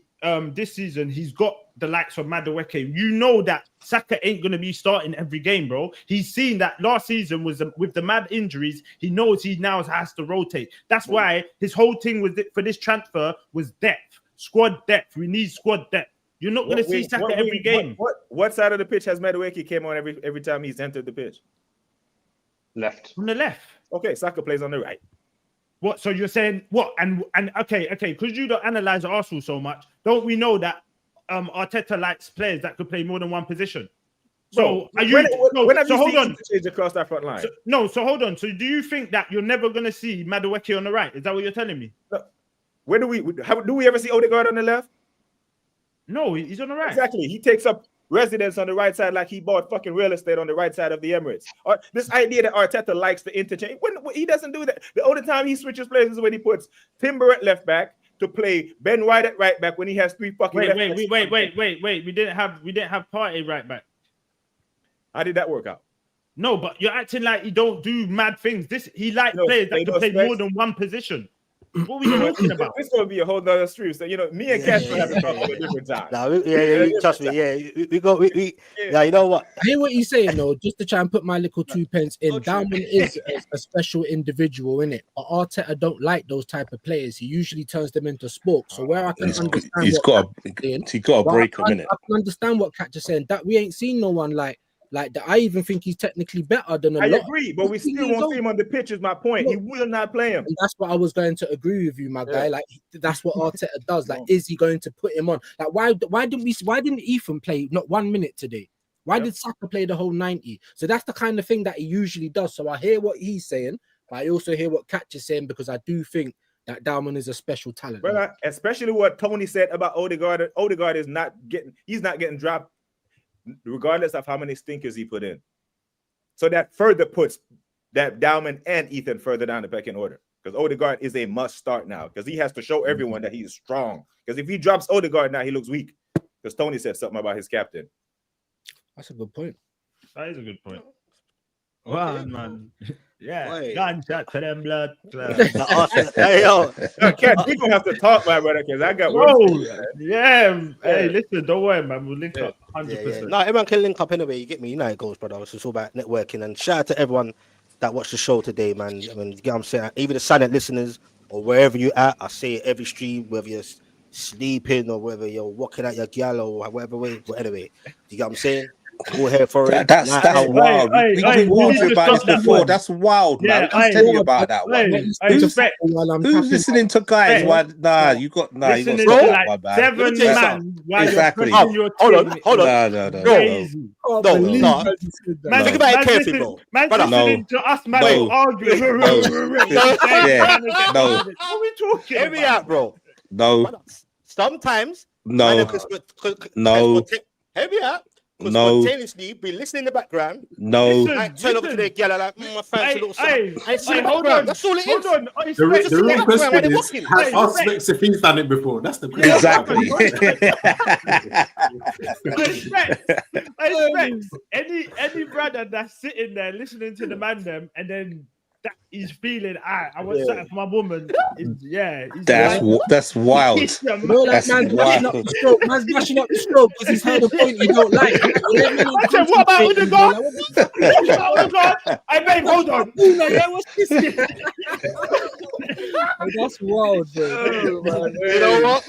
this season he's got the likes of Madueke. You know that Saka ain't going to be starting every game, bro. He's seen that last season was with the mad injuries. He knows he now has to rotate. That's why his whole thing for this transfer was depth, squad depth. We need squad depth. You're not going to see Saka every game. What side of the pitch has Madueke came on every time he's entered the pitch? Left. On the left. Okay, Saka plays on the right. What? So you're saying what? And okay, because you don't analyze Arsenal so much, don't we know that Arteta likes players that could play more than one position? So are you? So hold on. Change across that front line. So hold on. So do you think that you're never going to see Madueke on the right? Is that what you're telling me? No. Do we ever see Odegaard on the left? No, he's on the right. Exactly. He takes up residence on the right side like he bought fucking real estate on the right side of the Emirates. This idea that Arteta likes to interchange, when he doesn't do that. The only time he switches places is when he puts Timber at left back to play Ben White at right back when he has 3 fucking wait. We didn't have Partey right back. How did that work out? No, but you're acting like he don't do mad things. Players that can play more than one position. What are we talking about? This is going to be a whole nother stream. So, me and Cash will have to talk about a different time. Trust me. Yeah, you know what? I hear what you're saying, though, just to try and put my little 2 pence in. Dalman is a special individual, innit? But Arteta don't like those type of players. He usually turns them into spokes. So where I can understand he's got a break a minute. I can understand what Catch is saying. That we ain't seen no one like Like I even think he's technically better than a lot. I agree, but we still won't see him on the pitch. Is my point. He will not play him. And that's what I was going to agree with you, my guy. Like that's what Arteta does. Like, is he going to put him on? Like, why didn't Ethan play not 1 minute today? Why did Saka play the whole 90? So that's the kind of thing that he usually does. So I hear what he's saying, but I also hear what Catch is saying, because I do think that Dalman is a special talent. Brother, especially what Tony said about Odegaard. Odegaard is not getting dropped, regardless of how many stinkers he put in. So that further puts that Dalman and Ethan further down the pecking order, because Odegaard is a must start now, because he has to show everyone that he is strong. Because if he drops Odegaard now, he looks weak, because Tony said something about his captain. That's a good point. That is a good point. Wow, man. Yeah, gunshot to them blood. Hey, yo. We gonna have to talk, my brother, because I got Hey, listen, don't worry, man. We'll link up 100%. No, everyone can link up anyway. You get me? You know how it goes, brother. It's all about networking. And shout out to everyone that watched the show today, man. I mean, you get what I'm saying? Even the silent listeners or wherever you're at, I say it every stream, whether you're sleeping or whether you're walking out your gal or whatever way. But anyway, you get what I'm saying? All here for it. That's wild. We warned you about this before. That's wild, man. I tell you about that one. Who's listening to guys? You got listening to like my bad. 7 man. Exactly. Hold on. No. Man, think about it carefully, bro. Man, listening to us, man, arguing. No. What are we talking? Hear me out, bro. No. Sometimes. No. Hear me out. No. Spontaneously be listening in the background. No. Like, turn over to the girl like, my fancy little son. Hold on. That's all it is. Hold on. The real question is, has Aspects if he's done it before? That's the question. Exactly. I expect any brother that's sitting there listening to the man them, and then that he's feeling, I want something for my woman. That's wild. Man's bashing up the stroke. Man's bashing up the stroke because he's heard a point you don't like. I said, what about Odegaard? I mean, hold on. What's this? That's wild, bro. You know what?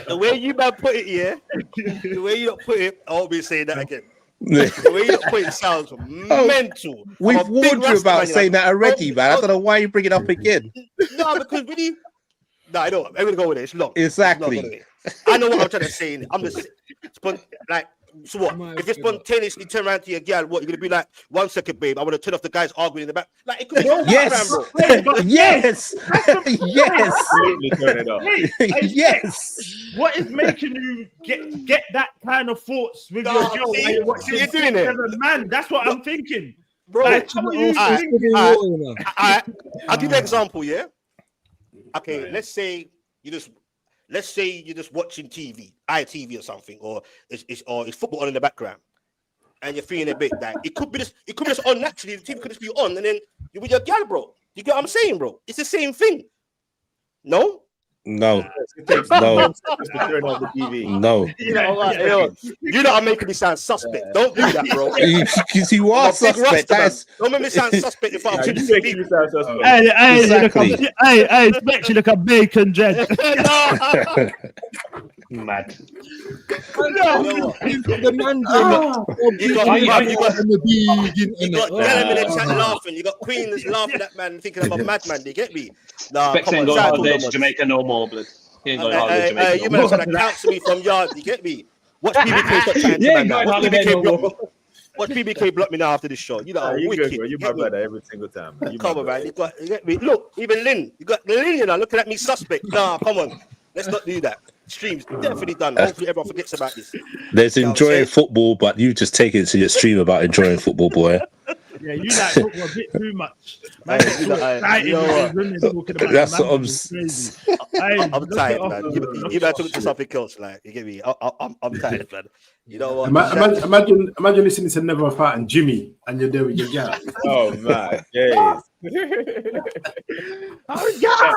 The way you man put it, the way you don't put it, I won't be saying that again. The way you put it sounds mental. We've warned you about saying that already, man. I don't know why you bring it up again. No, because really, I don't. I'm gonna go with it. It's long. Exactly. I know what I'm trying to say. I'm just like. So what? If you spontaneously turn around to your girl, what you're gonna be like? 1 second, babe. I want to turn off the guys arguing in the back. Like it could be yes, yes. What is making you get that kind of thoughts with your girl? You're doing it, man. That's what I'm thinking, bro. Like, I'll give you an example. Yeah. Okay. Let's say you're just watching TV, ITV or something, or it's football on in the background, and you're feeling a bit that it could be just on naturally. The TV could just be on, and then you're with your gal, bro. You get what I'm saying, bro? It's the same thing. No. No. To turn off the TV. No. You know I'm making me sound suspect. Don't do that, bro. Because you are suspect. Don't make me sound suspect if I'm you make me sound suspect. Hey, expect you look a bacon dread. Mad. The man you got Ellen in the chat laughing. You got Queen that's laughing at man, thinking I'm a madman. Do you get me? Nah, Specs ain't going holiday to Jamaica no more, blood. He ain't going holiday to Jamaica. You man trying to counsel me from yard. You get me? Watch PBK stop chatting to man now. Watch PBK block me now after this show. You know, you wicked. Good, you my brother every single time. Come on, man. You get me? Look, even Lynn. You got Lynn, you know, looking at me suspect. Nah, come on. Let's not do that. Stream's definitely done. Hopefully everyone forgets about this. There's enjoying football, but you just take it to your stream about enjoying football, boy. Yeah, you like football a bit too much. Man, that's what I'm tired, man. You better talk to something else. Like, you get me? I'm tired, man. You know what? Imagine listening to Never Fight and Jimmy, and you're there with your gal. Oh man, yes. Oh God!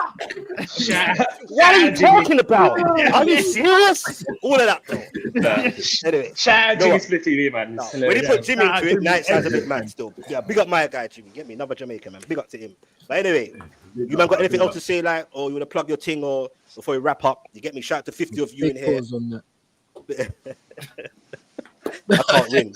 What are you talking about? Are you serious? All of that, though. Anyway, shout out Jimmy Split TV, man. No, when you put Jimmy into it, now it sounds a bit mad still. Yeah, big up my guy, Jimmy. Get me another Jamaican, man. Big up to him. But anyway, you man got anything else to say, like, or you want to plug your thing, or before we wrap up? You get me? Shout out to 50 of you in here. I can't win.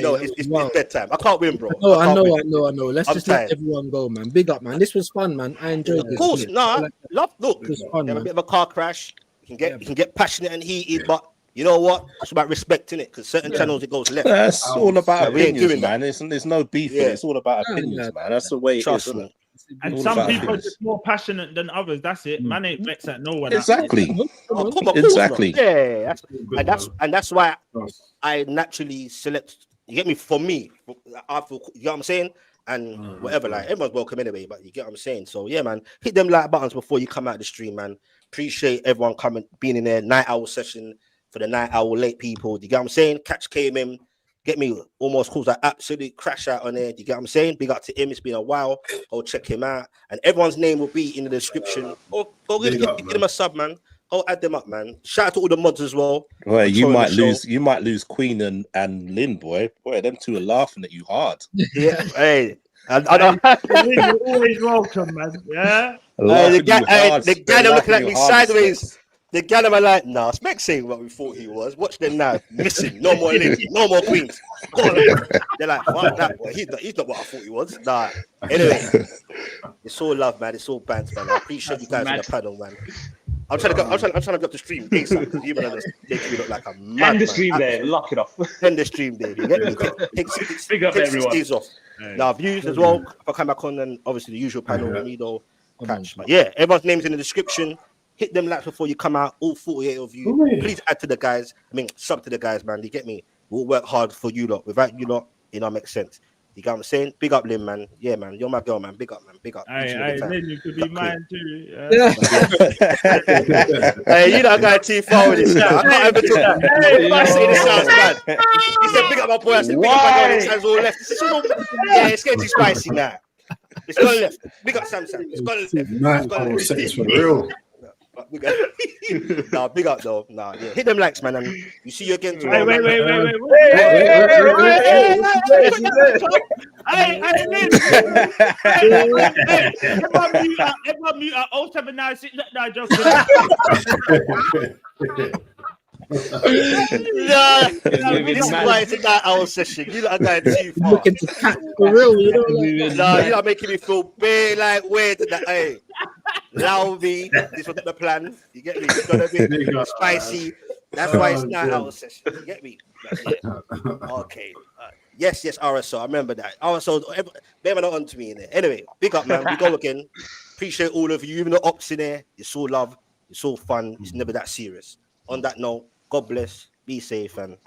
No, it's bedtime. I can't win, bro. I know. Let's just let everyone go, man. Big up, man. This was fun, man. I enjoyed this. Of course, love. Look, it was fun, a bit of a car crash. You can get passionate and heated, but you know what? It's about respecting it, because certain channels it goes left. That's all about opinions, man. There's no beef. It's all about opinions, man. That's the way it is. And some people are just more passionate than others. That's it. Man ain't vexed at no one. Exactly. Exactly. Yeah. That's why I naturally select. You get me? For me, I feel. You know what I'm saying? And whatever, like everyone's welcome anyway. But you get what I'm saying? So yeah, man, hit them like buttons before you come out the stream, man. Appreciate everyone coming, being in there. Night owl session for the night owl late people. You get what I'm saying? Catch came in. Get me, almost caused an absolute crash out on there. Do you get what I'm saying? Big up to him. It's been a while. Go check him out. And everyone's name will be in the description. Go give them a sub, man. Go add them up, man. Shout out to all the mods as well. Well, you might lose Queen and Lynn, boy. Boy, them two are laughing at you hard. Yeah, hey. You're always welcome, man. Yeah. The guy looking at me sideways. The gal are like, nah, Spec saying what we thought he was. Watch them now. Missing. No more Lynn. No more Queens. They're like, fuck that boy. He's not what I thought he was. Nah. Anyway, it's all love, man. It's all banter, man. I appreciate you guys on the panel, man. I'm trying to go up the stream. You make me look like a mad. End the stream there. Lock it off. End the stream there. You get me? Big up everyone. Days off. Now views as well. If I come back on, and obviously the usual panel, Mido, catch. But yeah, everyone's name's in the description. Hit them likes before you come out. All 48 of you. Please add to the guys. Sub to the guys, man. You get me? We'll work hard for you lot. Without you lot, it don't make sense. You get what I'm saying? Big up, Lynn, man. Yeah, man. You're my girl, man. Big up, man. Big up. Lynn, you could be mine too. Hey, you don't go too far with this. I can't even talk. I say this sounds bad. He said, big up my boy. I said, big up my girl. This hand's all left. It's getting too spicy now. It's gone left. Big up Samsung. It's gone left. It's for real. Nah, big up though. Nah, yeah. Hit them likes, man. And you see you again tomorrow. Wait. Everyone mute at 0796. No, just this is why it's a night owl session. You lot are going too far. Looking to catch for real, you know. Nah, you are making me feel big like weird. Hey, Louby, this was the plan. You get me? It's gonna be spicy. That's why it's night owl session. You get me? Yeah. Okay. Yes, RSO. I remember that. RSO, they were not on to me in there. Anyway, big up, man. We go again. Appreciate all of you. Even the ops in there. It's all love. It's all fun. It's never that serious. On that note, God bless. Be safe and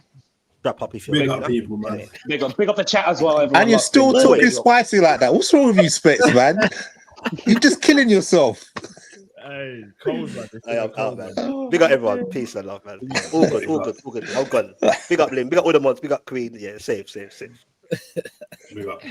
wrap up if you're big up people, man. Big up the chat as well. Everyone. And you're still talking spicy like that. What's wrong with you, Specs, man? You're just killing yourself. Hey, cold, man. I'm out, man. Big up everyone. Peace and love, man. All good. I'm gone. Big up Lynn. Big up all the mods. Big up Queen. Yeah, safe. Big up.